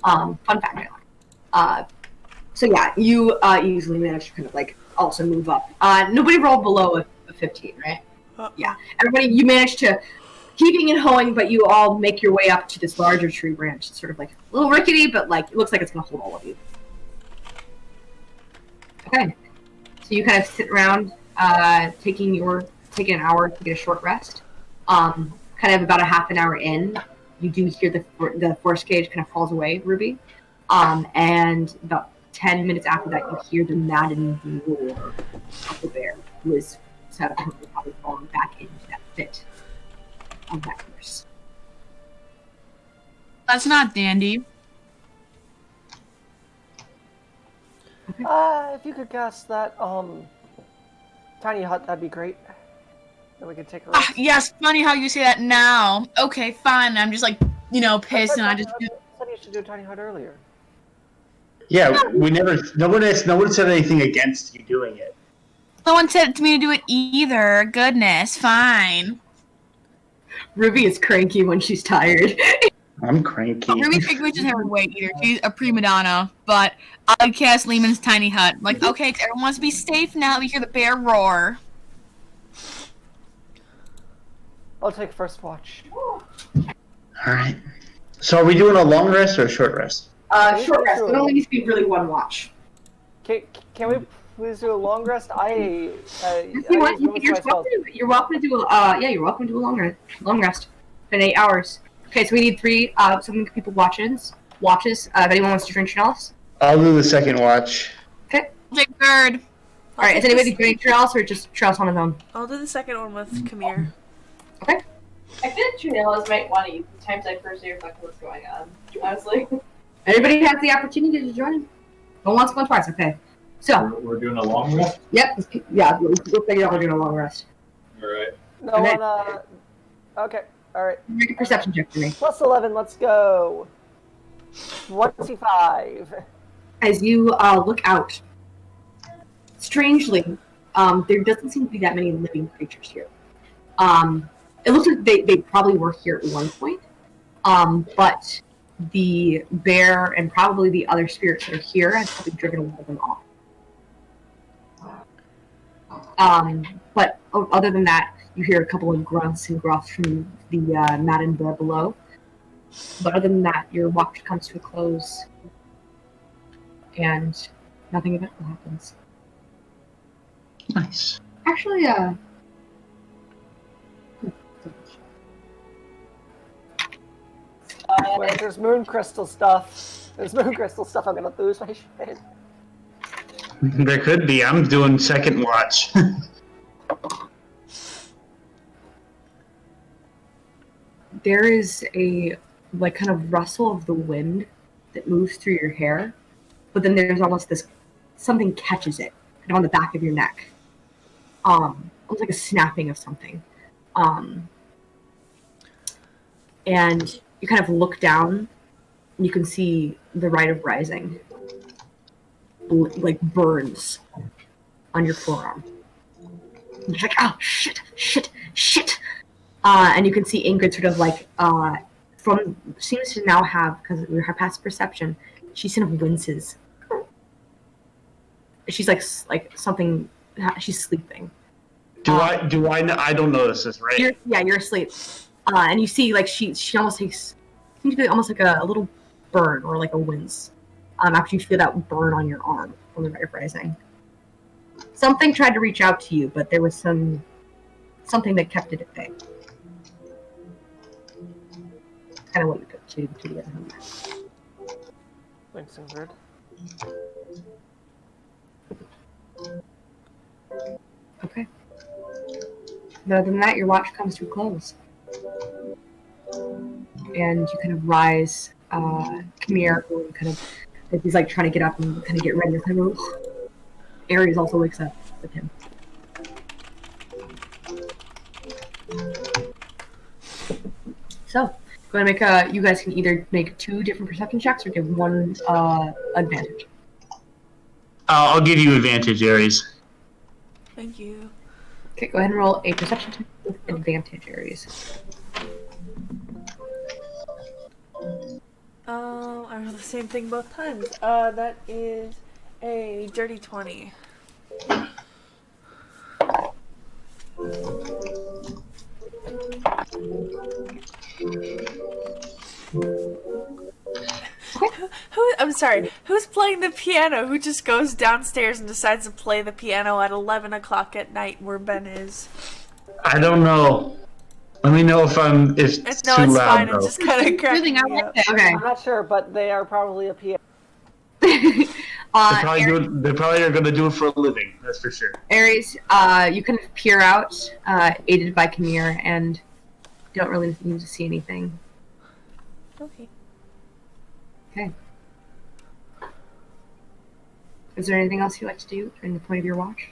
Fun fact, I learned. So yeah, you easily managed to kind of like also move up. Nobody rolled below a 15, right? Yeah, everybody, you managed to heaving and hoeing, but you all make your way up to this larger tree branch. It's sort of like a little rickety, but like it looks like it's gonna hold all of you. Okay, so you kind of sit around, taking an hour to get a short rest. Kind of about a half an hour in, you do hear the force cage kind of falls away, Ruby. And about 10 minutes after that, you hear the maddening roar of the bear, who is probably falling back into that pit of that horse. That's not dandy. Okay. If you could cast that tiny hut, that'd be great. Then we could take a rest. Yes, funny how you say that now. Okay, fine. I'm just like, pissed, and I just. I said you should do a tiny hut earlier. Yeah, we never. No one said anything against you doing it. No one said to me to do it either. Goodness, fine. Ruby is cranky when she's tired. I'm cranky. Ruby Figure doesn't have a weight either. She's a prima donna, but I cast Lehman's tiny hut. Like, okay, 'cause everyone wants to be safe now. We hear the bear roar. I'll take first watch. All right. So are we doing a long rest or a short rest? Short rest. It only needs to be really one watch. Can we please do a long rest? If you want, you're welcome to do you're welcome to do a long rest. In 8 hours. Okay, so we need 3 some people watches. If anyone wants to drink Chanel's. I'll do the second watch. Okay. Take third. Alright, is anybody doing Chanel's or just Chanel's on his own? I'll do the second one with Kamir. Okay. I feel like Trinellas might want to use the times I first reflect what's going on. Honestly. Anybody has the opportunity to join? Going once, going twice, okay. So We're doing a long rest? yep, yeah, we'll figure out we're doing a long rest. Alright. No one, okay, alright. Make a perception check for me. Plus 11, let's go. 25. As you look out, strangely, there doesn't seem to be that many living creatures here. It looks like they probably were here at one point, but the bear and probably the other spirits that are here have probably driven a lot of them off. But other than that, you hear a couple of grunts and gruffs from the maddened bear below. But other than that, your watch comes to a close, and nothing eventful happens. Nice. Actually, Wait, there's moon crystal stuff. There's moon crystal stuff. I'm gonna lose my shit. There could be. I'm doing second watch. there is a kind of rustle of the wind that moves through your hair, but then there's almost this something catches it kind of on the back of your neck, almost like a snapping of something, and you kind of look down and you can see the Rite of Rising like burns on your forearm. And you're like, oh shit. And you can see Ingrid sort of like seems to now have, because of her past perception, she sort of winces. She's like something. She's sleeping. Do I don't notice this, right? You're asleep, and you see like she almost seems to be almost like a little burn or like a wince after you feel that burn on your arm from the Rite of Rising. Something tried to reach out to you, but there was something that kept it at bay. Kind of what you put two together. Thanks, Ingrid. Okay. But other than that, your watch comes to a close. And you kind of rise. Kamir, who kind of, he's like trying to get up and kind of get ready. Kind of, Ares also wakes up with him. So, going to make you guys can either make 2 different perception checks or give 1 advantage. I'll give you advantage, Ares. Thank you. Okay, go ahead and roll a perception check with advantage, Ares. I roll the same thing both times. That is a dirty 20. I'm sorry. Who's playing the piano? Who just goes downstairs and decides to play the piano at 11 o'clock at night where Ben is? I don't know. Let me know if it's too loud. Fine. Though. It's just kind of cracking me up. Okay. I'm not sure, but they are probably a PA. They probably are going to do it for a living. That's for sure. Ares, you kind of peer out, aided by Kamir, and don't really need to see anything. Okay. Okay. Is there anything else you'd like to do during the point of your watch?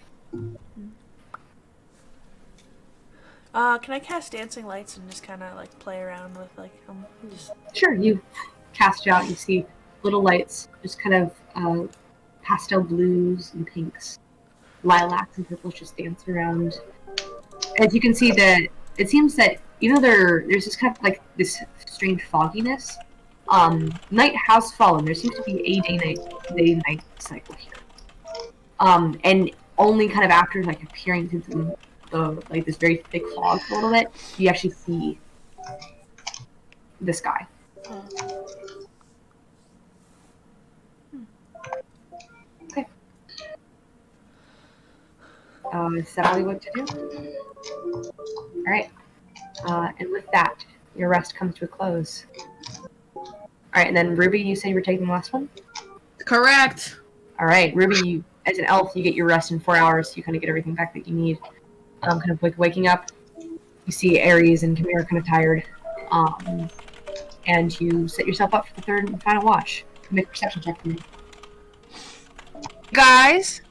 Can I cast dancing lights and just kind of like play around with just... Sure, you cast it out, you see little lights, just kind of pastel blues and pinks, lilacs and purples just dance around. As you can see, that it seems that even though there's this kind of like this strange fogginess, night has fallen. There seems to be a day-night cycle here. And only kind of after like appearing through like this very thick fog a little bit, you actually see the sky. Okay. Is that all you want to do? Alright. And with that, your rest comes to a close. Alright, and then Ruby, you said you were taking the last one? Correct. Alright, Ruby, as an elf, you get your rest in 4 hours. You kind of get everything back that you need. Kind of like waking up, you see Ares and Camille kind of tired. And you set yourself up for the third and final watch. Make a perception check for me. Guys,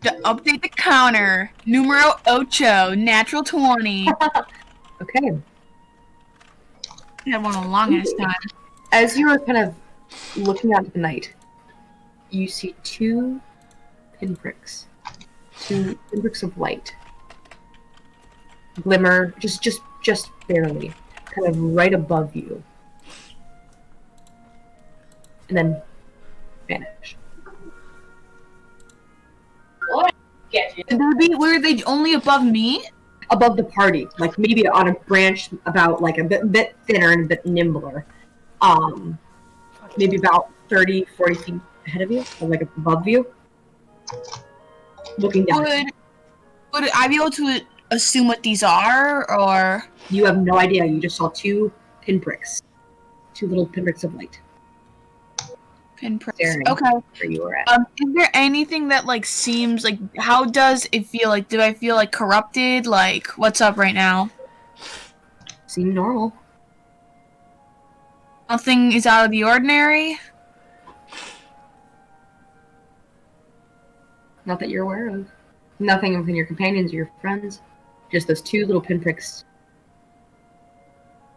to update the counter, numero ocho, natural 20. Okay. I had one the longest time. As you are kind of looking out at the night, you see two pinpricks of light glimmer, just barely, kind of right above you, and then vanish. Were they only above me? Above the party, like maybe on a branch about like a bit thinner and a bit nimbler. Maybe about 30, 40 feet ahead of you, or like above you. Looking down. Would I be able to assume what these are, or? You have no idea. You just saw two pinpricks. Two little pinpricks of light. Pinpricks. Okay. Where you were at. Is there anything that like seems like, how does it feel like? Do I feel like corrupted? Like, what's up right now? Seem normal. Nothing is out of the ordinary? Not that you're aware of. Nothing within your companions or your friends. Just those two little pinpricks.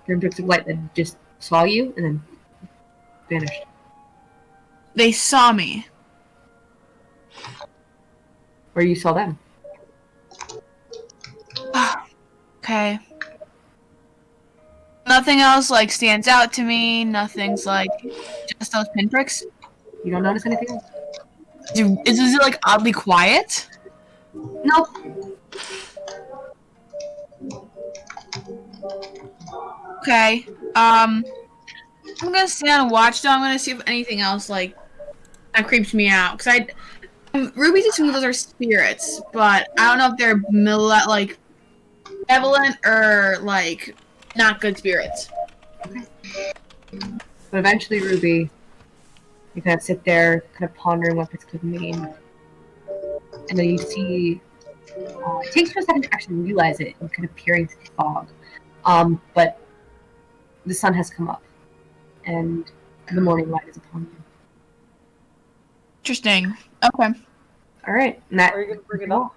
Pinpricks of light that just saw you and then vanished. They saw me. Or you saw them. Okay. Nothing else like stands out to me. Nothing's like just those pinpricks. You don't notice anything else? Is it like oddly quiet? Nope. Okay. I'm gonna stay on watch though. I'm gonna see if anything else like that creeps me out. Cause Ruby's assuming those are spirits, but I don't know if they're like benevolent or like not good spirits. Okay. But eventually, Ruby, you kind of sit there, kind of pondering what this could mean. And then you see, it takes you a second to actually realize it and kind of peering through the fog. But the sun has come up, and the morning light is upon you. Interesting. Okay. All right. And that, are you going to bring it up?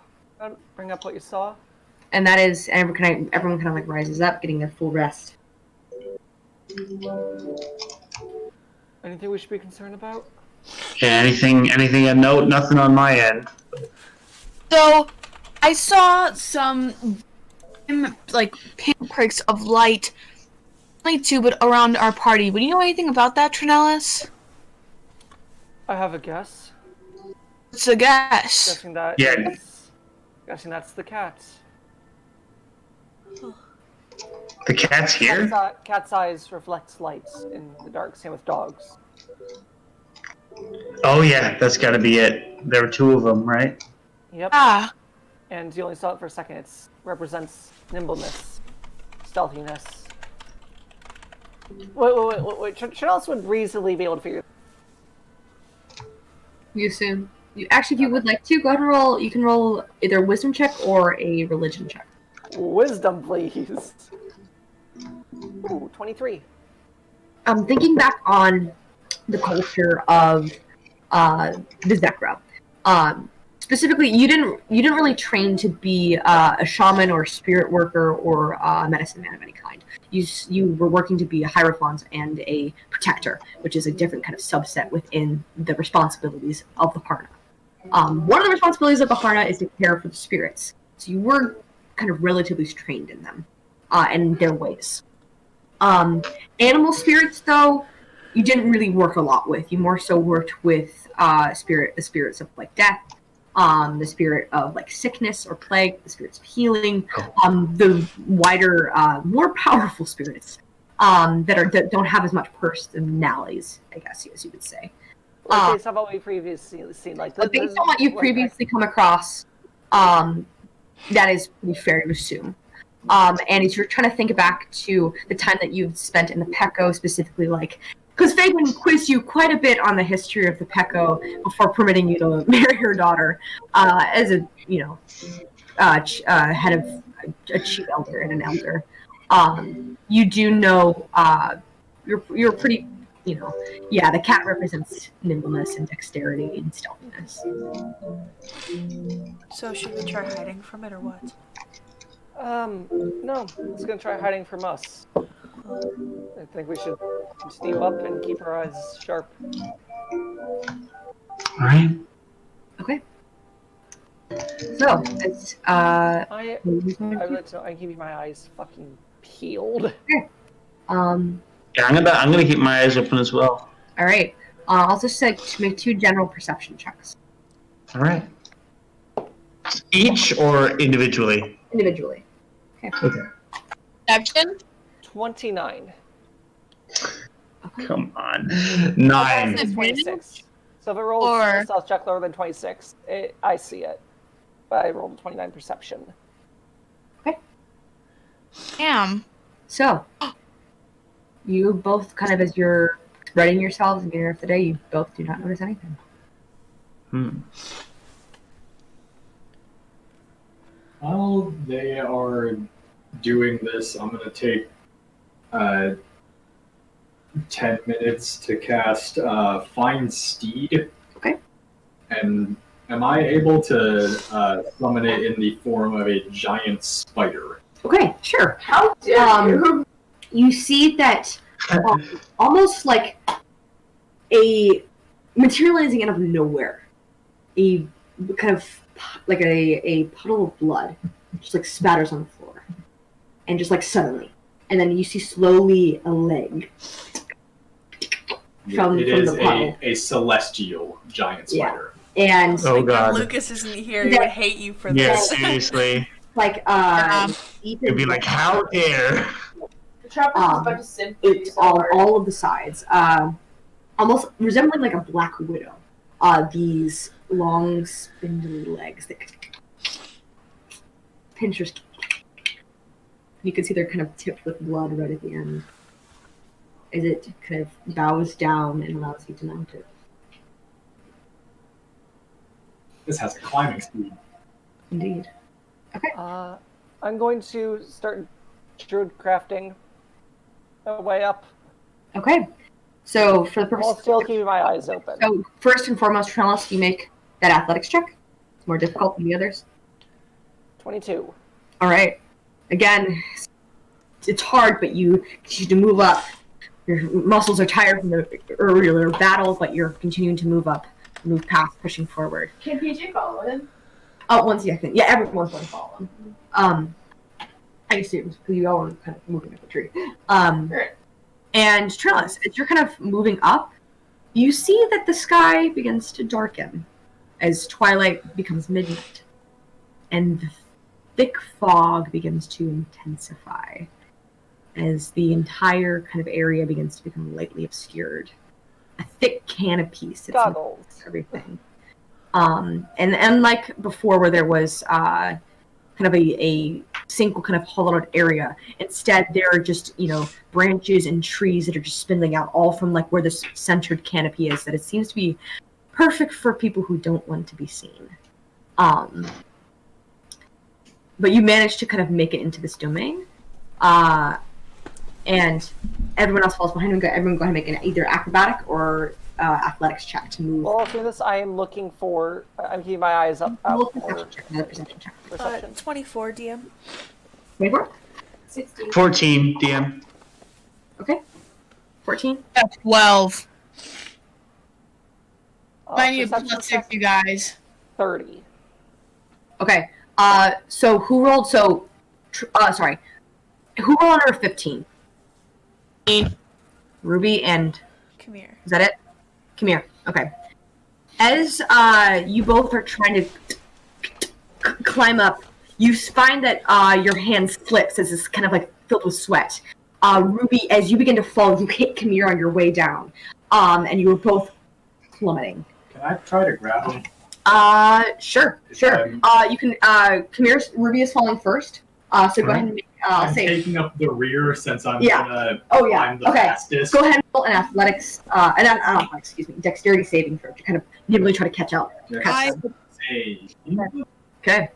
Bring up what you saw? And that is, everyone kind of like rises up, getting their full rest. Anything we should be concerned about? Yeah, anything of note? Nothing on my end. So, I saw some like pinpricks of light, only two, but around our party. Would you know anything about that, Trinellis? I have a guess. What's a guess? Guessing that. Yeah. Guessing that's the cats. The cat's here? Cat's eyes reflects lights in the dark. Same with dogs. Oh yeah, that's gotta be it. There were two of them, right? Yep. Ah. And you only saw it for a second. It represents nimbleness, stealthiness. Wait. Charles would reasonably be able to figure. You assume. Actually, if you would like to, go ahead and roll. You can roll either a wisdom check or a religion check. Wisdom, please. Ooh, 23. I'm thinking back on the culture of the Zeecrah. specifically, you didn't really train to be a shaman or a spirit worker or a medicine man of any kind. You were working to be a hierophant and a protector, which is a different kind of subset within the responsibilities of the Harna. One of the responsibilities of the Harna is to care for the spirits, so you were kind of relatively trained in them and their ways. Animal spirits, though, you didn't really work a lot with. You more so worked with the spirits of like death, the spirit of like sickness or plague, the spirits of healing, the wider, more powerful spirits that don't have as much personalities, I guess, as you would say. Based on what we previously seen, like based on what you've previously come across, that is pretty fair to assume. And as you're trying to think back to the time that you've spent in the Pecco, specifically, like, because Fagan quizzed you quite a bit on the history of the Pecco before permitting you to marry her daughter as a, head of a chief elder and an elder. You do know you're pretty, the cat represents nimbleness and dexterity and stealthiness. So should we try hiding from it or what? No, it's gonna try hiding from us. I think we should steam up and keep our eyes sharp. Alright. Okay. So, it's, I would like to know, I'm keeping my eyes fucking peeled. Okay. Yeah, I'm gonna keep my eyes open as well. Alright. I'll just say to make 2 general perception checks. Alright. Each or individually? Individually. Okay. Perception? 29. Come on. 9. It's 26. So if it rolls a stealth check lower than 26, I see it. But I rolled a 29 perception. Okay. Damn. So, you both kind of, as you're readying yourselves and getting ready for the day, you both do not notice anything. While they are doing this, I'm going to take 10 minutes to cast Find Steed. Okay. And am I able to summon it in the form of a giant spider? Okay, sure. How dare you? You see that almost like a materializing out of nowhere, a kind of like a puddle of blood just like spatters on the floor, and just like suddenly, and then you see slowly a leg from the puddle. a celestial giant spider. Yeah. And oh god, Lucas isn't here. He would hate you for this. Yeah, seriously. Like it'd be like, how dare? The trapper is about to simply it's all of the sides, almost resembling like a black widow. These long spindly legs that pinchers. You can see they're kind of tipped with blood right at the end as it kind of bows down and allows you to mount it. This has a climbing speed. Indeed. Okay. I'm going to start druid crafting a way up. Okay. So for the purpose, I'll still keep my eyes open. So first and foremost, Trellis, you make that athletics check. It's more difficult than the others. 22. All right. Again, it's hard, but you continue to move up. Your muscles are tired from the earlier battle, but you're continuing to move up, move past, pushing forward. Can PJ follow him? Once, yeah, everyone's going to follow him. I assume, because you all are kind of moving up the tree. And Trellis, as you're kind of moving up, you see that the sky begins to darken as twilight becomes midnight, and the thick fog begins to intensify as the entire kind of area begins to become lightly obscured. A thick canopy sits on everything. And unlike before, where there was kind of a single kind of hollowed out area, instead there are just, branches and trees that are just spindling out all from like where this centered canopy is, that it seems to be perfect for people who don't want to be seen. But you managed to kind of make it into this domain. and everyone else falls behind him. Everyone go ahead and make an either acrobatic or athletics check to move. Well, through this, I am looking for. I'm keeping my eyes up Roll for perception check, another perception check. perception. 24 DM. 24? 16. 14 DM. Okay. 14? 12. I need a Perception plus 6, check, you guys. 30. Okay. So who rolled? So, sorry. Who rolled under 15? Me. Ruby and. Come here. Is that it? Come here. Okay. As you both are trying to climb up, you find that your hand slips as it's kind of like filled with sweat. Ruby, as you begin to fall, you hit Kamir on your way down, and you were both plummeting. Can I try to grab him? Sure. You can. Ruby is falling first. So go ahead and make. I'm Save. taking up the rear since I'm Yeah. gonna climb the fastest. Go ahead and roll an athletics, dexterity saving throw to kind of nimbly try to catch up. Save. Okay.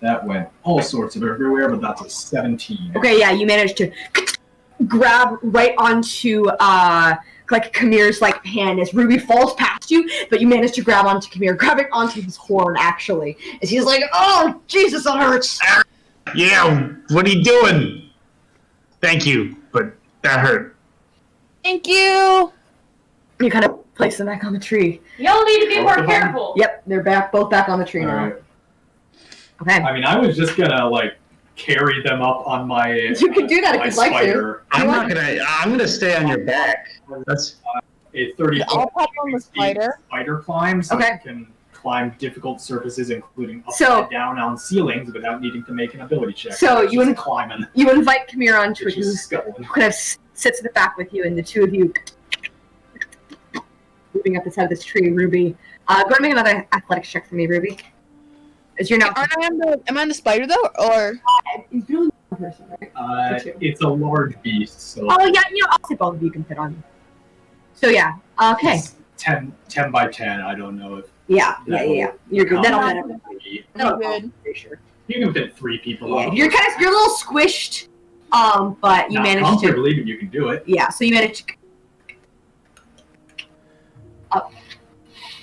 That went all sorts of everywhere, but that's a 17. Okay, yeah, you managed to grab right onto like Kamir's like hand as Ruby falls past you, but you managed to grab onto Kamir, grabbing onto his horn actually, as he's like, "Oh Jesus, that hurts." Yeah, what are you doing? Thank you, but that hurt. Thank you. You kind of place them back on the tree. Y'all need to be more careful. Yep, they're both back on the tree now. Right. Okay. I mean, I was just gonna like carry them up on my. You can do that if you'd like to. I'm gonna stay on your back. That's a 30 I'll pop on the spider. Spider climb, so Okay. I can climb difficult surfaces, including upside So- down on ceilings, without needing to make an ability check. So It's you just and- climbing. You invite Kamir onto it, It's who just scuttling. kind of sits at the back with you, and the two of you moving up the side of this tree. Ruby, go ahead and make another athletics check for me, Ruby. As you're now. Am I on the spider though, or? He's really one person, right? It's a large beast, so Oh yeah, I'll say both of you can fit on. So yeah, okay. it's 10 by 10. I don't know if Yeah. You're good. That'll accommodate that'll Good. fit for sure. You can fit 3 people Yeah, on. you're a little squished, but you Not managed to. comfortably, but you can do it. Yeah, so you managed to up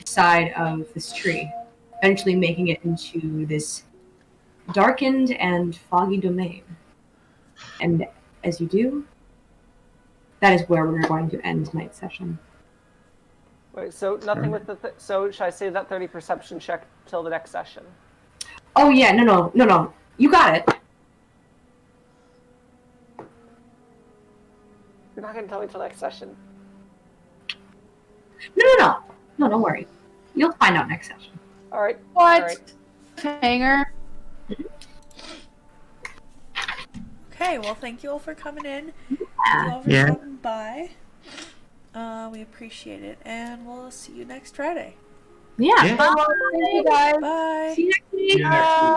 the side of this tree, eventually making it into this darkened and foggy domain. And as you do, that is where we're going to end tonight's session. Wait, so nothing with the. So should I save that 30 perception check till the next session? Oh yeah, no. You got it. You're not gonna tell me till next session. No, don't worry. You'll find out next session. All right. What? All right. Hanger. Okay, well, thank you all for coming in. Thank you all for Yeah. stopping by. We appreciate it, and we'll see you next Friday. Yeah. Yeah. Thank you guys. Bye. See you next week. See you next week.